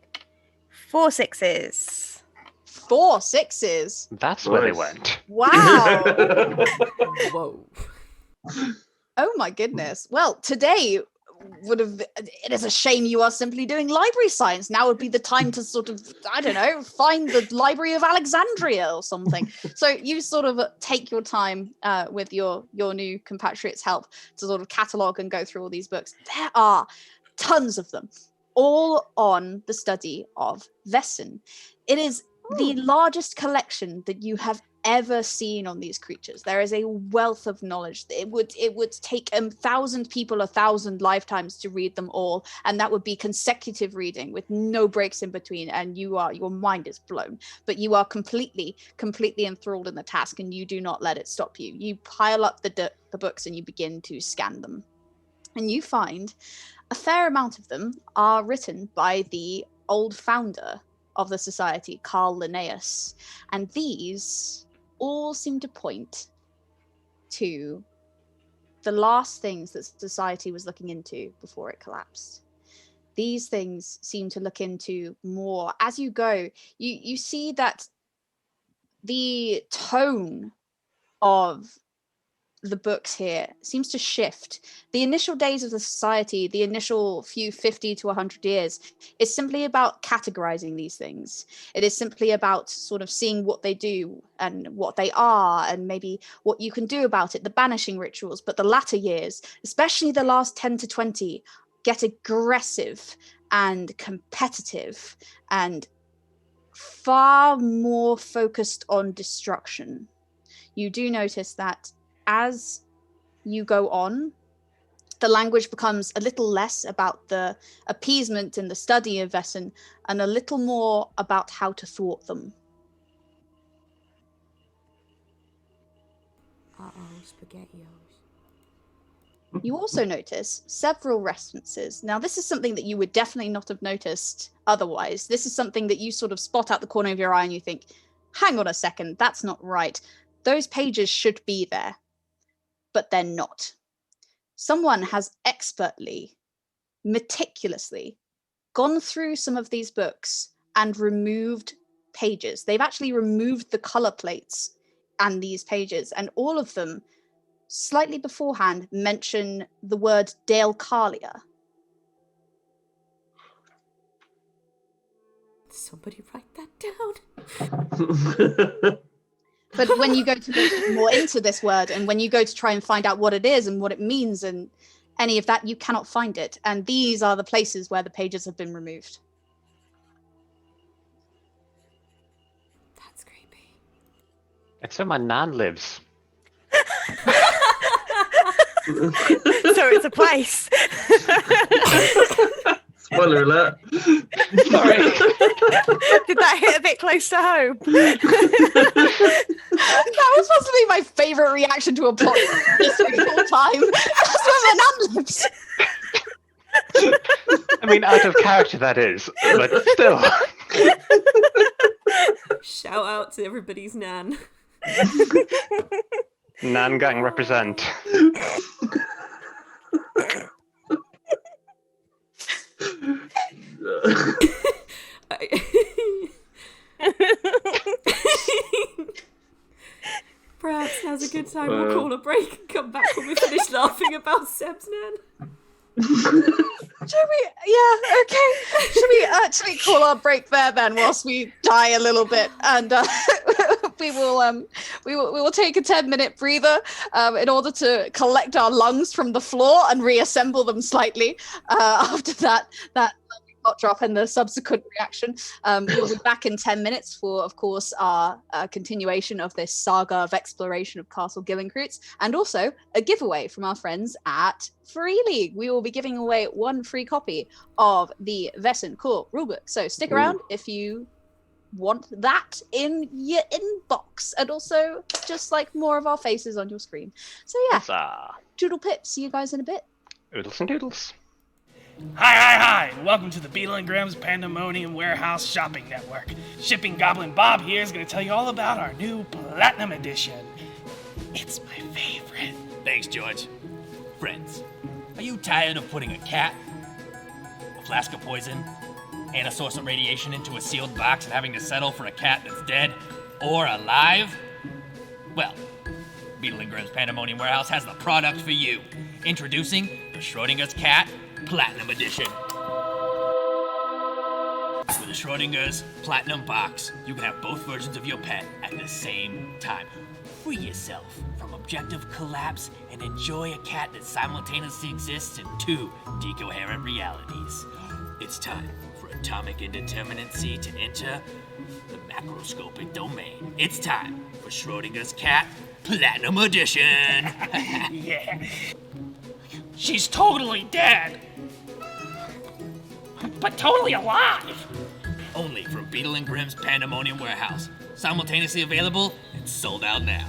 4 6s. 4 6s. That's where they went. Wow. Whoa. Oh my goodness. Well, today it is a shame you are simply doing library science. Now would be the time to sort of, I don't know, find the Library of Alexandria or something. So you sort of take your time with your new compatriots' help to sort of catalogue and go through all these books. There are tons of them, all on the study of VAESEN. It is the largest collection that you have ever seen on these creatures. There is a wealth of knowledge. It would take 1,000 people 1,000 lifetimes to read them all, and that would be consecutive reading with no breaks in between, and your mind is blown. But you are completely enthralled in the task, and you do not let it stop you. You pile up the books and you begin to scan them, and you find a fair amount of them are written by the old founder of the society, Carl Linnaeus, and these all seem to point to the last things that society was looking into before it collapsed. These things seem to look into more. As you go, you see that the tone of the books here seems to shift. The initial days of the society, the initial few 50 to 100 years, is simply about categorizing these things. It is simply about sort of seeing what they do and what they are, and maybe what you can do about it, the banishing rituals. But the latter years, especially the last 10 to 20, get aggressive and competitive and far more focused on destruction. You do notice that as you go on, the language becomes a little less about the appeasement and the study of VAESEN, and a little more about how to thwart them. SpaghettiOs. You also notice several references. Now, this is something that you would definitely not have noticed otherwise. This is something that you sort of spot out the corner of your eye and you think, hang on a second, that's not right. Those pages should be there. But they're not. Someone has expertly, meticulously gone through some of these books and removed pages. They've actually removed the color plates and these pages, and all of them, slightly beforehand, mention the word Dalecarlia. Somebody write that down. But when you go to look more into this word, and when you go to try and find out what it is and what it means and any of that, you cannot find it. And these are the places where the pages have been removed. That's creepy. It's where my nan lives. So it's a place. Spoiler alert. Sorry. Did that hit a bit close to home? That was supposed to be my favorite reaction to a plot this whole time. That's where my nan lives. I mean, out of character, that is, but still. Shout out to everybody's nan. Nangang represent. Perhaps now's a good time. We'll call a break and come back when we finish laughing about Seb's Nan. Should we? Yeah, okay. Should we actually call our break there then, whilst we die a little bit, and we will take a 10-minute breather in order to collect our lungs from the floor and reassemble them slightly after that hot drop and the subsequent reaction. We'll be back in 10 minutes for, of course, our continuation of this saga of exploration of Castle Gillincroots, and also a giveaway from our friends at Free League. We will be giving away one free copy of the VAESEN core rulebook. So stick around if you want that in your inbox, and also just like more of our faces on your screen. So yeah, Huzzah. doodle pips. See you guys in a bit. Oodles and doodles. Hi! Welcome to the Beetle and Grimm's Pandemonium Warehouse Shopping Network. Shipping Goblin Bob here is going to tell you all about our new Platinum Edition. It's my favorite. Thanks, George. Friends, are you tired of putting a cat, a flask of poison, and a source of radiation into a sealed box and having to settle for a cat that's dead or alive? Well, Beetle and Grimm's Pandemonium Warehouse has the product for you. Introducing the Schrodinger's Cat Platinum Edition. With the Schrodinger's Platinum Box, you can have both versions of your pet at the same time. Free yourself from objective collapse and enjoy a cat that simultaneously exists in two decoherent realities. It's time for atomic indeterminacy to enter the macroscopic domain. It's time for Schrodinger's Cat Platinum Edition. Yeah. She's totally dead. But totally alive. Only from Beetle and Grimm's Pandemonium Warehouse. Simultaneously available and sold out now.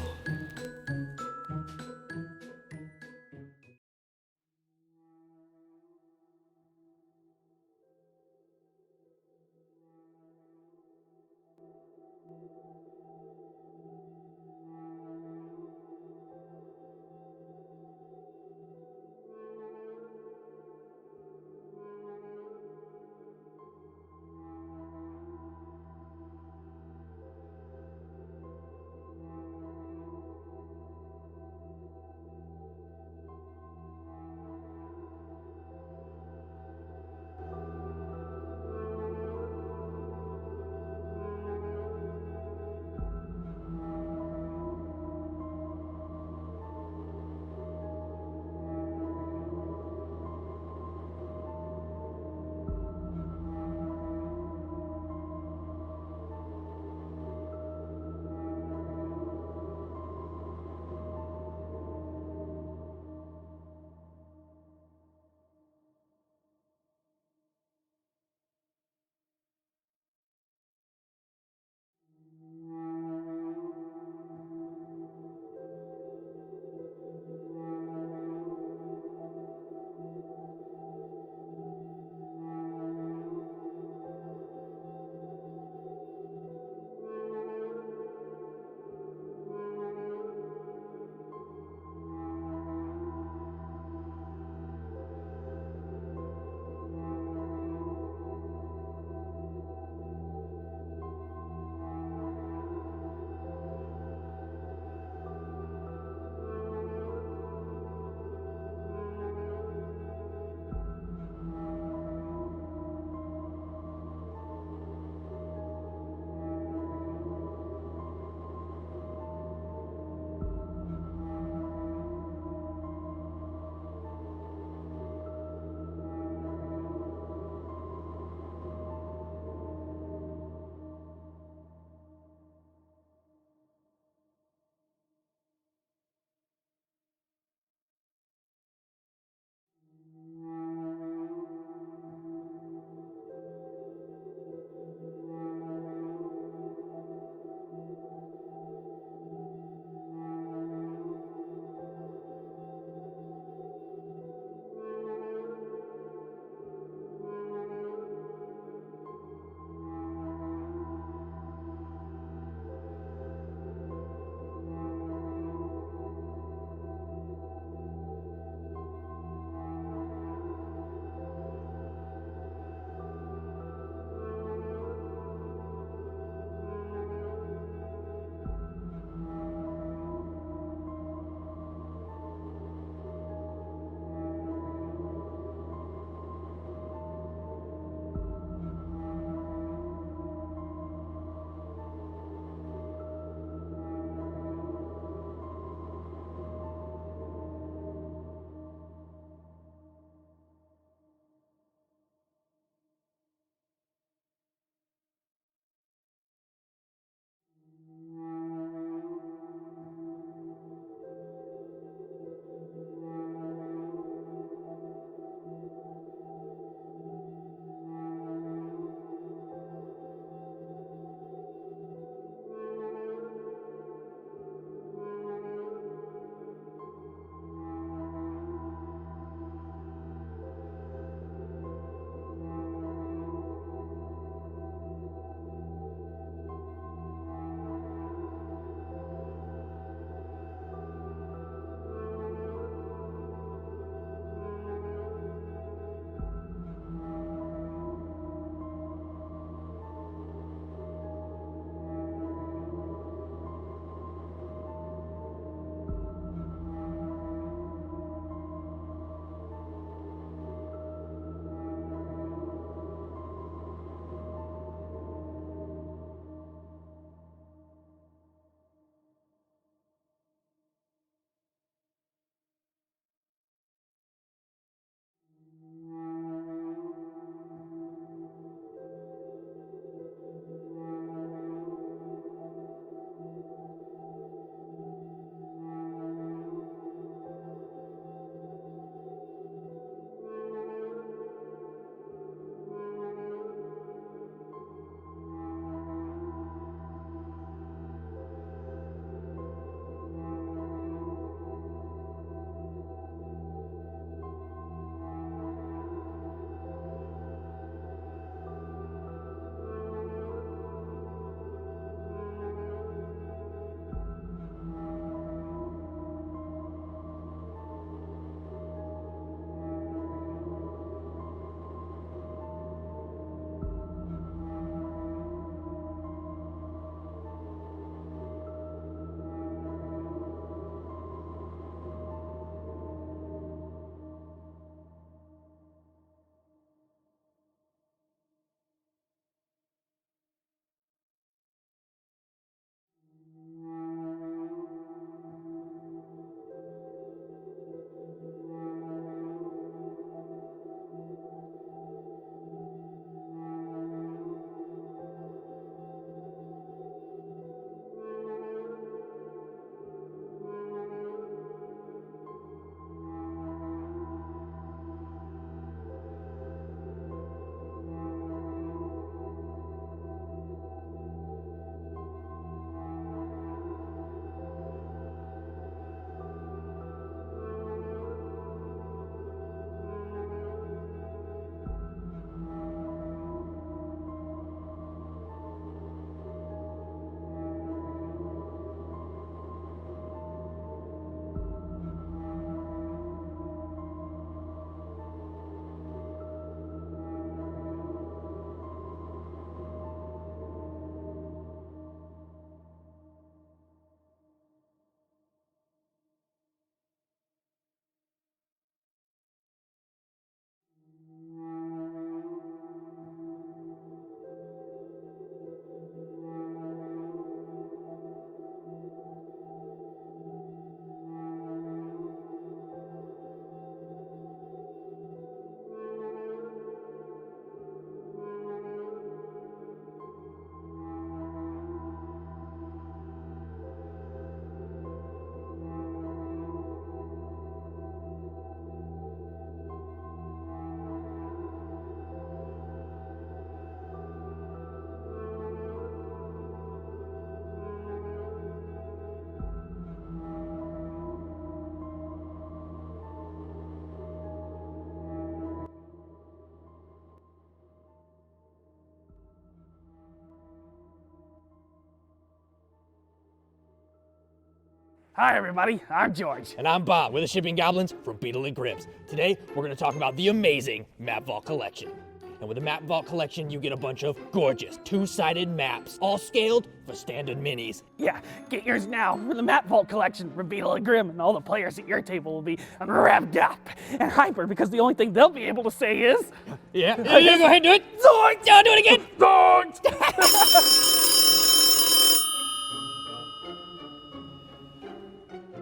Hi, everybody. I'm George. And I'm Bob. We're the Shipping Goblins from Beetle and Grips. Today, we're going to talk about the amazing Map Vault Collection. And with the Map Vault Collection, you get a bunch of gorgeous two-sided maps, all scaled for standard minis. Yeah, get yours now for the Map Vault Collection from Beetle and Grim, and all the players at your table will be revved up and hyper because the only thing they'll be able to say is... Yeah, go ahead and do it. Zords! Yeah, do it again. Zords!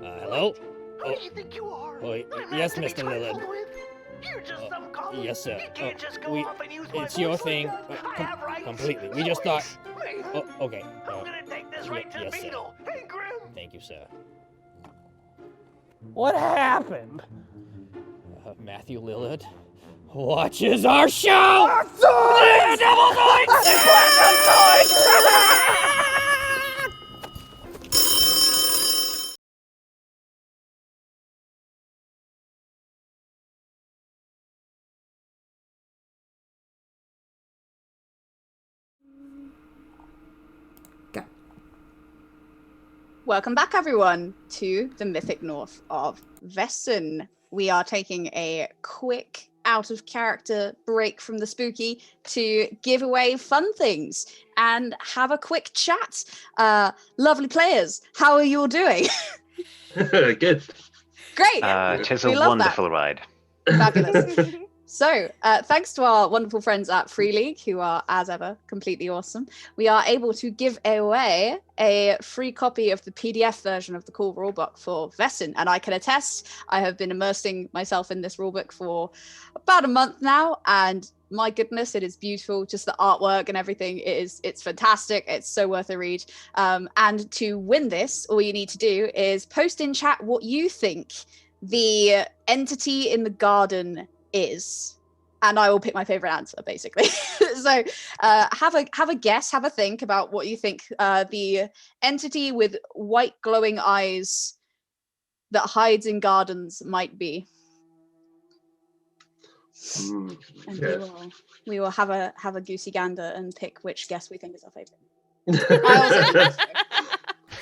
Hello? Who do you think you are? Yes, Mr. Lillard. You're just some common. Yes, sir. You can't just go off and use my It's your voice like thing. that. I have rights. Completely. We just thought... Wait, okay. I'm gonna take this right to the yes, sir. Beetle. Hey, Grim. Thank you, sir. What happened? Matthew Lillard watches our show! Go. Welcome back, everyone, to the Mythic North of VAESEN. We are taking a quick out-of-character break from the spooky to give away fun things and have a quick chat. Lovely players, how are you all doing? Good. Great. Tis a We love wonderful ride. Fabulous. So, thanks to our wonderful friends at Free League, who are, as ever, completely awesome, we are able to give away a free copy of the PDF version of the core rulebook for VAESEN. And I can attest, I have been immersing myself in this rulebook for about a month now, and my goodness, it is beautiful. Just the artwork and everything, it's fantastic. It's so worth a read. And to win this, all you need to do is post in chat what you think the entity in the garden is, and I will pick my favorite answer, basically. So have a guess, have a think about what you think the entity with white glowing eyes that hides in gardens might be. And Yeah. we will have a goosey gander and pick which guess we think is our favorite. I also think that's fair.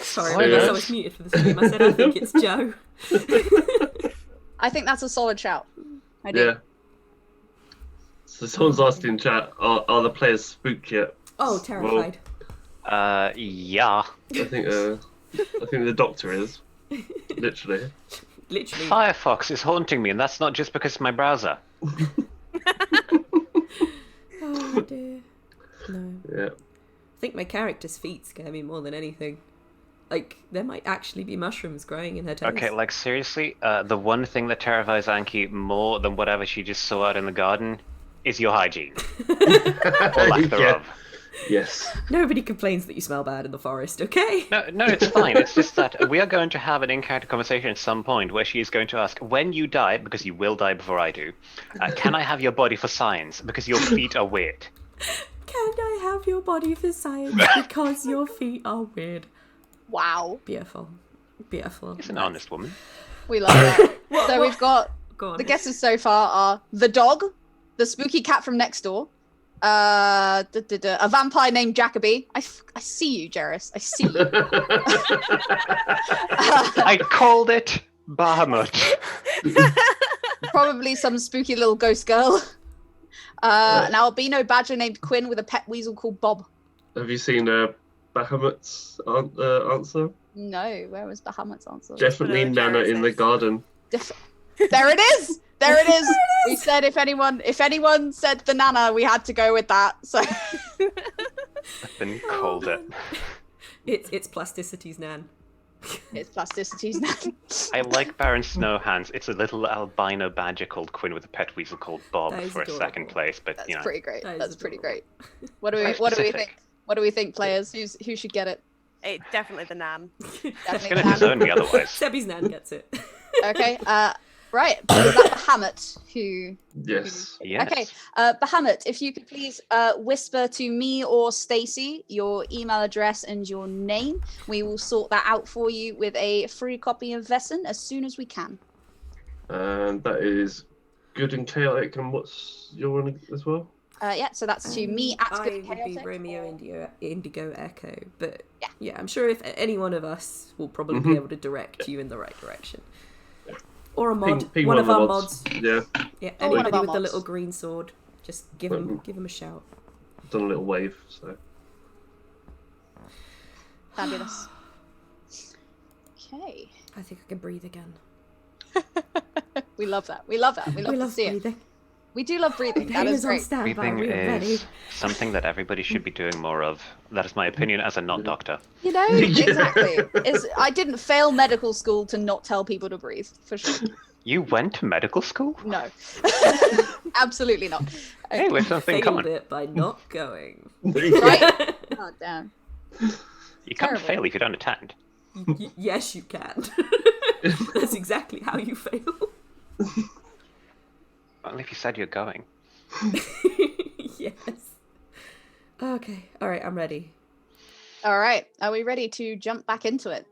Sorry, Yeah. I guess I was muted for the stream. I said I think it's Joe. I think that's a solid shout. I do. Yeah. So someone's asked in chat, are the players spooked yet? Oh, terrified. Yeah. I think the doctor is. Literally. Literally. Firefox is haunting me, and that's not just because of my browser. Oh dear. No. Yeah. I think my character's feet scare me more than anything. Like, there might actually be mushrooms growing in her toes. Okay, like seriously, the one thing that terrifies Anki more than whatever she just saw out in the garden is your hygiene. Or lack thereof. Yes. Nobody complains that you smell bad in the forest, okay? No, it's fine. It's just that we are going to have an in-character conversation at some point where she is going to ask, when you die, because you will die before I do, can I have your body for science? Because your feet are weird. Can I have your body for science because your feet are weird? Wow. Beautiful. Beautiful. She's an honest woman. We love that. So we've got Go on. the guesses so far are the dog, the spooky cat from next door, a vampire named Jacoby. I see you, Jerris. I see you. I called it Bahamut. Probably some spooky little ghost girl. An albino badger named Quinn with a pet weasel called Bob. Have you seen Bahamut's answer? No, where was Bahamut's answer? Definitely Nana in the garden. There it is. There it is. We said if anyone said the Nana, we had to go with that. So I've been called it. It's plasticity's nan. it's plasticity's Nana. I like Baron Snowhands. It's a little albino badger called Quinn with a pet weasel called Bob That is for a adorable. second place, but That's you know. pretty great. That is That's pretty adorable. great. What do we Very think? specific. What do we think, players? Who should get it? It's definitely the Nan. It's gonna disown me otherwise. Sebby's nan gets it. Okay. Right. Is that Bahamut who? Yes. Yes. Okay. Bahamut, if you could please whisper to me or Stacy your email address and your name, we will sort that out for you with a free copy of VAESEN as soon as we can. And that is good and chaotic. And what's your one as well? Yeah, so that's to me at I Good and would be Chaotic. Romeo Indigo Echo, but Yeah. yeah, I'm sure if any one of us will probably be able to direct you in the right direction. Or a mod, Ping one of our mods. mods. Yeah, Yeah, Or one of anybody our with the mods. little green sword, just give him a shout. done a little wave. So Fabulous. Okay. I think I can breathe again. We love that. We love that. We love to see it. breathing. We do love breathing. That Pain is is on great. standby. Breathing We are ready. is something that everybody should be doing more of. That is my opinion as a non-doctor. You know, exactly. I didn't fail medical school to not tell people to breathe, for sure. You went to medical school? No. Absolutely not. Hey, we have something in Failed common. it by not going. Right? Oh, damn. You can't Terrible. fail if you don't attend. Yes, you can. That's exactly how you fail. Well, if you said you're going. Yes. Okay. All right. I'm ready. All right. Are we ready to jump back into it?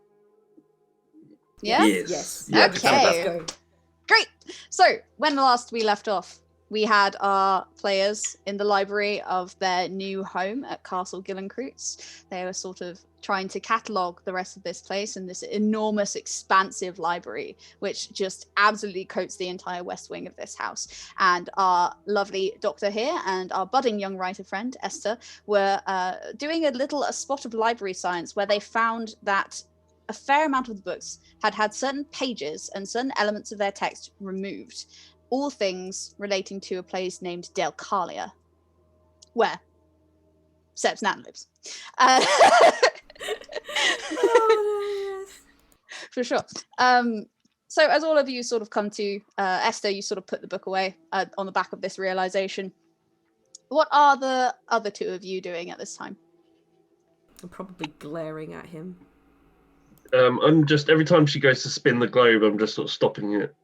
Yeah? Yes. Yeah, Okay. Let's go. Great. So, when last we left off, we had our players in the library of their new home at Castle Gillencroots. They were sort of trying to catalogue the rest of this place in this enormous, expansive library, which just absolutely coats the entire west wing of this house. And our lovely doctor here and our budding young writer friend, Esther, were doing a spot of library science where they found that a fair amount of the books had certain pages and certain elements of their text removed. All things relating to a place named Delcalia, where Seb's nan lives. Oh, yes. For sure. So as all of you sort of come to, Esther, you sort of put the book away on the back of this realization. What are the other two of you doing at this time? I'm probably glaring at him. I'm just every time she goes to spin the globe, I'm just sort of stopping it.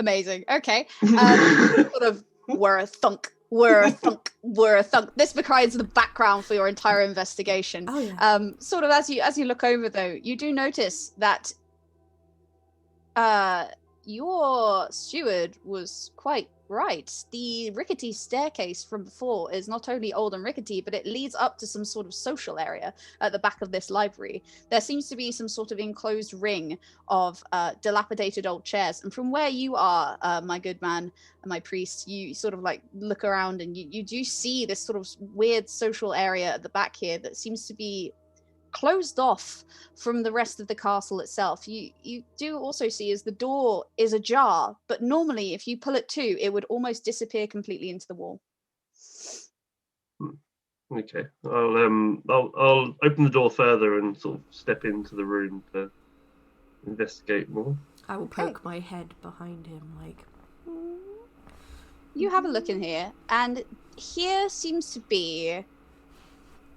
Amazing. Okay. Sort of whir thunk, whir thunk, whir thunk. This becomes the background for your entire investigation. Oh yeah. Sort of as you look over though, you do notice that your steward was quite right. The rickety staircase from before is not only old and rickety, but it leads up to some sort of social area at the back of this library. There seems to be some sort of enclosed ring of dilapidated old chairs. And from where you are, my good man, my priest, you sort of like look around and you do see this sort of weird social area at the back here that seems to be closed off from the rest of the castle itself. You do also see as the door is ajar, but normally if you pull it to, it would almost disappear completely into the wall. Okay, I'll open the door further and sort of step into the room to investigate more. I will poke my head behind him, like. You have a look in here, and here seems to be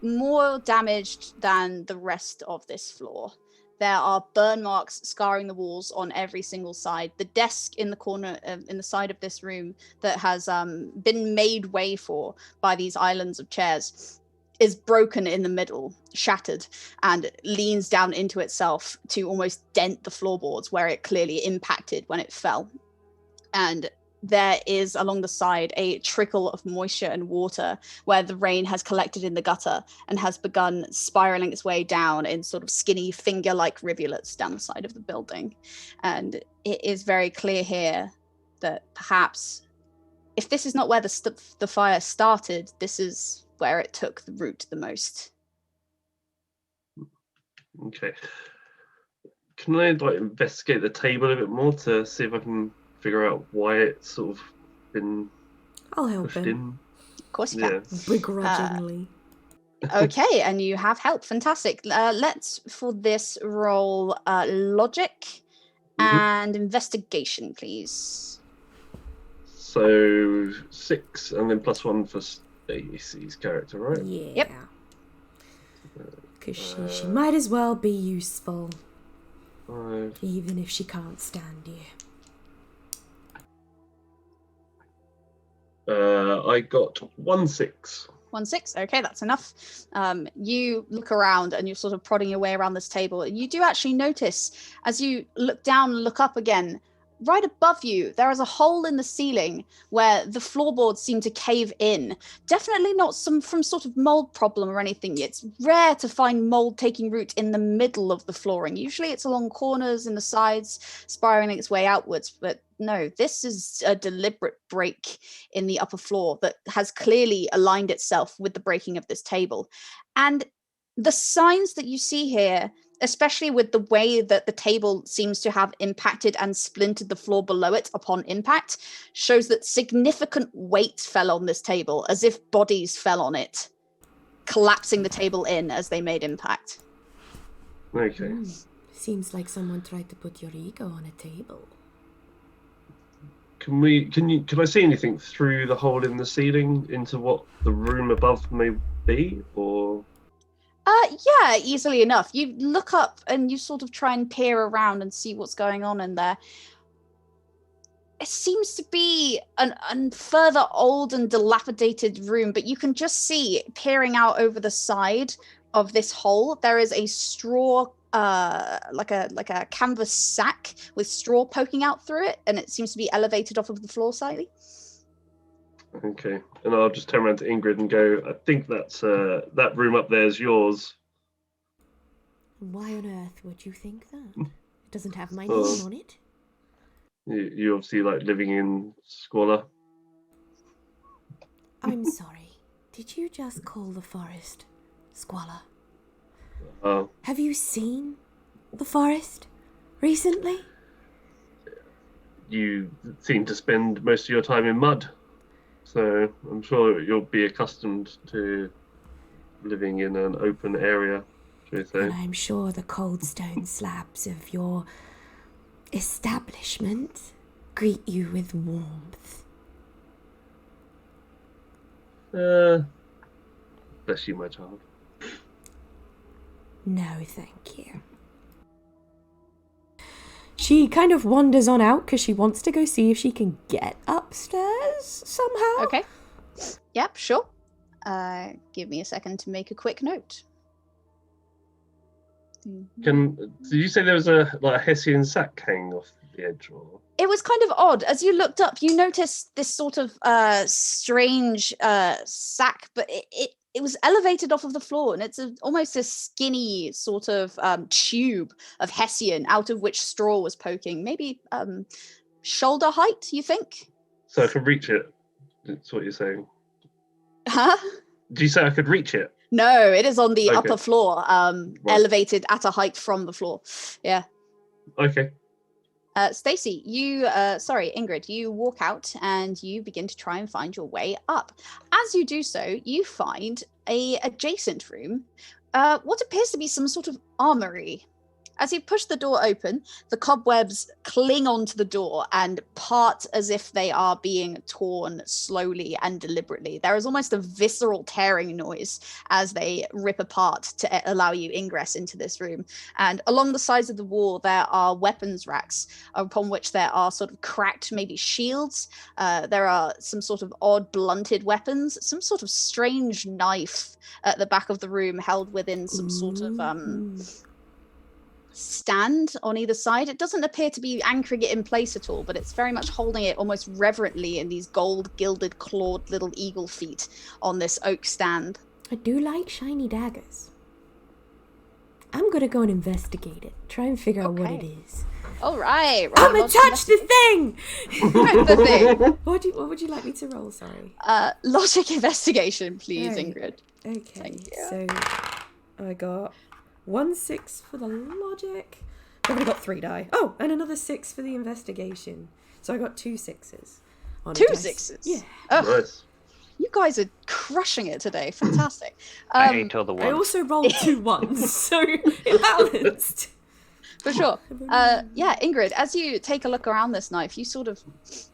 more damaged than the rest of this floor. There are burn marks scarring the walls on every single side. The desk in the corner, in the side of this room that has been made way for by these islands of chairs is broken in the middle, shattered, and leans down into itself to almost dent the floorboards where it clearly impacted when it fell. And there is along the side a trickle of moisture and water where the rain has collected in the gutter and has begun spiraling its way down in sort of skinny finger-like rivulets down the side of the building. And it is very clear here that perhaps if this is not where the fire started, this is where it took the root the most. Okay. Can I investigate the table a bit more to see if I can figure out why it's sort of been I'll help pushed him. in? Of course you can. Begrudgingly. Okay, and you have help. Fantastic. Let's, for this roll, logic and investigation, please. So 6 and then +1 for Stacey's character, right? Yeah. Yep. Because she might as well be useful, 5. even if she can't stand you. I got 1 6. 1 6. Okay, that's enough. You look around and you're sort of prodding your way around this table, and you do actually notice as you look down and look up again, right above you, there is a hole in the ceiling where the floorboards seem to cave in. Definitely not from sort of mold problem or anything. It's rare to find mold taking root in the middle of the flooring. Usually it's along corners and the sides, spiraling its way outwards. But no, this is a deliberate break in the upper floor that has clearly aligned itself with the breaking of this table. And the signs that you see here, especially with the way that the table seems to have impacted and splintered the floor below it upon impact, shows that significant weight fell on this table, as if bodies fell on it, collapsing the table in as they made impact. Okay. Seems like someone tried to put your ego on a table. Can I see anything through the hole in the ceiling into what the room above may be, or? Yeah, easily enough. You look up and you sort of try and peer around and see what's going on in there. It seems to be a further old and dilapidated room, but you can just see, peering out over the side of this hole, there is a straw, like a canvas sack with straw poking out through it, and it seems to be elevated off of the floor slightly. Okay, and I'll just turn around to Ingrid and go, I think that's that room up there is yours. Why on earth would you think that? It doesn't have my name on it. You obviously like living in squalor. I'm sorry. Did you just call the forest squalor? Have you seen the forest recently? You seem to spend most of your time in mud, so I'm sure you'll be accustomed to living in an open area, shall we say. And I'm sure the cold stone slabs of your establishment greet you with warmth. Bless you, my child. No, thank you. She kind of wanders on out because she wants to go see if she can get upstairs somehow. Okay. Yep, sure. Give me a second to make a quick note. Did you say there was a Hessian sack hanging off the edge, or? It was kind of odd. As you looked up, you noticed this sort of strange sack, but it was elevated off of the floor, and it's almost a skinny sort of tube of Hessian out of which straw was poking. Maybe shoulder height, you think? So I could reach it? That's what you're saying. Huh? Did you say I could reach it? No, it is on the Okay. upper floor, Right. elevated at a height from the floor. Yeah. Okay. Stacey, Ingrid, you walk out and you begin to try and find your way up. As you do so, you find a adjacent room, what appears to be some sort of armory. As you push the door open, the cobwebs cling onto the door and part as if they are being torn slowly and deliberately. There is almost a visceral tearing noise as they rip apart to allow you ingress into this room. And along the sides of the wall, there are weapons racks upon which there are sort of cracked, maybe shields. There are some sort of odd blunted weapons, some sort of strange knife at the back of the room held within some sort of stand on either side. It doesn't appear to be anchoring it in place at all, but it's very much holding it almost reverently in these gold gilded clawed little eagle feet on this oak stand. I do like shiny daggers. I'm gonna go and investigate it. Try and figure out what it is. All right. I'm gonna touch the thing! the thing. What would you like me to roll? Sorry. Logic investigation, please, Right. Ingrid. Okay, so I got 1 6 for the logic. I've only got 3 die. Oh, and another 6 for the investigation. So I got 2 6s. On a 2 dice. 6s? Yeah. Oh, Nice. you guys are crushing it today. Fantastic. I ate all the ones. I also rolled 2 1s, so it balanced. For sure. Yeah, Ingrid, as you take a look around this knife, you sort of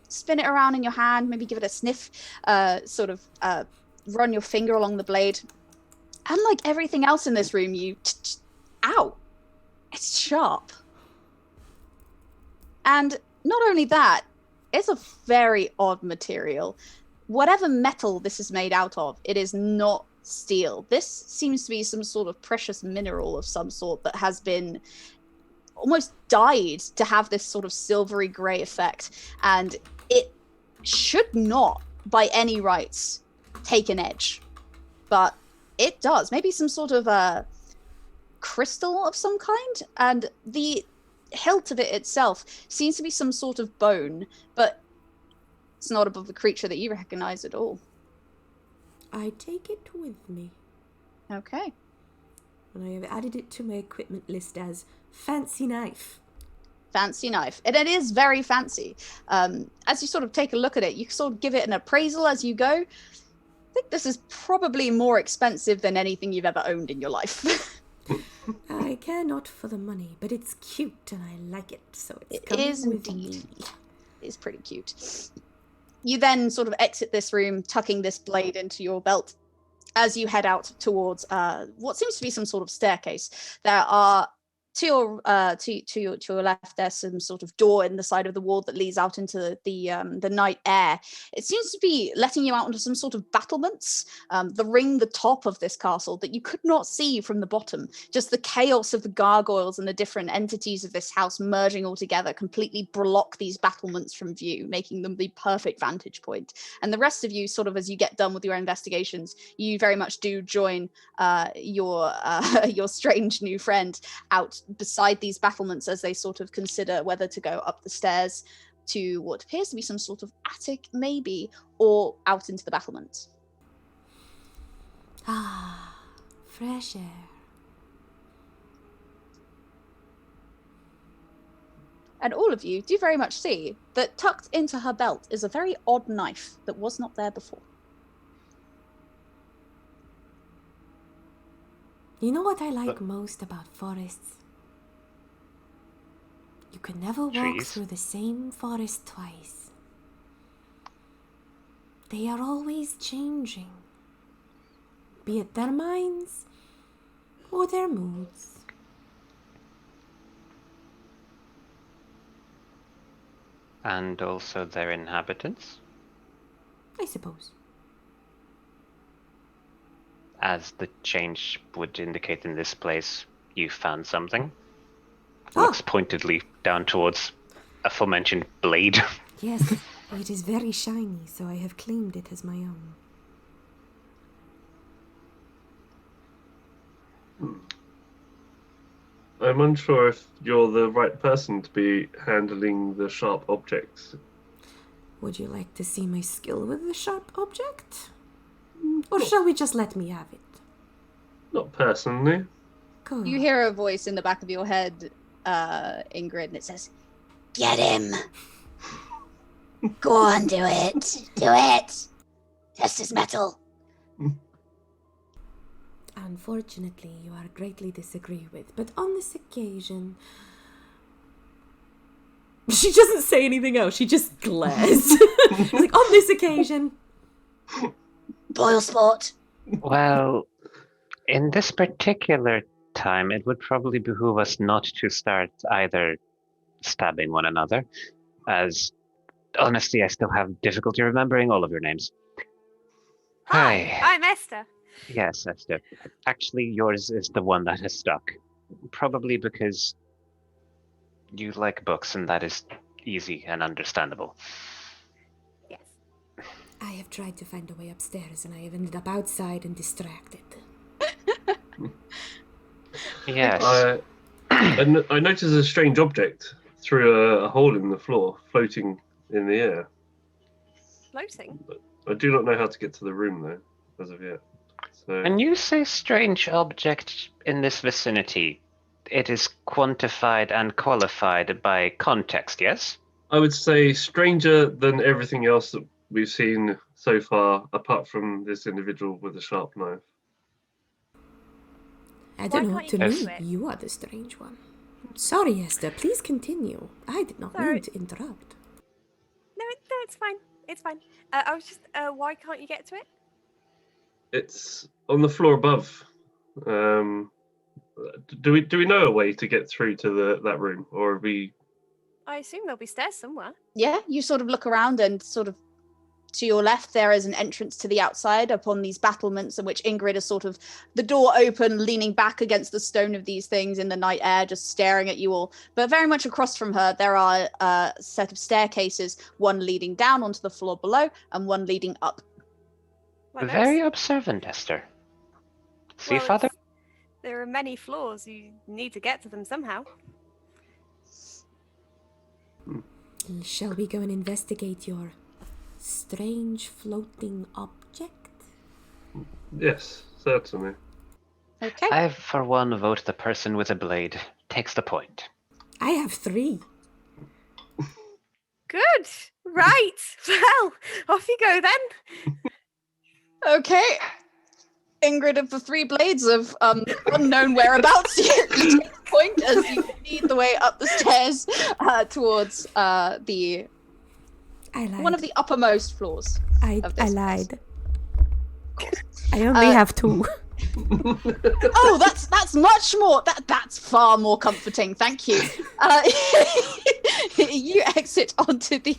spin it around in your hand, maybe give it a sniff, run your finger along the blade. And like everything else in this room, ow, it's sharp. And not only that, it's a very odd material. Whatever metal this is made out of, it is not steel. This seems to be some sort of precious mineral of some sort that has been almost dyed to have this sort of silvery grey effect, and it should not, by any rights, take an edge, but it does. Maybe some sort of a crystal of some kind, and the hilt of it itself seems to be some sort of bone, but it's not above the creature that you recognize at all. I take it with me. Okay. And I have added it to my equipment list as fancy knife. Fancy knife. And it is very fancy. As you sort of take a look at it, you sort of give it an appraisal as you go. I think this is probably more expensive than anything you've ever owned in your life. I care not for the money, but it's cute and I like it, so it's It coming is with indeed. me. It is pretty cute. You then sort of exit this room, tucking this blade into your belt. As you head out towards what seems to be some sort of staircase, there are to your left. There's some sort of door in the side of the wall that leads out into the night air. It seems to be letting you out into some sort of battlements that ring the top of this castle that you could not see from the bottom. Just the chaos of the gargoyles and the different entities of this house merging all together completely block these battlements from view, making them the perfect vantage point. And the rest of you, sort of as you get done with your investigations, you very much do join your strange new friend out beside these battlements as they sort of consider whether to go up the stairs to what appears to be some sort of attic, maybe, or out into the battlements. Ah, fresh air. And all of you do very much see that tucked into her belt is a very odd knife that was not there before. You know what I like most about forests? You can never walk Trees. through the same forest twice. They are always changing, be it their minds or their moods. And also their inhabitants, I suppose. as the change would indicate in this place. You found something. Oh, Looks pointedly down towards aforementioned blade. yes, it is very shiny, so I have claimed it as my own. I'm unsure if you're the right person to be handling the sharp objects. Would you like to see my skill with the sharp object? Or shall we just let me have it? Not personally. Cool. You hear a voice in the back of your head, Ingrid, and it says, "Get him! Go on, do it! Do it! Test his metal!" Unfortunately, you are greatly disagreed with, but on this occasion... She doesn't say anything else, she just glares. Like, on this occasion... Boil sport! Well, in this particular time, it would probably behoove us not to start either stabbing one another, as honestly, I still have difficulty remembering all of your names. Hi, I'm Esther. Yes, Esther. Actually, yours is the one that has stuck. Probably because you like books, and that is easy and understandable. Yes. I have tried to find a way upstairs, and I have ended up outside and distracted. Yes. I noticed a strange object through a hole in the floor, floating in the air. Floating. I do not know how to get to the room, though, as of yet. So, When you say strange object in this vicinity, it is quantified and qualified by context, yes? I would say stranger than everything else that we've seen so far, apart from this individual with a sharp knife. I don't know, can't to you me, do it? you are the strange one. Sorry, Esther, please continue. I did not Sorry. mean to interrupt. No, it's fine. It's fine. I was just, why can't you get to it? It's on the floor above. Do we know a way to get through to that room, or are we? I assume there'll be stairs somewhere. Yeah, you sort of look around and sort of To your left, there is an entrance to the outside upon these battlements in which Ingrid is sort of the door open, leaning back against the stone of these things in the night air, just staring at you all. But very much across from her, there are a set of staircases, one leading down onto the floor below and one leading up. Well, Very observant, Esther. See, well, Father? there are many floors. You need to get to them somehow. Shall we go and investigate your strange floating object? Yes, certainly. Okay. I, for one, vote the person with a blade takes the point. I have 3. Good. Right. Well, off you go then. Okay. Ingrid of the 3 blades of unknown whereabouts, you take the point as you lead the way up the stairs towards the I lied. one of the uppermost floors. I of this lied. I only have 2. Oh, that's much more. That's far more comforting. Thank you. You exit onto the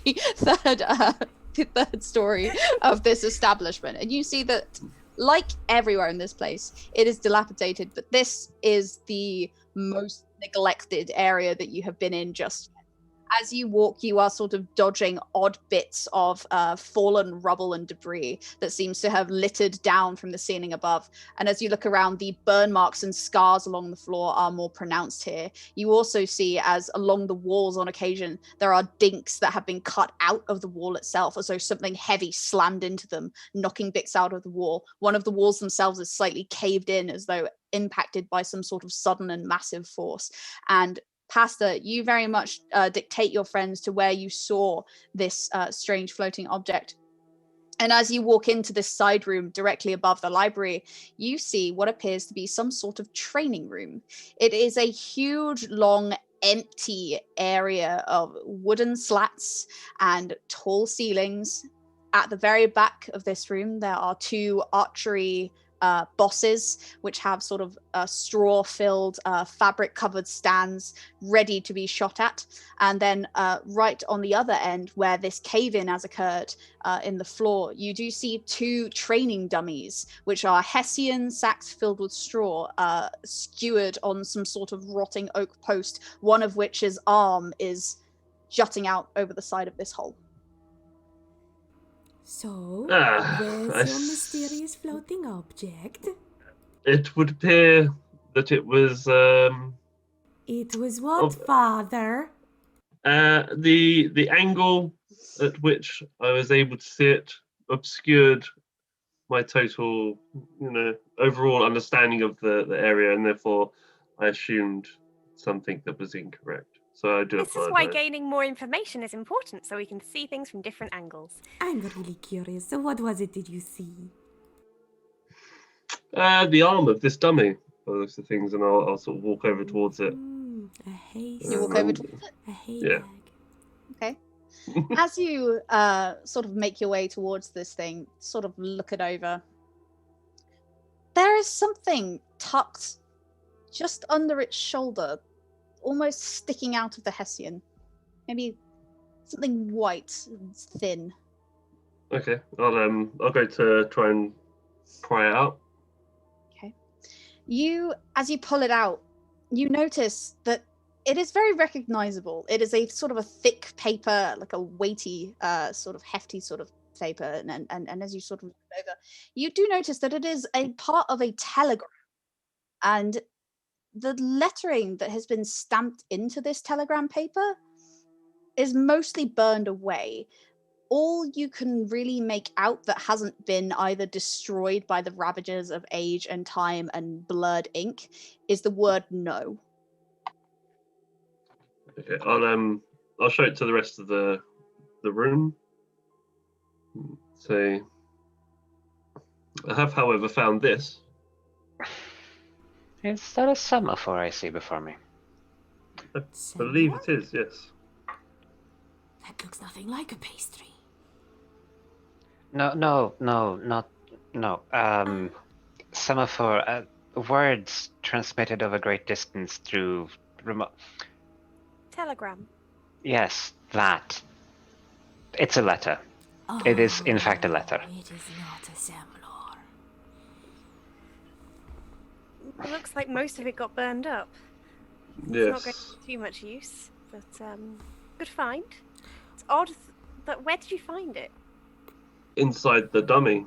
third story of this establishment, and you see that, like everywhere in this place, it is dilapidated. But this is the most neglected area that you have been in just yet. As you walk, you are sort of dodging odd bits of fallen rubble and debris that seems to have littered down from the ceiling above. And as you look around, the burn marks and scars along the floor are more pronounced here. You also see, as along the walls on occasion, there are dinks that have been cut out of the wall itself, as though something heavy slammed into them, knocking bits out of the wall. One of the walls themselves is slightly caved in, as though impacted by some sort of sudden and massive force. And Pastor, you very much dictate your friends to where you saw this strange floating object. And as you walk into this side room directly above the library, you see what appears to be some sort of training room. It is a huge, long, empty area of wooden slats and tall ceilings. At the very back of this room, there are 2 archery bosses, which have sort of straw-filled, fabric-covered stands ready to be shot at. And then right on the other end, where this cave-in has occurred in the floor, you do see 2 training dummies, which are Hessian sacks filled with straw, skewered on some sort of rotting oak post, one of which's arm is jutting out over the side of this hole. So, I where's your mysterious floating object? It would appear that it was It was what, Of- Father? the angle at which I was able to see it obscured my total, overall understanding of the area, and therefore I assumed something that was incorrect. So I do This is apologize. why gaining more information is important, so we can see things from different angles. I'm really curious. So what was it did you see? The arm of this dummy, by the looks of things, and I'll sort of walk over towards it. A haystack. You walk over to A hay Yeah. bag. Okay. As you sort of make your way towards this thing, sort of look it over, there is something tucked just under its shoulder, almost sticking out of the Hessian. Maybe something white and thin. Okay, I'll go to try and pry it out. Okay. As you pull it out, you notice that it is very recognizable. It is a sort of a thick paper, like a weighty, sort of hefty sort of paper. And as you sort of look it over, you do notice that it is a part of a telegram. And the lettering that has been stamped into this telegram paper is mostly burned away. All you can really make out that hasn't been either destroyed by the ravages of age and time and blurred ink is the word no. Okay, I'll show it to the rest of the room. So I have, however, found this. Is that a semaphore I see before me? I believe it is, yes. That looks nothing like a pastry. No. Semaphore, words transmitted over great distance through remote. Telegram. Yes, that. It's a letter. It is, in fact, a letter. It is not a Semlor. It looks like most of it got burned up. It's not going Yes. to be too much use, but good find. It's odd that where did you find it? Inside the dummy.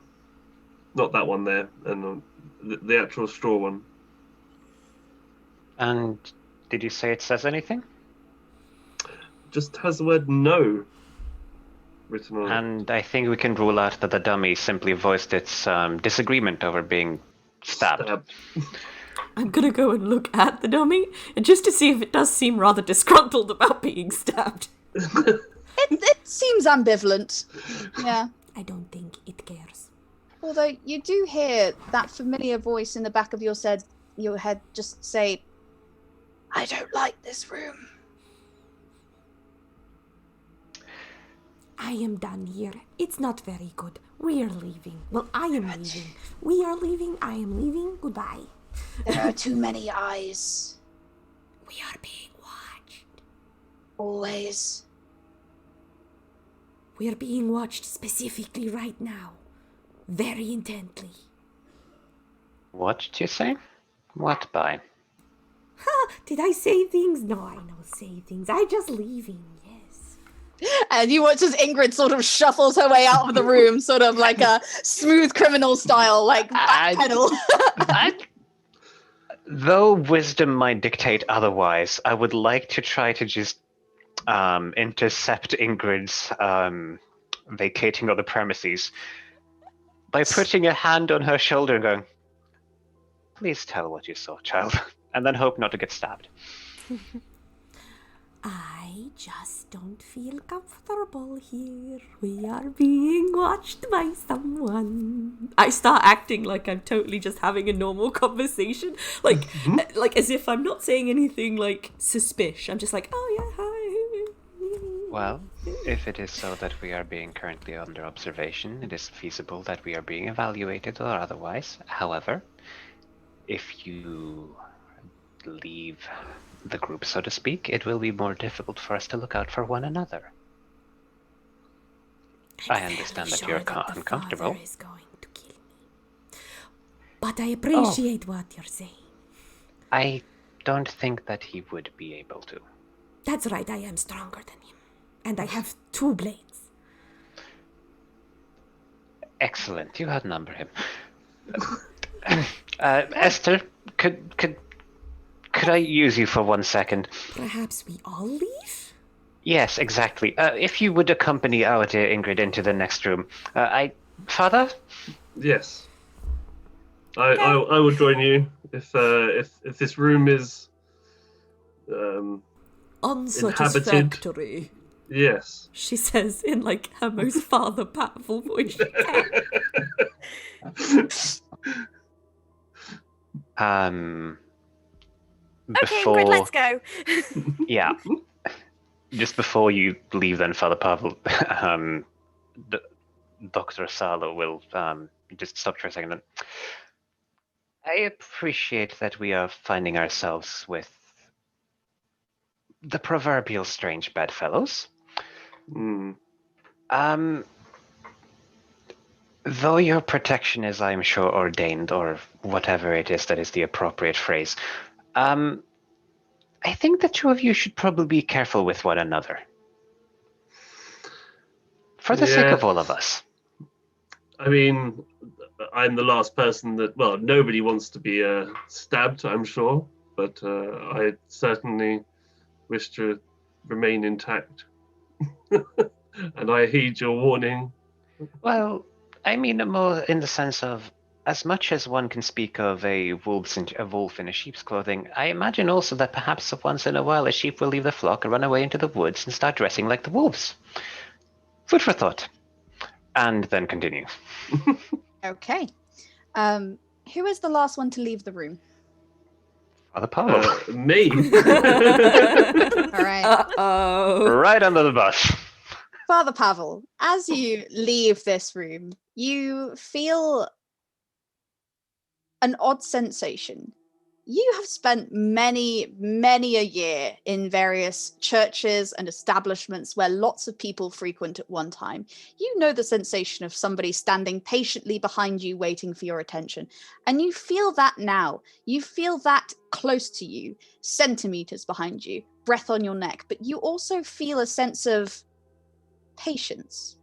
Not that one there, and the actual straw one. And did you say it says anything? Just has the word no written on it. And I think we can rule out that the dummy simply voiced its disagreement over being stabbed. I'm gonna go and look at the dummy, and just to see if it does seem rather disgruntled about being stabbed. It seems ambivalent. Yeah. I don't think it cares. Although you do hear that familiar voice in the back of your head just say, I don't like this room. I am done here. It's not very good. We are leaving. Well, I am leaving. We are leaving. I am leaving. Goodbye. There are too many eyes. We are being watched. Always. We are being watched specifically right now. Very intently. What did you say? What by? Ha! Did I say things? No, I don't say things. I just leaving, yes. And you watch as Ingrid sort of shuffles her way out of the room, sort of like a smooth criminal style, like backpedal. Though wisdom might dictate otherwise, I would like to try to just intercept Ingrid's vacating of the premises by putting a hand on her shoulder and going, please tell what you saw, child, and then hope not to get stabbed. I just don't feel comfortable here. We are being watched by someone. I start acting like I'm totally just having a normal conversation. Like as if I'm not saying anything, like, suspicious. I'm just like, oh yeah, hi. Well, if it is so that we are being currently under observation, it is feasible that we are being evaluated or otherwise. However, if you leave the group, so to speak, it will be more difficult for us to look out for one another. I understand that you're uncomfortable. Is going to kill me. But I appreciate what you're saying. I don't think that he would be able to. That's right, I am stronger than him. And I have 2 blades. Excellent, you outnumber him. Esther, could I use you for 1 second? Perhaps we all leave? Yes, exactly. If you would accompany our dear Ingrid into the next room. Father? Yes. I will join you if this room is Unsatisfactory. Yes. She says in like her most father patful voice she can. Okay, Ingrid, let's go. Yeah. Just before you leave then, Father Pavel, Dr. Salo will just stop for a second. Then. I appreciate that we are finding ourselves with the proverbial strange bedfellows. Though your protection is, I'm sure, ordained, or whatever it is that is the appropriate phrase, I think the two of you should probably be careful with one another. For the sake of all of us. I mean, I'm the last person that, well, nobody wants to be stabbed, I'm sure, but I certainly wish to remain intact. And I heed your warning. Well, I mean more in the sense of, as much as one can speak of a wolf in a sheep's clothing, I imagine also that perhaps once in a while a sheep will leave the flock and run away into the woods and start dressing like the wolves. Food for thought. And then continue. Okay. Who is the last one to leave the room? Father Pavel. Me. All right. Uh-oh. Right under the bus. Father Pavel, as you leave this room, you feel an odd sensation. You have spent many, many a year in various churches and establishments where lots of people frequent at one time. You know the sensation of somebody standing patiently behind you waiting for your attention. And you feel that now. You feel that close to you, centimeters behind you, breath on your neck. But you also feel a sense of patience.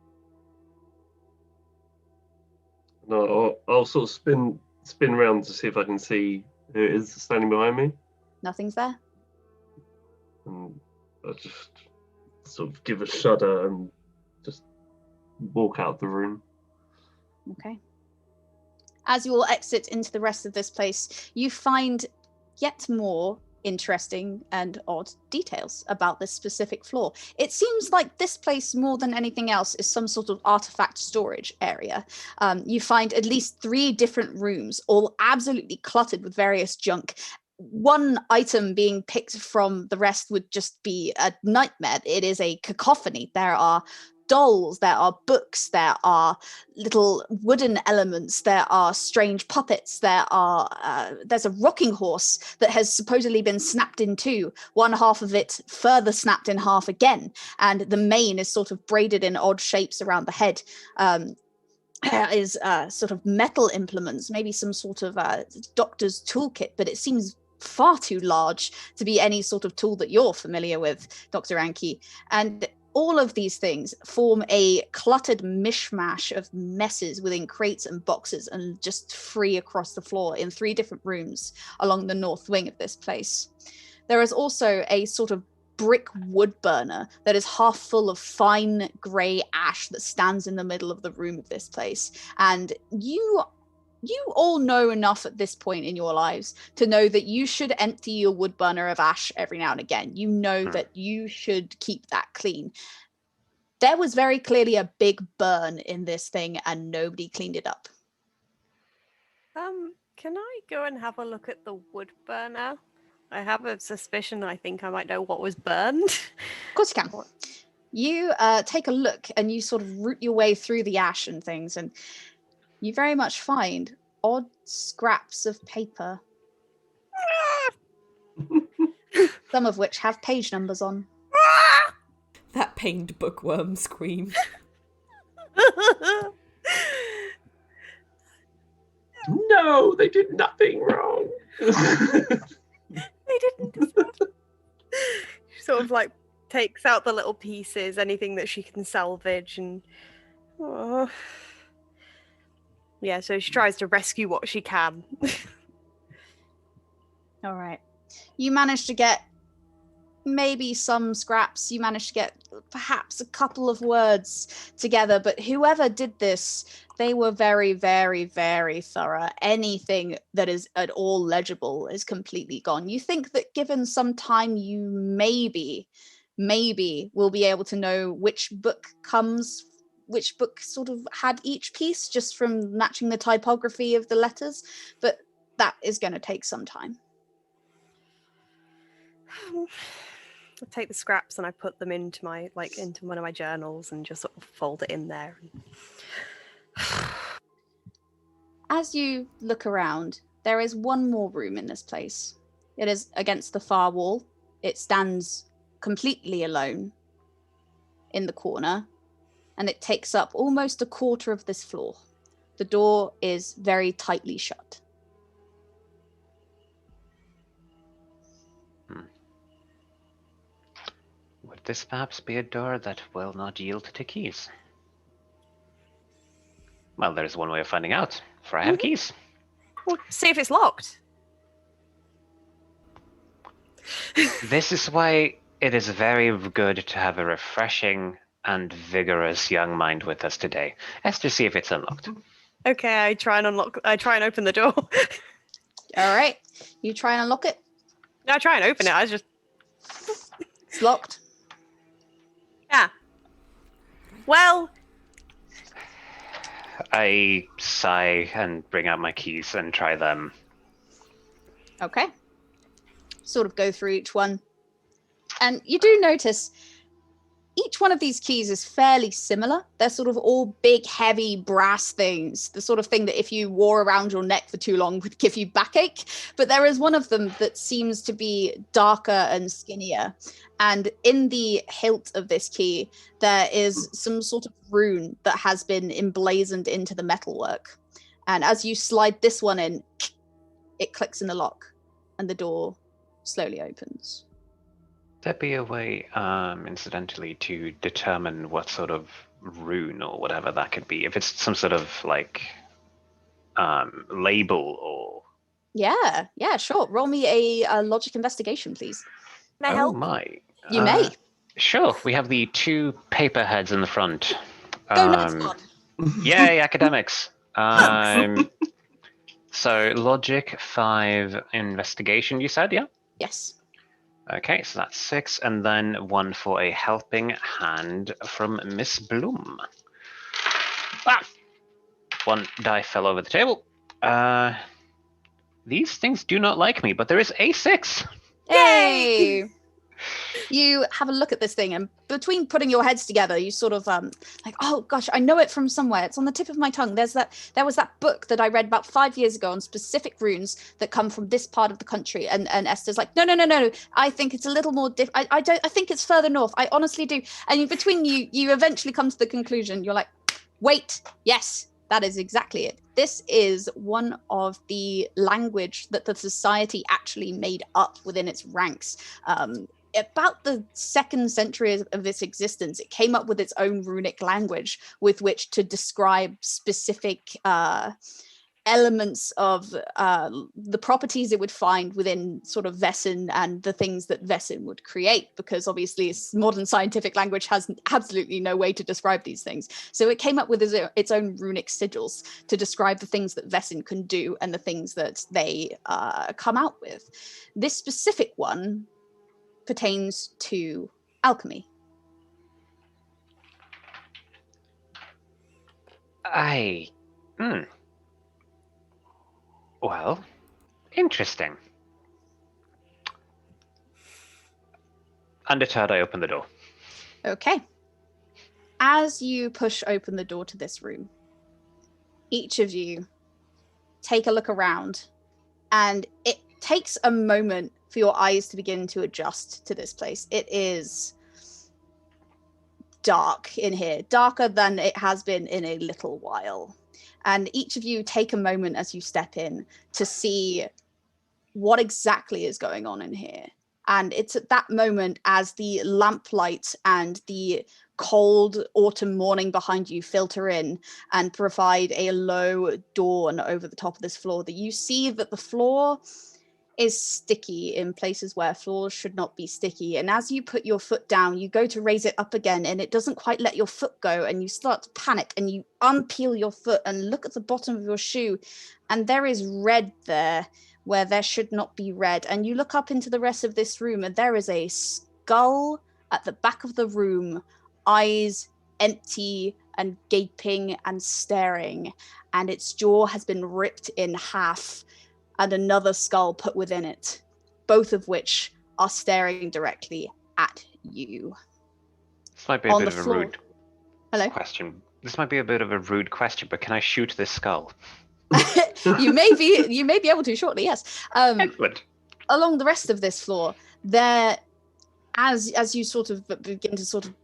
No, I'll sort of spin around to see if I can see who it is standing behind me. Nothing's there. And I just sort of give a shudder and just walk out the room. Okay. As you all exit into the rest of this place, you find yet more interesting and odd details about this specific floor. It seems like this place, more than anything else, is some sort of artifact storage area. You find at least 3 different rooms, all absolutely cluttered with various junk. One item being picked from the rest would just be a nightmare. It is a cacophony. There are dolls, there are books, there are little wooden elements, there are strange puppets, there's a rocking horse that has supposedly been snapped in two, one half of it further snapped in half again, and the mane is sort of braided in odd shapes around the head. Is sort of metal implements, maybe some sort of doctor's toolkit, but it seems far too large to be any sort of tool that you're familiar with, Dr. Anki. And all of these things form a cluttered mishmash of messes within crates and boxes and just free across the floor in 3 different rooms along the north wing of this place. There is also a sort of brick wood burner that is half full of fine grey ash that stands in the middle of the room of this place. And you all know enough at this point in your lives to know that you should empty your wood burner of ash every now and again. You know that you should keep that clean. There was very clearly a big burn in this thing and nobody cleaned it up. Can I go and have a look at the wood burner? I have a suspicion I think I might know what was burned. Of course you can. You take a look and you sort of root your way through the ash and things, and you very much find odd scraps of paper. Some of which have page numbers on. That pained bookworm scream. No, they did nothing wrong. They didn't. She sort of like takes out the little pieces, anything that she can salvage, and yeah, so she tries to rescue what she can. All right. You managed to get maybe some scraps. You managed to get perhaps a couple of words together, but whoever did this, they were very, very, very thorough. Anything that is at all legible is completely gone. You think that given some time, you maybe will be able to know which book sort of had each piece just from matching the typography of the letters, but that is going to take some time. I take the scraps and I put them into one of my journals and just sort of fold it in there. As you look around, there is one more room in this place. It is against the far wall. It stands completely alone in the corner, and it takes up almost a quarter of this floor. The door is very tightly shut. Would this perhaps be a door that will not yield to keys? Well, there's one way of finding out, for I have keys. Well, see if it's locked. This is why it is very good to have a refreshing and vigorous young mind with us today. Let's just see if it's unlocked. Okay, I try and open the door. All right. You try and unlock it. No, I try and open it. It's locked. Yeah. Well, I sigh and bring out my keys and try them. Okay. Sort of go through each one. And you do notice each one of these keys is fairly similar. They're sort of all big, heavy brass things, the sort of thing that if you wore around your neck for too long would give you backache. But there is one of them that seems to be darker and skinnier. And in the hilt of this key, there is some sort of rune that has been emblazoned into the metalwork. And as you slide this one in, it clicks in the lock, and the door slowly opens. There be a way, incidentally, to determine what sort of rune or whatever that could be? If it's some sort of like label or. Yeah, sure. Roll me a logic investigation, please. Can I Oh help? my! You may. Sure. We have the 2 paper heads in the front. Go next one. Yay, academics! So logic 5, investigation. You said, yeah. Yes. Okay, so that's 6, and then 1 for a helping hand from Miss Bloom. Ah! 1 die fell over the table. These things do not like me, but there is a 6. Yay! You have a look at this thing, and between putting your heads together, you sort of like, oh gosh, I know it from somewhere. It's on the tip of my tongue. There was that book that I read about 5 years ago on specific runes that come from this part of the country. And Esther's like, no. I think it's a little more I think it's further north. I honestly do. And between you eventually come to the conclusion. You're like, wait, yes, that is exactly it. This is one of the language that the society actually made up within its ranks. About the 2nd century of its existence, it came up with its own runic language with which to describe specific elements of the properties it would find within sort of VAESEN and the things that VAESEN would create, because obviously modern scientific language has absolutely no way to describe these things. So it came up with its own runic sigils to describe the things that VAESEN can do and the things that they come out with. This specific one pertains to alchemy. Well, interesting. Undeterred, I open the door. Okay. As you push open the door to this room, each of you take a look around, and it takes a moment for your eyes to begin to adjust to this place. It is dark in here, darker than it has been in a little while. And each of you take a moment as you step in to see what exactly is going on in here. And it's at that moment, as the lamplight and the cold autumn morning behind you filter in and provide a low dawn over the top of this floor, that you see that the floor is sticky in places where floors should not be sticky. And as you put your foot down, you go to raise it up again, and it doesn't quite let your foot go, and you start to panic, and you unpeel your foot and look at the bottom of your shoe, and there is red there where there should not be red. And you look up into the rest of this room, and there is a skull at the back of the room, eyes empty and gaping and staring, and its jaw has been ripped in half, and another skull put within it, both of which are staring directly at you. This might be a On bit the of a floor. rude Hello? question. This might be a bit of a rude question, but can I shoot this skull? You may be able to shortly, yes. Excellent. Along the rest of this floor, there, as you sort of begin to sort of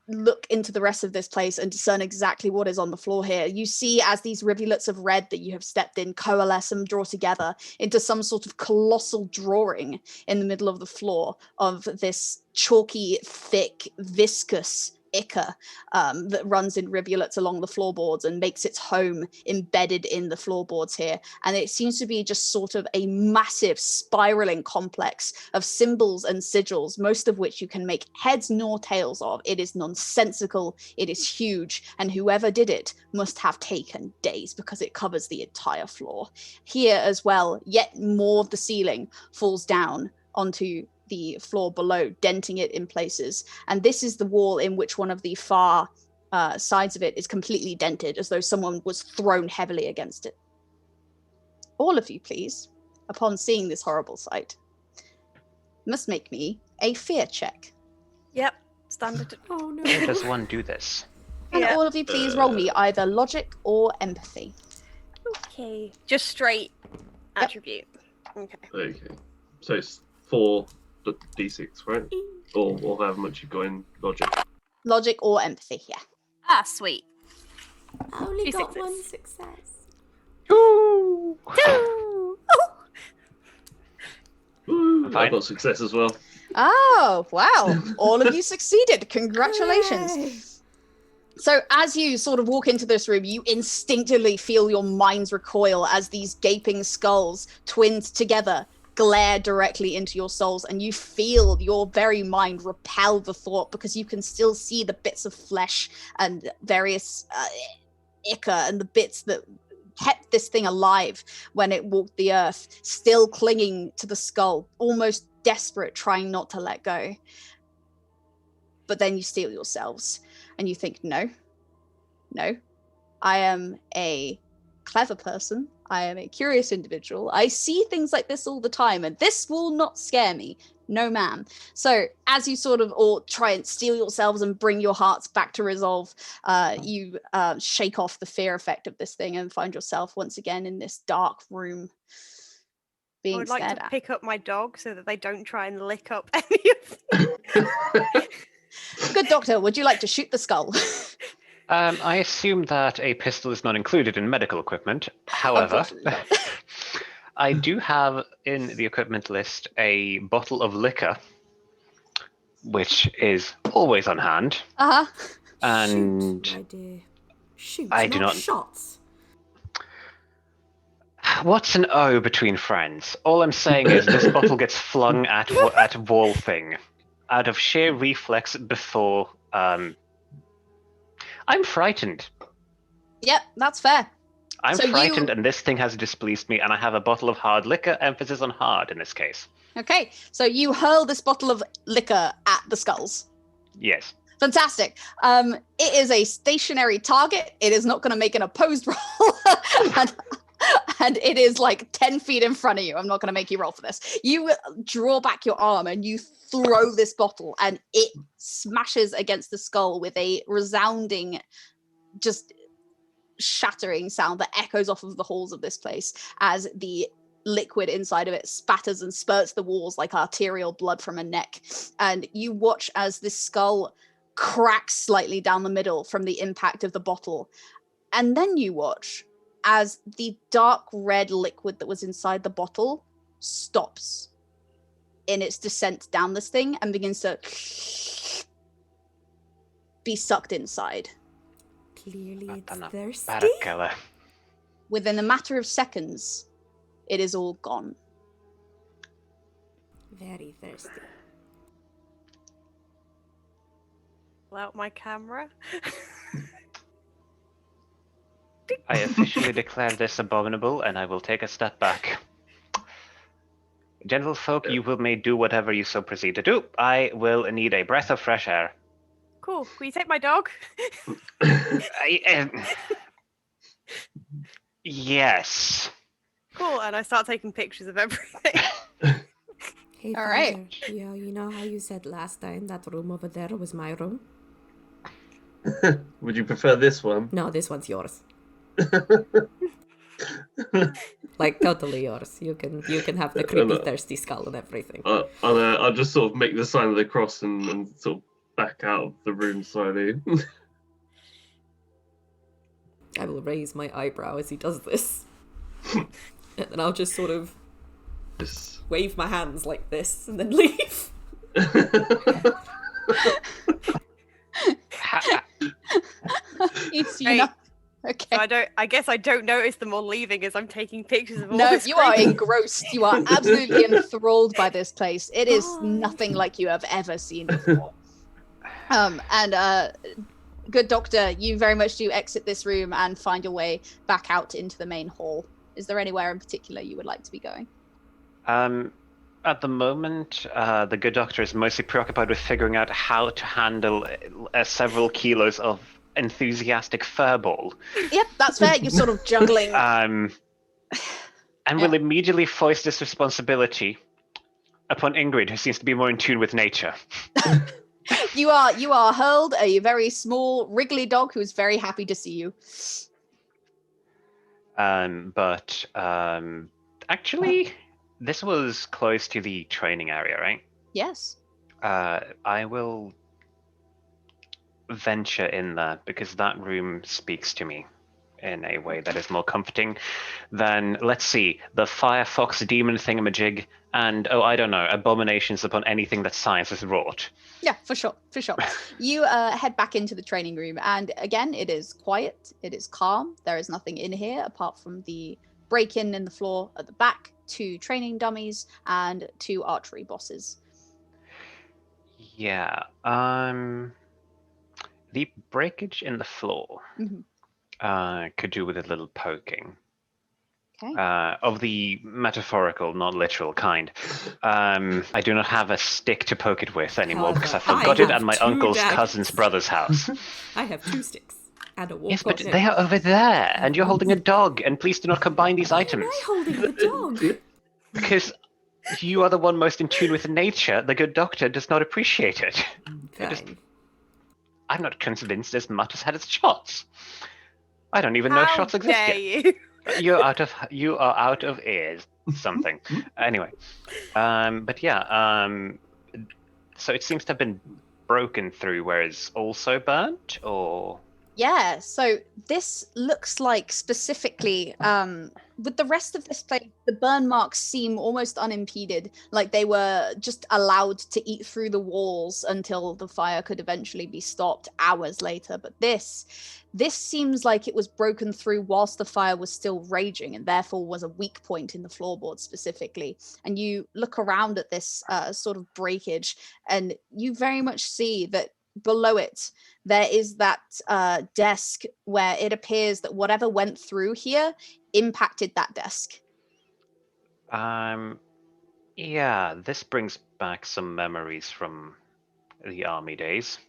look into the rest of this place and discern exactly what is on the floor here, you see as these rivulets of red that you have stepped in coalesce and draw together into some sort of colossal drawing in the middle of the floor of this chalky, thick, viscous ichor that runs in rivulets along the floorboards and makes its home embedded in the floorboards here. And it seems to be just sort of a massive spiraling complex of symbols and sigils, most of which you can make heads nor tails of. It is nonsensical, it is huge, and whoever did it must have taken days, because it covers the entire floor. Here as well, yet more of the ceiling falls down onto the floor below, denting it in places. And this is the wall in which one of the far sides of it is completely dented, as though someone was thrown heavily against it. All of you, please, upon seeing this horrible sight, must make me a fear check. Yep. Standard. Oh no. How does one do this? Can Yeah. all of you please roll me either logic or empathy? Okay. Just straight attribute. Okay. Okay. So it's 4d6, right? Or however much you've got in logic. Logic or empathy, yeah. Ah, sweet. I only Two got sixes. one success. Two. Woo, I Fine. got success as well. Oh, wow. All of you succeeded. Congratulations. Hooray. So as you sort of walk into this room, you instinctively feel your minds recoil as these gaping skulls, twinned together, glare directly into your souls, and you feel your very mind repel the thought because you can still see the bits of flesh and various ichor and the bits that kept this thing alive when it walked the earth, still clinging to the skull, almost desperate, trying not to let go. But then you steel yourselves and you think, no, I am a clever person. I am a curious individual. I see things like this all the time, and this will not scare me. No, ma'am. So as you sort of all try and steel yourselves and bring your hearts back to resolve, you shake off the fear effect of this thing and find yourself once again in this dark room I being would like stared to at. pick up my dog so that they don't try and lick up any of Good doctor, would you like to shoot the skull? I assume that a pistol is not included in medical equipment. However, Unfortunately not. I do have in the equipment list a bottle of liquor, which is always on hand. Uh-huh. And Shoot, my dear. Shoot, I do not- shots. What's an O between friends? All I'm saying is this bottle gets flung at wall thing out of sheer reflex before. I'm frightened. Yep, that's fair. I'm So frightened, you- and this thing has displeased me, and I have a bottle of hard liquor, emphasis on hard in this case. Okay, so you hurl this bottle of liquor at the skulls. Yes. Fantastic. It is a stationary target. It is not going to make an opposed roll. and it is like 10 feet in front of you. I'm not going to make you roll for this. You draw back your arm and you throw this bottle and it smashes against the skull with a resounding, just shattering sound that echoes off of the halls of this place as the liquid inside of it spatters and spurts the walls like arterial blood from a neck. And you watch as this skull cracks slightly down the middle from the impact of the bottle. And then you watch as the dark red liquid that was inside the bottle stops in its descent down this thing and begins to be sucked inside. Clearly it's Anna thirsty. Barakala. Within a matter of seconds, it is all gone. Very thirsty. pull out my camera. I officially declare this abominable, and I will take a step back. Gentlefolk, you may do whatever you so proceed to do. I will need a breath of fresh air. Cool. Will you take my dog? Yes. Cool. And I start taking pictures of everything. Hey, All right. Father, yeah, you know how you said last time that room over there was my room? Would you prefer this one? No, this one's yours. Like totally yours. You can have the creepy thirsty skull and everything. I'll just sort of make the sign of the cross and sort of back out of the room slowly. I will raise my eyebrow as he does this. And then I'll just sort of Just... wave my hands like this and then leave. It's, Hey. okay. So I guess I don't notice them all leaving as I'm taking pictures of all No, this you are creepy- engrossed. You are absolutely enthralled by this place. It is Bye. nothing like you have ever seen before. Good doctor, you very much do exit this room and find your way back out into the main hall. Is there anywhere in particular you would like to be going? At the moment, the good doctor is mostly preoccupied with figuring out how to handle several kilos of enthusiastic furball. Yep, that's fair. You're sort of juggling. And will immediately foist this responsibility upon Ingrid, who seems to be more in tune with nature. You are hurled a very small, wriggly dog who is very happy to see you. But actually, this was close to the training area, right? Yes. I will venture in there because that room speaks to me in a way that is more comforting than, let's see, the Firefox demon thingamajig and, I don't know, abominations upon anything that science has wrought. Yeah, for sure. You head back into the training room, and again, it is quiet. It is calm. There is nothing in here apart from the break-in in the floor at the back, 2 training dummies, and 2 archery bosses. Yeah. The breakage in the floor could do with a little poking. Okay. Of the metaphorical, not literal kind. I do not have a stick to poke it with anymore because I However, forgot I it at have my 2 uncle's daggers. cousin's brother's house. I have 2 sticks and a Yes, but walk-on. they are over there, and you're holding a dog, and please do not combine these Why items. am I holding the dog? Because you are the one most in tune with nature. The good doctor does not appreciate it. Fine. I'm not convinced this mutt has had its shots. I don't even know How shots exist dare yet. you? You are out of ears. Something. Anyway, but yeah. So it seems to have been broken through, whereas also burnt, or Yeah, so this looks like specifically, with the rest of this place, the burn marks seem almost unimpeded, like they were just allowed to eat through the walls until the fire could eventually be stopped hours later. But this seems like it was broken through whilst the fire was still raging, and therefore was a weak point in the floorboard specifically. And you look around at this sort of breakage, and you very much see that below it, there is that desk where it appears that whatever went through here impacted that desk. yeah, this brings back some memories from the army days.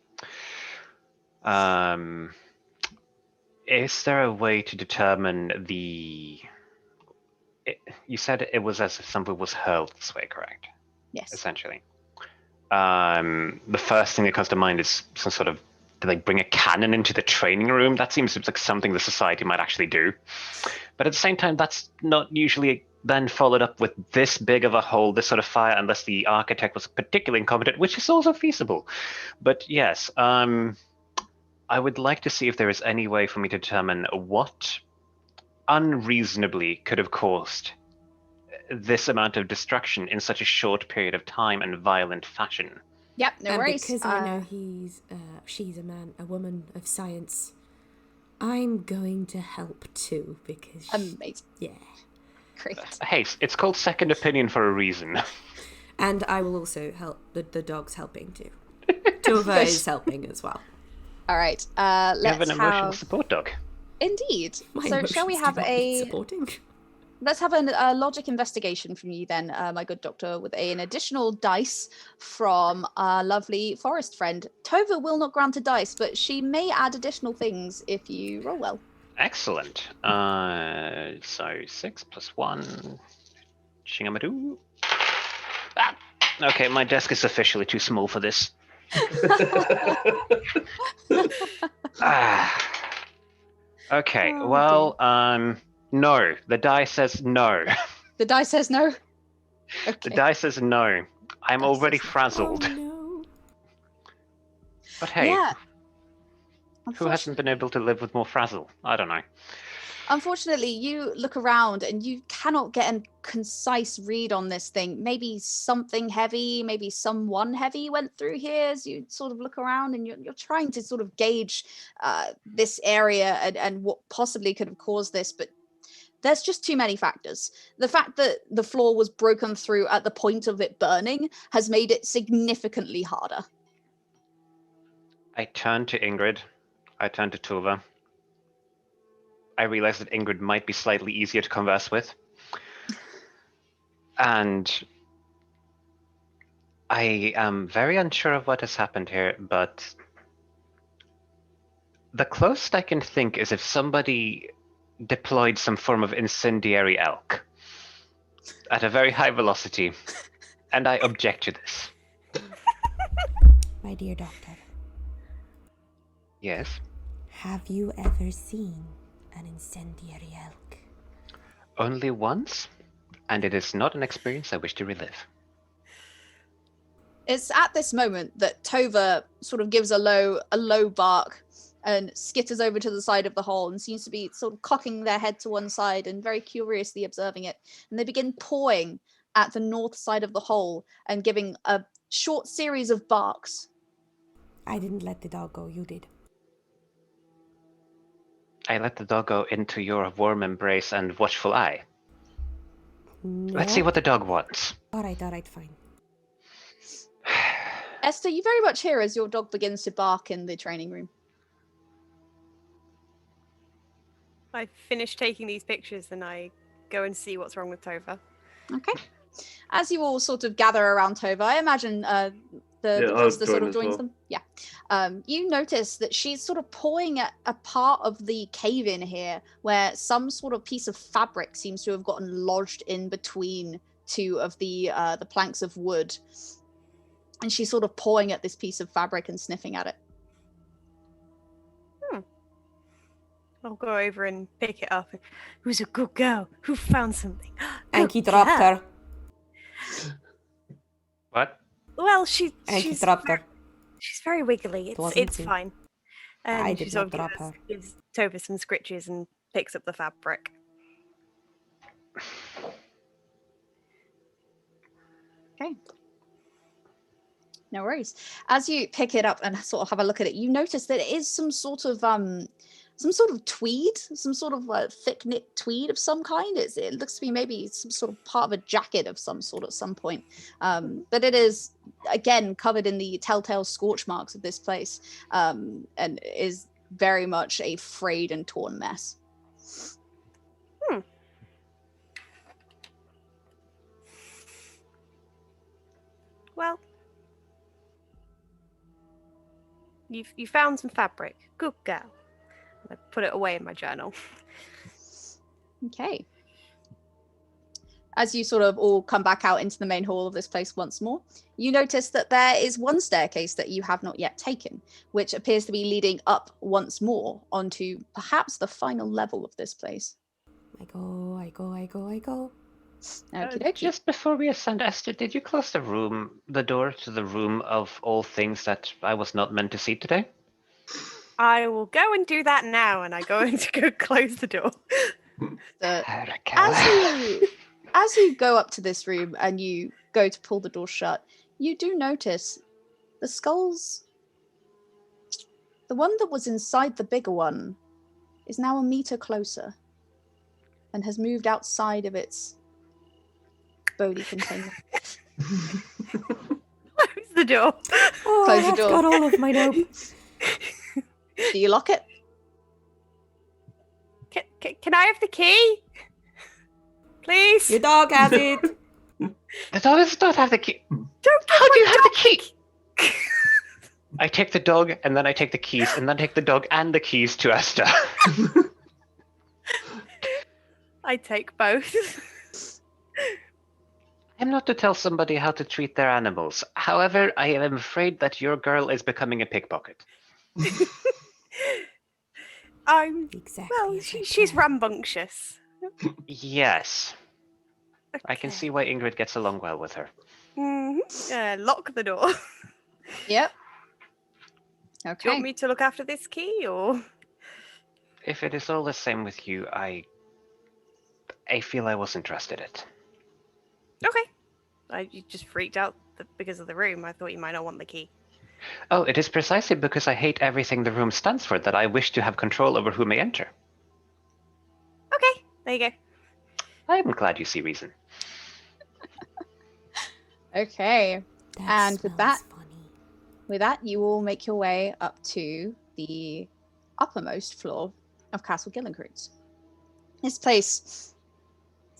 Is there a way to determine the? You said it was as if something was hurled this way, correct? Yes. Essentially. The first thing that comes to mind is some sort of, do they bring a cannon into the training room? That seems like something the society might actually do. But at the same time, that's not usually then followed up with this big of a hole, this sort of fire, unless the architect was particularly incompetent, which is also feasible. But yes, I would like to see if there is any way for me to determine what unreasonably could have caused this amount of destruction in such a short period of time and violent fashion. Yep, no And worries. because I know she's a woman of science, I'm going to help too, because... Amazing. Yeah. Great. Hey, it's called second opinion for a reason. And I will also help, the dog's helping too. Tova is helping as well. All right, You have let's an emotional support dog. Indeed. My So shall we emotions have do not need supporting? Let's have a logic investigation from you then, my good doctor, with an additional dice from our lovely forest friend. Tova will not grant a dice, but she may add additional things if you roll well. Excellent. So 6 plus 1. Shingamadoo. Ah! Okay, my desk is officially too small for this. Okay, Oh, well, no. The die says no. The die says no? Okay. The die says no. I'm Dice already says no. frazzled. Oh, no. But hey, Yeah. who hasn't been able to live with more frazzle? I don't know. Unfortunately, you look around and you cannot get a concise read on this thing. Maybe something heavy, maybe someone heavy went through here as you sort of look around, and you're trying to sort of gauge this area and what possibly could have caused this, but there's just too many factors. The fact that the floor was broken through at the point of it burning has made it significantly harder. I turn to Ingrid. I turn to Tova. I realize that Ingrid might be slightly easier to converse with. And I am very unsure of what has happened here, but the closest I can think is if somebody deployed some form of incendiary elk at a very high velocity, and I object to this. My dear doctor, Yes. have you ever seen an incendiary elk? Only once, and it is not an experience I wish to relive. It's at this moment that Tova sort of gives a low bark and skitters over to the side of the hole and seems to be sort of cocking their head to one side and very curiously observing it. And they begin pawing at the north side of the hole and giving a short series of barks. I didn't let the dog go, you did. I let the dog go into your warm embrace and watchful eye. No. Let's see what the dog wants. Alright, fine. Esther, you very much hear as your dog begins to bark in the training room. I finish taking these pictures and I go and see what's wrong with Tova. Okay. As you all sort of gather around Tova, I imagine the I'll cluster sort join of as joins well. them. Yeah. You notice that she's sort of pawing at a part of the cave in here where some sort of piece of fabric seems to have gotten lodged in between two of the planks of wood. And she's sort of pawing at this piece of fabric and sniffing at it. I'll go over and pick it up. Who's a good girl? Who found something? Anki Good dropped girl. her. What? Well, Anki she's dropped her. she's very wiggly. wasn't It's me. fine. And I she did sort not of drop her. gives Tova some scritches and picks up the fabric. Okay. No worries. As you pick it up and sort of have a look at it, you notice that it is some sort of tweed, some sort of thick knit tweed of some kind. It looks to be maybe some sort of part of a jacket of some sort at some point. But it is again covered in the telltale scorch marks of this place, and is very much a frayed and torn mess. Well, you found some fabric. Good girl. I put it away in my journal. Okay. As you sort of all come back out into the main hall of this place once more, you notice that there is one staircase that you have not yet taken, which appears to be leading up once more onto perhaps the final level of this place. I go. Okie dokie. Just before we ascend, Esther, did you close the door to the room of all things that I was not meant to see today? I will go and do that now, and I go in to go close the door. As you go up to this room and you go to pull the door shut, you do notice the skulls. The one that was inside the bigger one is now a meter closer and has moved outside of its Bodhi container. Close the door. Oh, Close the I've door. got all of my notes. Do you lock it? Can I have the key? Please? Your dog has it. The dog does not have the key. Don't How do you have the key? key? I take the dog, and then I take the keys, and then take the dog and the keys to Esther. I take both. I'm not to tell somebody how to treat their animals. However, I am afraid that your girl is becoming a pickpocket. Exactly. Well, she's rambunctious. Yes. I can Okay. see why Ingrid gets along well with her. Lock the door. Yep. Do you Okay. want me to look after this key, or? If it is all the same with you, I feel I wasn't trusted it. Okay. You just freaked out because of the room. I thought you might not want the key. Oh, it is precisely because I hate everything the room stands for that I wish to have control over who may enter. Okay, there you go. I am glad you see reason. Okay. That And with that- smells funny. With that, you all make your way up to the uppermost floor of Castle Gillencroots. This place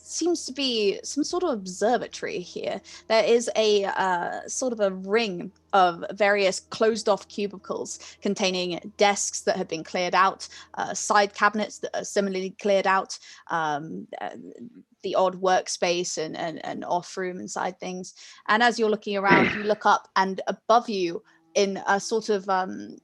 seems to be some sort of observatory here. There is a sort of a ring of various closed-off cubicles containing desks that have been cleared out, side cabinets that are similarly cleared out, the odd workspace and off room and side things. And as you're looking around, you look up, and above you in a sort of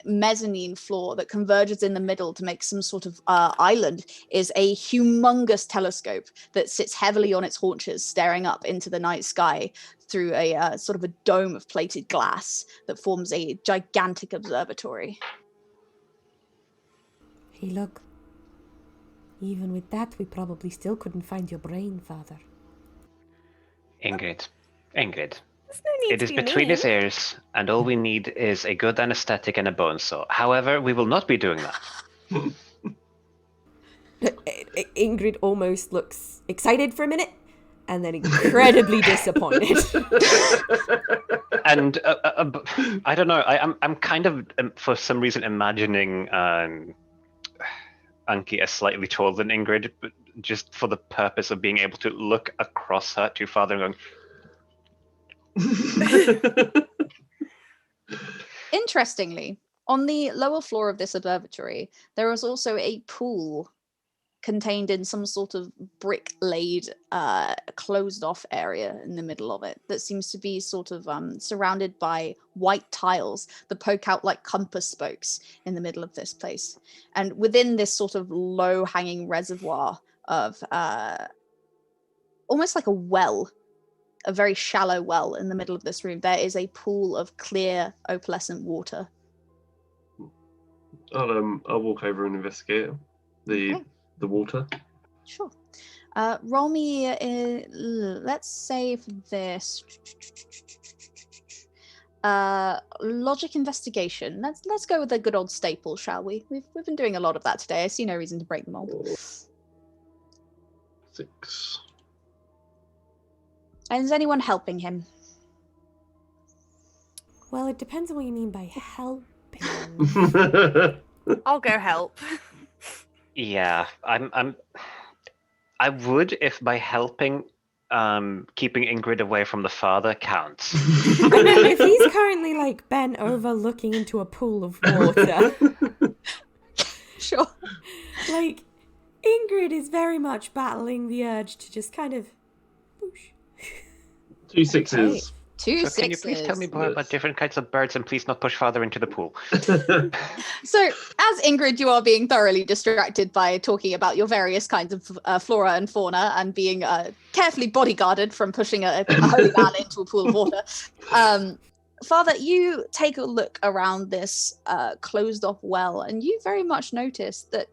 mezzanine floor that converges in the middle to make some sort of island is a humongous telescope that sits heavily on its haunches, staring up into the night sky through a sort of a dome of plated glass that forms a gigantic observatory. Hey, look. Even with that, we probably still couldn't find your brain, Father. Ingrid. There's no need It to is be between mean. his ears, and all we need is a good anesthetic and a bone saw. However, we will not be doing that. Ingrid almost looks excited for a minute, and then incredibly disappointed. And I don't know. I'm kind of for some reason imagining Anki as slightly taller than Ingrid, but just for the purpose of being able to look across her to Father and going. Interestingly, on the lower floor of this observatory, there is also a pool contained in some sort of brick-laid, closed-off area in the middle of it that seems to be sort of surrounded by white tiles that poke out like compass spokes in the middle of this place. And within this sort of low-hanging reservoir of almost like a well, a very shallow well in the middle of this room, there is a pool of clear, opalescent water. I'll walk over and investigate the water. Sure. Roll me, let's say for this, logic investigation. Let's go with a good old staple, shall we? We've been doing a lot of that today. I see no reason to break them all. 6. And is anyone helping him? Well, it depends on what you mean by helping. I'll go help. Yeah, I would if by helping, keeping Ingrid away from the father counts. If he's currently like bent over looking into a pool of water, Sure. like Ingrid is very much battling the urge to just kind of whoosh. 2 6s. Two So can you please tell me more about different kinds of birds and please not push father into the pool? So, as Ingrid, you are being thoroughly distracted by talking about your various kinds of flora and fauna and being carefully bodyguarded from pushing a holy man into a pool of water. Father, you take a look around this closed-off well, and you very much notice that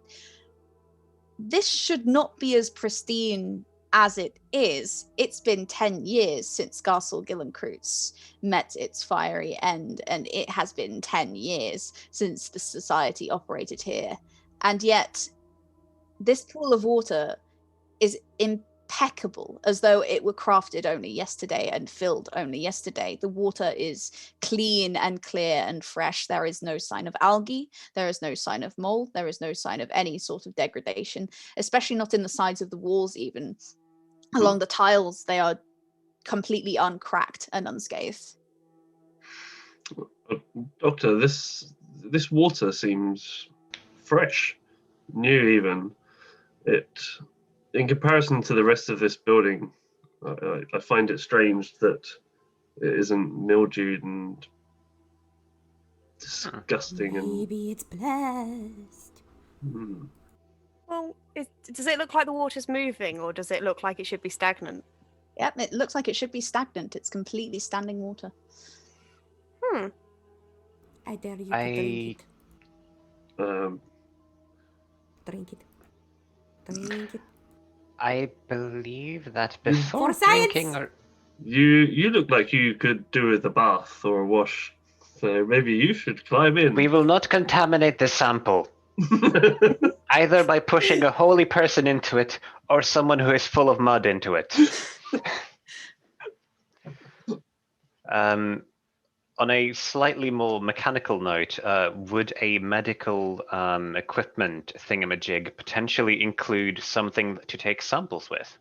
this should not be as pristine as it is. It's been 10 years since Garsel Gillencroots met its fiery end, and it has been 10 years since the society operated here. And yet, this pool of water is impeccable, as though it were crafted only yesterday and filled only yesterday. The water is clean and clear and fresh. There is no sign of algae. There is no sign of mold. There is no sign of any sort of degradation, especially not in the sides of the walls even. Along the tiles, they are completely uncracked and unscathed. Doctor, this water seems fresh, new even. It, in comparison to the rest of this building, I find it strange that it isn't mildewed and disgusting. Maybe it's blessed. Well, does it look like the water's moving, or does it look like it should be stagnant? Yep, it looks like it should be stagnant. It's completely standing water. I dare you to drink it. Drink it. Drink it. I believe that before For science! drinking or You look like you could do with a bath or a wash, so maybe you should climb in. we will not contaminate the sample, either by pushing a holy person into it or someone who is full of mud into it. On a slightly more mechanical note, would a medical equipment thingamajig potentially include something to take samples with?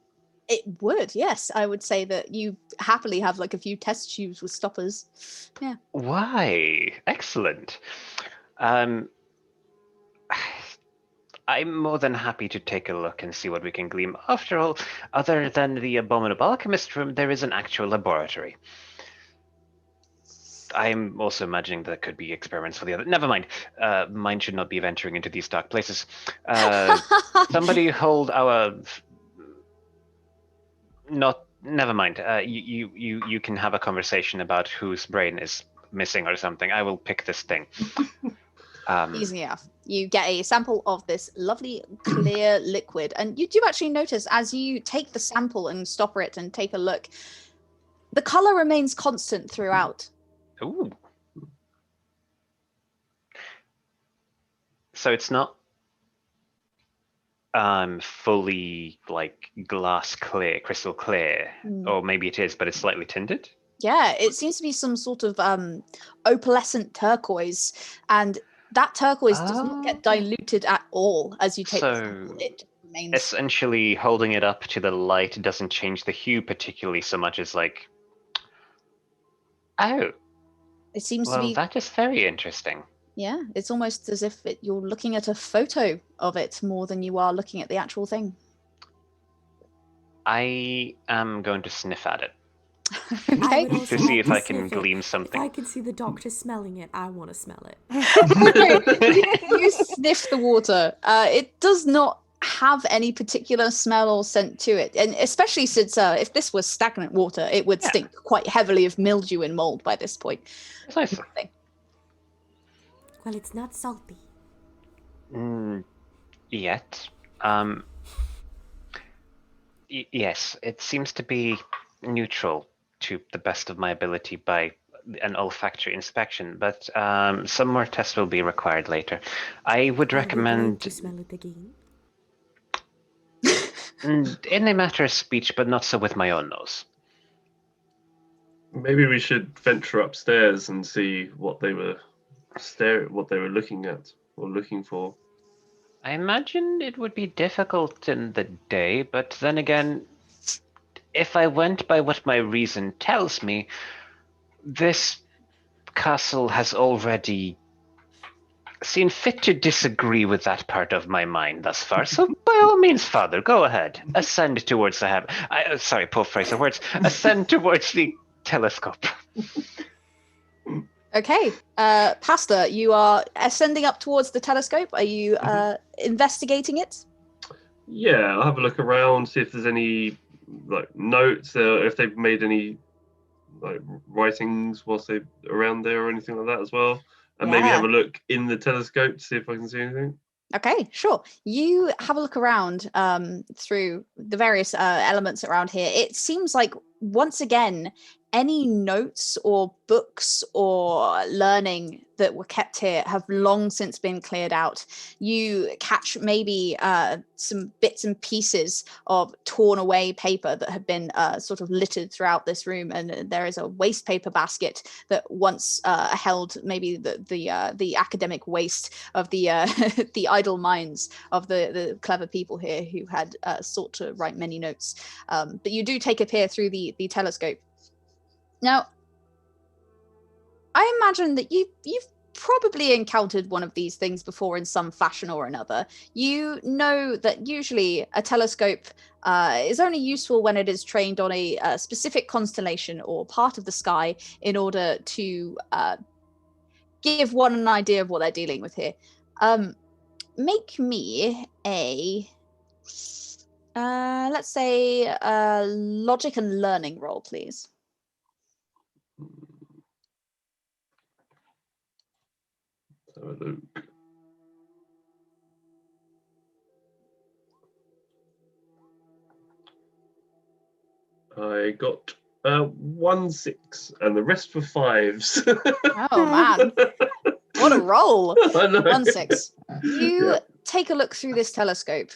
It would, yes. I would say that you happily have like a few test tubes with stoppers. Yeah. Why? Excellent. I'm more than happy to take a look and see what we can glean. After all, other than the Abominable Alchemist room, there is an actual laboratory. I'm also imagining there could be experiments for the other. Never mind. Mine should not be venturing into these dark places. Somebody hold our. Not. Never mind. You can have a conversation about whose brain is missing or something. I will pick this thing. Easy enough. You get a sample of this lovely clear liquid, and you do actually notice as you take the sample and stopper it and take a look, the color remains constant throughout. Ooh. So it's not fully like glass clear, crystal clear, or maybe it is, but it's slightly tinted. Yeah, it seems to be some sort of opalescent turquoise, and that turquoise does not get diluted at all as you take the sample. It remains. Essentially, holding it up to the light doesn't change the hue particularly so much as like. Oh. It seems to Well, be. that is very interesting. Yeah, it's almost as if you're looking at a photo of it more than you are looking at the actual thing. I am going to sniff at it. Okay. To see if I can glean something. If I can see the doctor smelling it, I want to smell it. You sniff the water. It does not have any particular smell or scent to it, and especially since if this was stagnant water, it would stink quite heavily of mildew and mold by this point. Precisely. Well, it's not salty. Yet. Yes, it seems to be neutral to the best of my ability by an olfactory inspection, but some more tests will be required later. I would recommend to smell it again. In a matter of speech, but not so with my own nose. Maybe we should venture upstairs and see what they were looking at or looking for. I imagine it would be difficult in the day, but then again, if I went by what my reason tells me, this castle has already seen fit to disagree with that part of my mind thus far. So by all means, Father, go ahead. Ascend towards the heaven. Sorry, poor phrase of words. Ascend towards the telescope. Okay, Pastor, you are ascending up towards the telescope. Are you investigating it? Yeah, I'll have a look around, see if there's any like notes, if they've made any like writings whilst they're around there or anything like that as well. And maybe have a look in the telescope to see if I can see anything. Okay, sure. You have a look around through the various elements around here. It seems like, once again, any notes or books or learning that were kept here have long since been cleared out. You catch maybe some bits and pieces of torn away paper that have been sort of littered throughout this room, and there is a waste paper basket that once held maybe the academic waste of the the idle minds of the clever people here who had sought to write many notes. But you do take a peer through the telescope. Now, I imagine that you've probably encountered one of these things before in some fashion or another. You know that usually a telescope is only useful when it is trained on a specific constellation or part of the sky in order to give one an idea of what they're dealing with here. Make me a, let's say, a logic and learning roll, please. Have a look. I got 1-6, and the rest were 5s. Oh man, what a roll! I know. 1-6. You take a look through this telescope.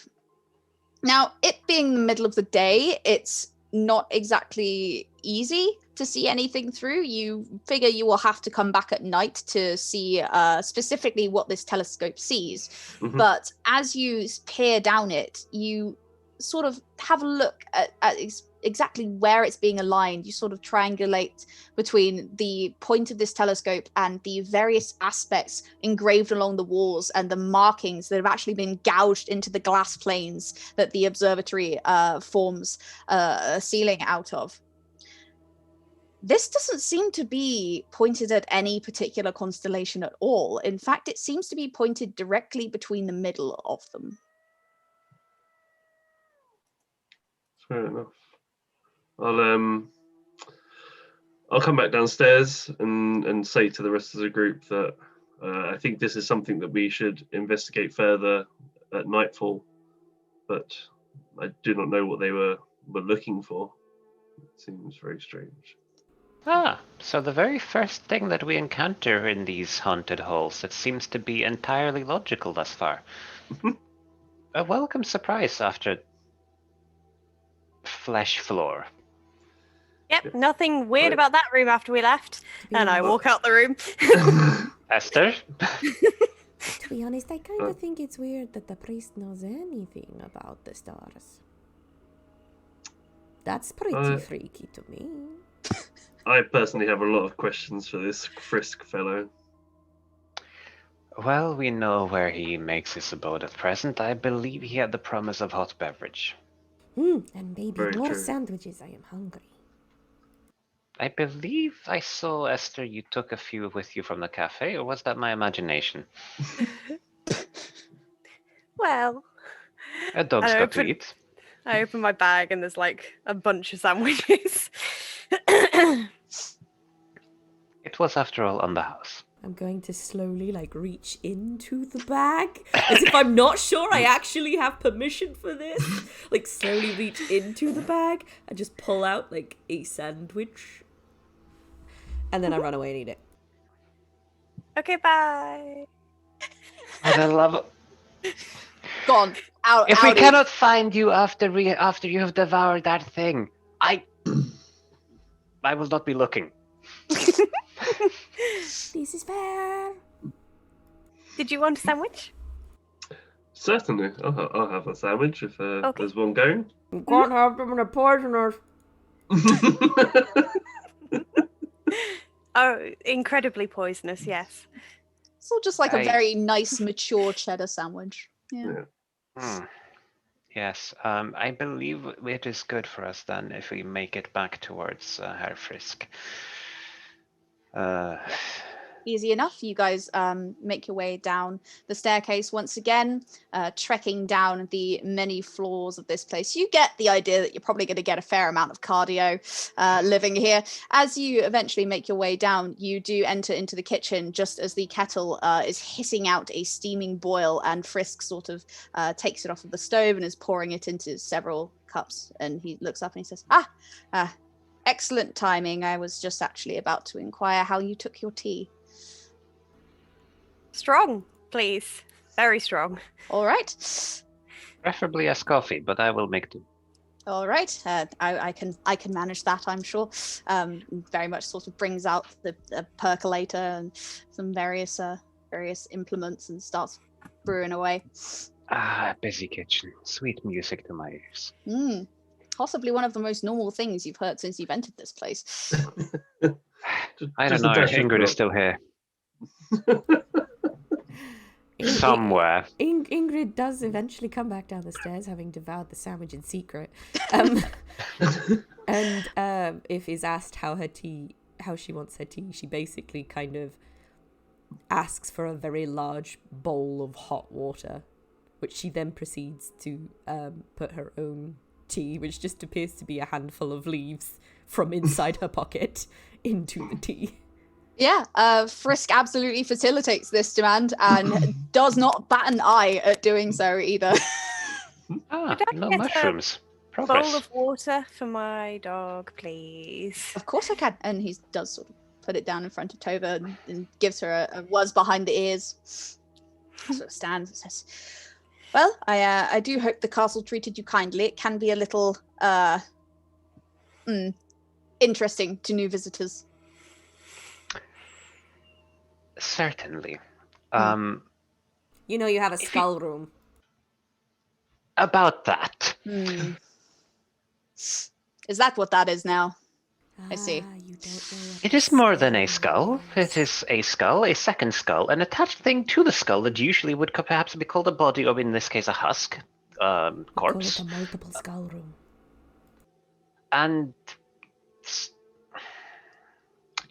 Now, it being the middle of the day, it's not exactly easy to see anything through. You figure you will have to come back at night to see specifically what this telescope sees. Mhm. But as you peer down it, you sort of have a look at exactly where it's being aligned. You sort of triangulate between the point of this telescope and the various aspects engraved along the walls and the markings that have actually been gouged into the glass planes that the observatory forms a ceiling out of. This doesn't seem to be pointed at any particular constellation at all. In fact, it seems to be pointed directly between the middle of them. Fair enough. I'll come back downstairs and say to the rest of the group that I think this is something that we should investigate further at nightfall, but I do not know what they were looking for. It seems very strange. Ah, so the very first thing that we encounter in these haunted halls, it seems to be entirely logical thus far. A welcome surprise after flesh floor. Yep, nothing weird about that room after we left. And I walk out the room. Esther? To be honest, I kind of think it's weird that the priest knows anything about the stars. That's pretty freaky to me. I personally have a lot of questions for this Frisk fellow. Well, we know where he makes his abode at present. I believe he had the promise of hot beverage. And maybe Very more true. sandwiches. I am hungry. I believe I saw, Esther, you took a few with you from the cafe, or was that my imagination? Well, A dog's I got to open- eat. I open my bag and there's like a bunch of sandwiches. It was, after all, on the house. I'm going to slowly, reach into the bag, as if I'm not sure I actually have permission for this. Slowly reach into the bag and just pull out, a sandwich. And then I run away and eat it. Okay, bye. For the love of... Gone. Out. If we outie. cannot find you after you have devoured that thing, I will not be looking. This is fair. Did you want a sandwich? Certainly, I'll have a sandwich if Okay. there's one going. You can't have them, they're poisoners. Oh, incredibly poisonous, yes. It's all just like a I- very nice, mature cheddar sandwich. Yeah. Yes, I believe it is good for us then if we make it back towards Herr Frisk. Easy enough. You guys make your way down the staircase once again, trekking down the many floors of this place. You get the idea that you're probably going to get a fair amount of cardio living here. As you eventually make your way down, you do enter into the kitchen just as the kettle is hissing out a steaming boil, and Frisk sort of takes it off of the stove and is pouring it into several cups. And he looks up and he says, excellent timing. I was just actually about to inquire how you took your tea. Strong, please. Very strong. All right. Preferably as coffee, but I will make do. All right. I can manage that, I'm sure. Very much sort of brings out the percolator and some various implements and starts brewing away. Ah, busy kitchen. Sweet music to my ears. Possibly one of the most normal things you've heard since you've entered this place. I don't Just a know if dash of Ingrid milk. is still here. Somewhere. Ingrid does eventually come back down the stairs, having devoured the sandwich in secret. And if is asked how she wants her tea, she basically kind of asks for a very large bowl of hot water, which she then proceeds to put her own tea, which just appears to be a handful of leaves from inside her pocket, into the tea. Yeah, Frisk absolutely facilitates this demand and does not bat an eye at doing so either. Ah, Could I no get a mushrooms. Bowl Progress. of water for my dog, please. Of course I can. And he does sort of put it down in front of Tova and gives her a was behind the ears. Sort of stands and says, well, I do hope the castle treated you kindly. It can be a little interesting to new visitors. Certainly. You know, you have a skull room. About that. Is that what that is now? I see. You don't know what It is more than a skull. It is a skull, a second skull, an attached thing to the skull that usually would perhaps be called a body, or in this case a husk, Call corpse. it a multiple skull room. And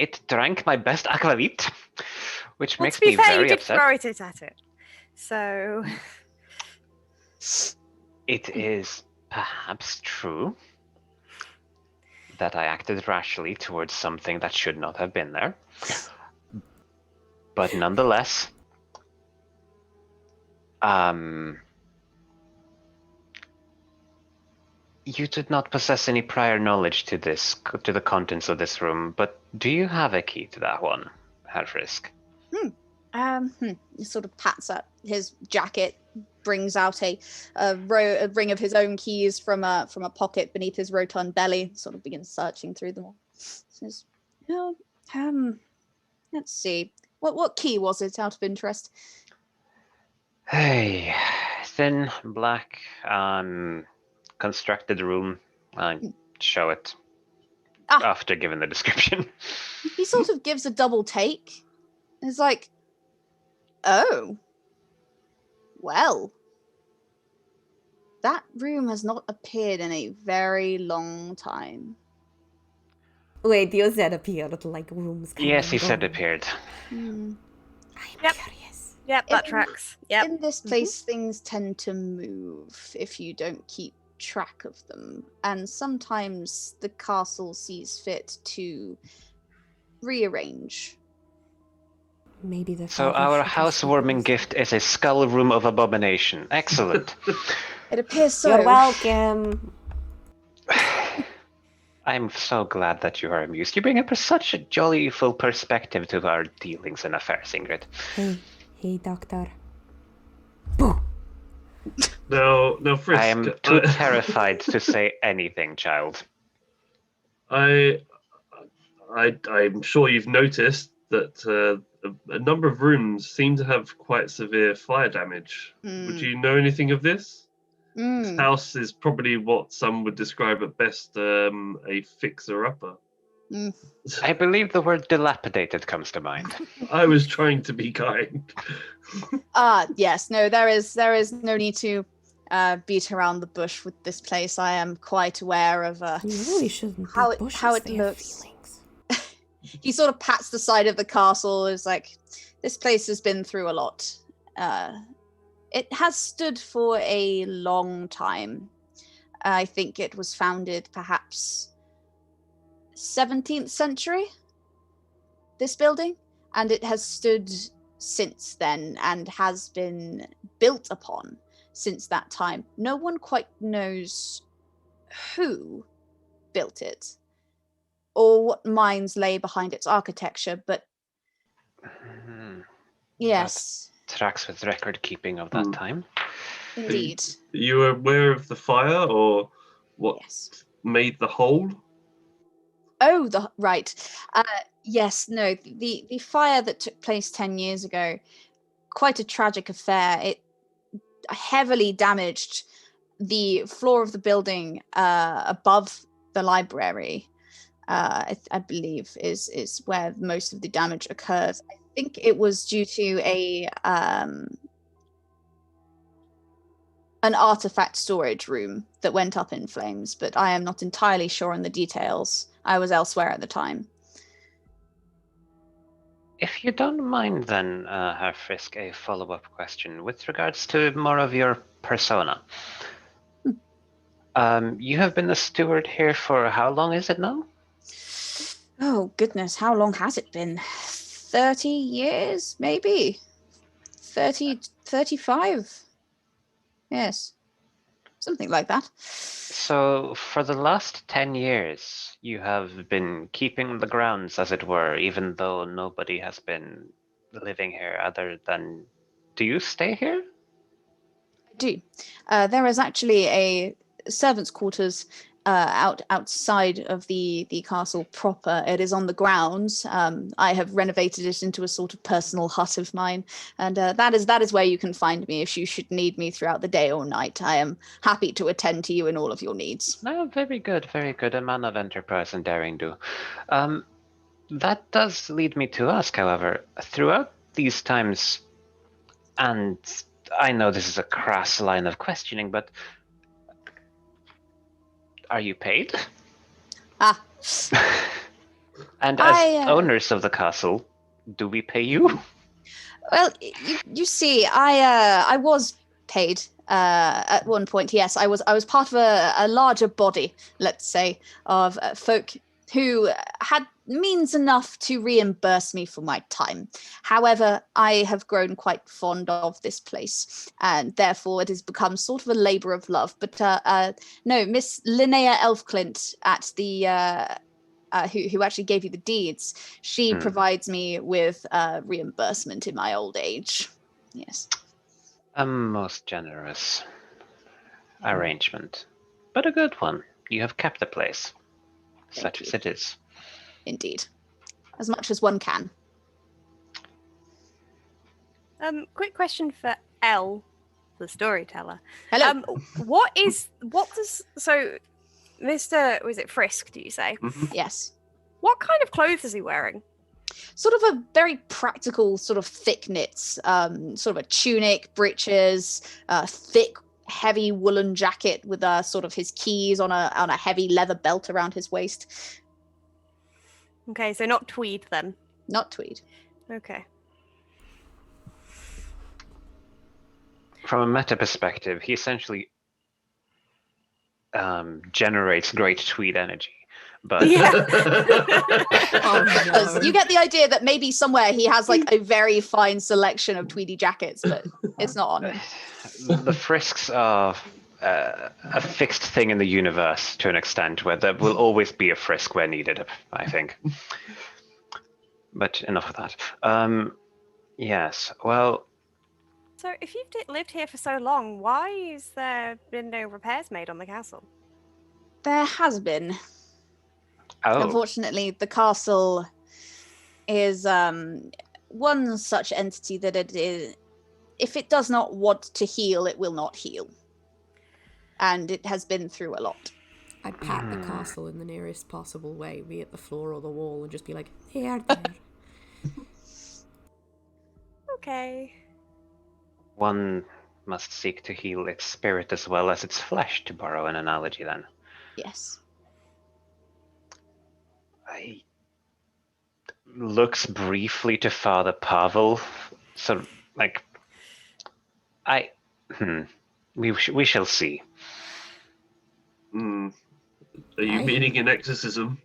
It drank my best aquavit, which Well, makes to be me fair, you very did upset. throw it at it. So, It is perhaps true that I acted rashly towards something that should not have been there. But nonetheless, you did not possess any prior knowledge to the contents of this room, but do you have a key to that one, Herr Frisk? He sort of pats at his jacket, brings out a ring of his own keys from a pocket beneath his rotund belly, sort of begins searching through them all. Says, "No, let's see. What key was it, out of interest?" Hey, thin, black, constructed room. Show it after giving the description. He sort of gives a double take. It's like, oh, well, that room has not appeared in a very long time. Wait, you said appeared like rooms. Yes, he said appeared. I'm Yep. curious. yep, that tracks. Yep. In this place, things tend to move if you don't keep track of them, and sometimes the castle sees fit to rearrange. Maybe the So father our should have housewarming spoken. gift is a skull room of abomination. Excellent. It appears so. You're welcome. I'm so glad that you are amused. You bring up such a jolly full perspective to our dealings and affairs, Ingrid. Hey, doctor. Now, Frisk. I am too terrified to say anything, child. I'm sure you've noticed that a number of rooms seem to have quite severe fire damage. Would you know anything of this? This house is probably what some would describe at best a fixer-upper. I believe the word dilapidated comes to mind. I was trying to be kind. Yes, no, there is no need to beat around the bush with this place. I am quite aware of You really shouldn't how beat bushes, how it they have looks. feelings. He sort of pats the side of the castle. Is like, this place has been through a lot. It has stood for a long time. I think it was founded perhaps 17th century, this building, and it has stood since then and has been built upon since that time. No one quite knows who built it or what minds lay behind its architecture, but yes, Tracks with record keeping of that time. indeed. Are you aware of the fire or what Yes. made the hole? Oh, right. Yes, no, the fire that took place 10 years ago, quite a tragic affair. It heavily damaged the floor of the building above the library. I believe is where most of the damage occurred. I think it was due to an artifact storage room that went up in flames, but I am not entirely sure on the details. I was elsewhere at the time. If you don't mind then, Herr Frisk, a follow-up question with regards to more of your persona. You have been the steward here for how long is it now? Oh, goodness, how long has it been? 30 years, maybe? 30, 35? Yes, something like that. So, for the last 10 years, you have been keeping the grounds, as it were, even though nobody has been living here other than... Do you stay here? I do. There is actually a servants' quarters outside of the castle proper. It is on the grounds. I have renovated it into a sort of personal hut of mine, and that is where you can find me if you should need me throughout the day or night. I am happy to attend to you in all of your needs. No, very good, very good. A man of enterprise and daring do. That does lead me to ask, however, throughout these times, and I know this is a crass line of questioning, but are you paid? And as I, owners of the castle, do we pay you? Well, you see, I was paid at one point. Yes, I was part of a larger body, let's say, of folk who had means enough to reimburse me for my time. However, I have grown quite fond of this place, and therefore it has become sort of a labor of love. But no, Miss Linnea Elfclint at the who actually gave you the deeds, she provides me with reimbursement in my old age. Yes. A most generous arrangement, but a good one. You have kept the place, Thank such you. as it is. Indeed. As much as one can. Quick question for Elle, the storyteller. Hello. So Mr. was it Frisk, do you say? Yes. What kind of clothes is he wearing? Sort of a very practical, sort of thick knits, sort of a tunic, breeches, thick, heavy woolen jacket with sort of his keys on a heavy leather belt around his waist. Okay, so not tweed then. Not tweed. Okay. From a meta perspective, he essentially generates great tweed energy. But Oh, no. You get the idea that maybe somewhere he has like a very fine selection of tweedy jackets, but it's not on him. The Frisks are a fixed thing in the universe to an extent, where there will always be a Frisk where needed, I think. But enough of that. Yes, well... So if you've lived here for so long, why has there been no repairs made on the castle? There has been. Oh. Unfortunately, the castle is one such entity that it is, if it does not want to heal, it will not heal. And it has been through a lot. I'd pat the castle in the nearest possible way, be it the floor or the wall, and just be like, there. Okay. One must seek to heal its spirit as well as its flesh, to borrow an analogy then. Yes. I looks briefly to Father Pavel, so like, we shall see. Are you meaning an exorcism?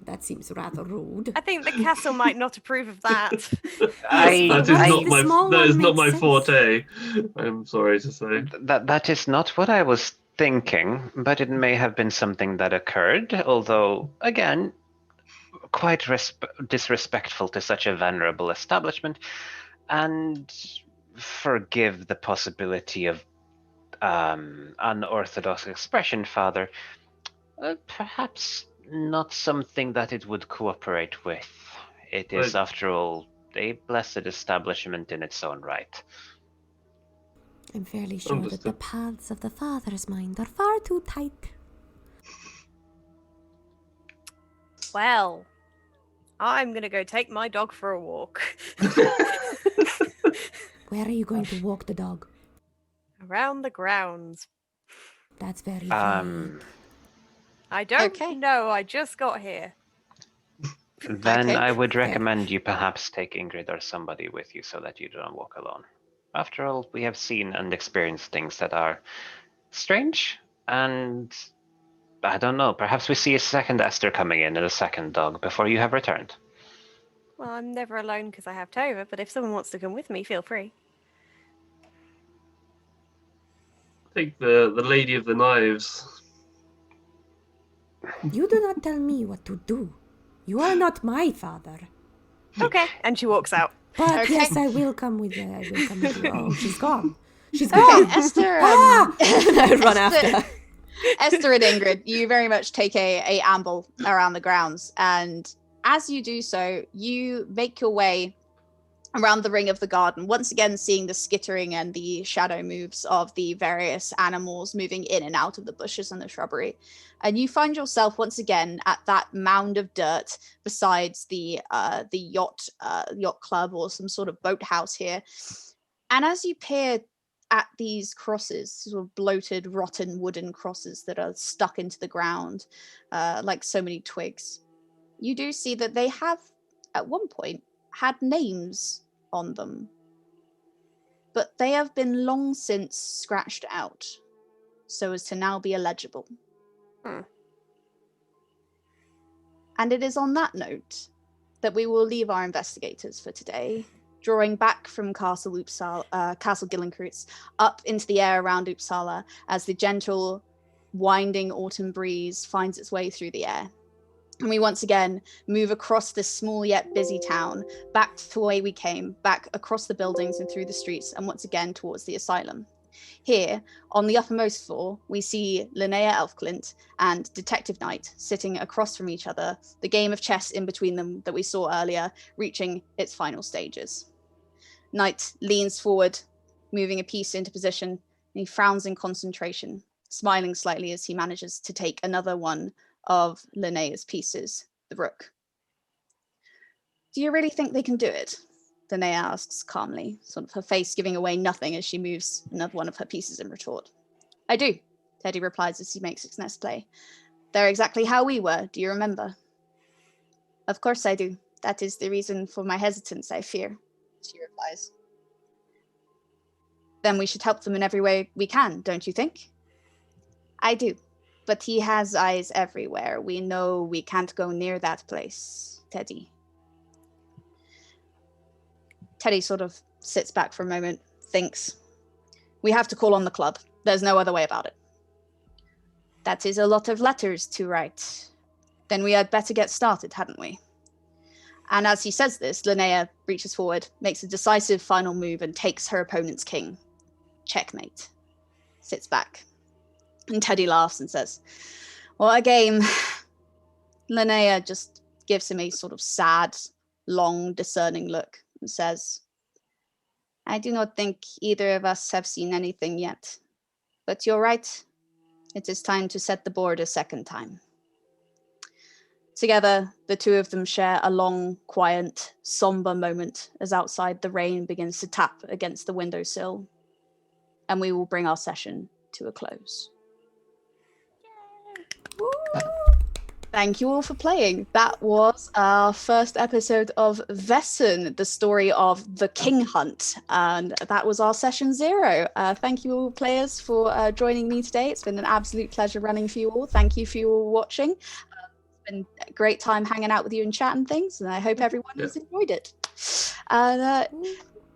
That seems rather rude. I think the castle might not approve of that. That is not my forte. I'm sorry to say. That is not what I was thinking, but it may have been something that occurred, although, again, quite disrespectful to such a venerable establishment, and forgive the possibility of unorthodox expression, Father. Perhaps not something that it would cooperate with. It is, after all, a blessed establishment in its own right. I'm fairly sure that the paths of the Father's mind are far too tight. Well, I'm gonna go take my dog for a walk. Where are you going to walk the dog? Around the grounds. That's very vague. I don't know, I just got here. Then I would recommend you perhaps take Ingrid or somebody with you so that you don't walk alone. After all, we have seen and experienced things that are strange, and I don't know, perhaps we see a second Esther coming in and a second dog before you have returned. Well, I'm never alone because I have Tova, but if someone wants to come with me, feel free. Take the Lady of the Knives. You do not tell me what to do. You are not my father. Okay, and she walks out. But yes, I will come with you. Oh, she's gone. She's Okay, gone. Esther. I run after. Esther and Ingrid, you very much take a amble around the grounds, and as you do so, you make your way around the ring of the garden, once again seeing the skittering and the shadow moves of the various animals moving in and out of the bushes and the shrubbery. And you find yourself once again at that mound of dirt besides the yacht club or some sort of boathouse here. And as you peer at these crosses, sort of bloated, rotten wooden crosses that are stuck into the ground like so many twigs, you do see that they have, at one point, had names on them. But they have been long since scratched out, so as to now be illegible. And it is on that note that we will leave our investigators for today, drawing back from Castle Gillenkreutz up into the air around Uppsala as the gentle, winding autumn breeze finds its way through the air. And we once again move across this small yet busy town, back to the way we came, back across the buildings and through the streets, and once again towards the asylum. Here, on the uppermost floor, we see Linnea Elfclint and Detective Knight sitting across from each other, the game of chess in between them that we saw earlier, reaching its final stages. Knight leans forward, moving a piece into position, and he frowns in concentration, smiling slightly as he manages to take another one of Linnea's pieces, the rook. Do you really think they can do it? Linnea asks calmly, sort of her face giving away nothing as she moves another one of her pieces in retort. I do, Teddy replies as he makes his next play. They're exactly how we were, do you remember? Of course I do. That is the reason for my hesitance, I fear, she replies. Then we should help them in every way we can, don't you think? I do, but he has eyes everywhere. We know we can't go near that place, Teddy. Teddy sort of sits back for a moment, thinks. We have to call on the club. There's no other way about it. That is a lot of letters to write. Then we had better get started, hadn't we? And as he says this, Linnea reaches forward, makes a decisive final move, and takes her opponent's king. Checkmate. Sits back. And Teddy laughs and says, what a game. Linnea just gives him a sort of sad, long, discerning look and says, I do not think either of us have seen anything yet. But you're right. It is time to set the board a second time. Together, the two of them share a long, quiet, somber moment as outside the rain begins to tap against the windowsill. And we will bring our session to a close. Thank you all for playing. That was our first episode of VAESEN, the story of the King Hunt. And that was our session 0. Thank you all players for joining me today. It's been an absolute pleasure running for you all. Thank you for you all watching. It's been a great time hanging out with you and chatting things. And I hope everyone has enjoyed it. And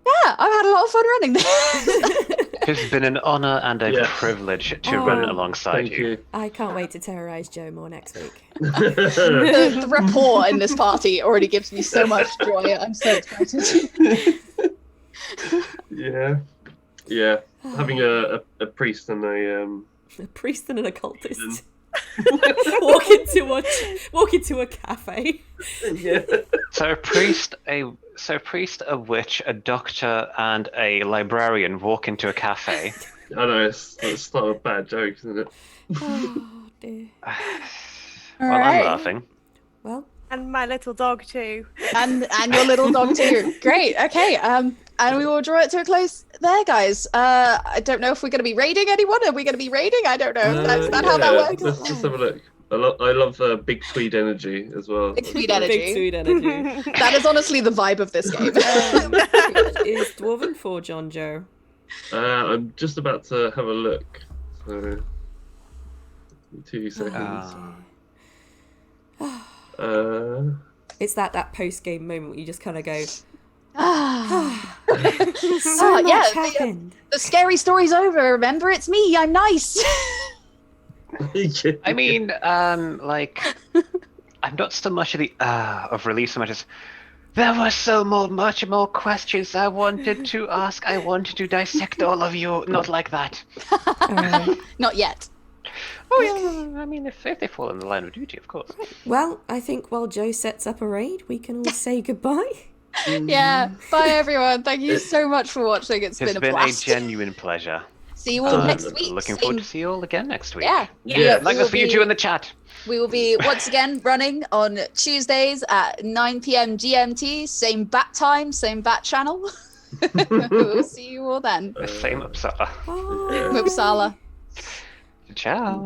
yeah, I've had a lot of fun running this. It's been an honour and a privilege to run alongside you. I can't wait to terrorise Joe more next week. The rapport in this party already gives me so much joy. I'm so excited. Yeah. Having a priest and a priest and an occultist. walk into a cafe. Yeah. So a priest, a witch, a doctor, and a librarian walk into a cafe. I know it's not a bad joke, isn't it? Oh dear. Well, I'm laughing. Well, And my little dog too. And your little dog too. Great. Okay. And we will draw it to a close there, guys. I don't know if we're going to be raiding anyone. Are we going to be raiding? I don't know. Is that how that works? Let's just have a look. I love big tweed energy as well. Big tweed energy. Big tweed energy. That is honestly the vibe of this game. Is Dwarven Forge on, Joe? I'm just about to have a look. So, 2 seconds. It's that post-game moment where you just kind of go, so much happened. The scary story's over. Remember, it's me. I'm nice. I mean, like, I'm not so much of relief so much as there were much more questions I wanted to ask. I wanted to dissect all of you. Not like that. Not yet. Oh yeah, I mean, if they fall in the line of duty, of course. Well, I think while Joe sets up a raid, we can all say goodbye. Yeah. Bye, everyone. Thank you so much for watching. It's been a blast. A genuine pleasure. See you all next week. Looking forward to see you all again next week. Yeah. Like this for you two in the chat. We will be once again running on Tuesdays at 9 p.m. GMT. Same bat time, same bat channel. We'll see you all then. The same Uppsala. Uppsala. Ciao.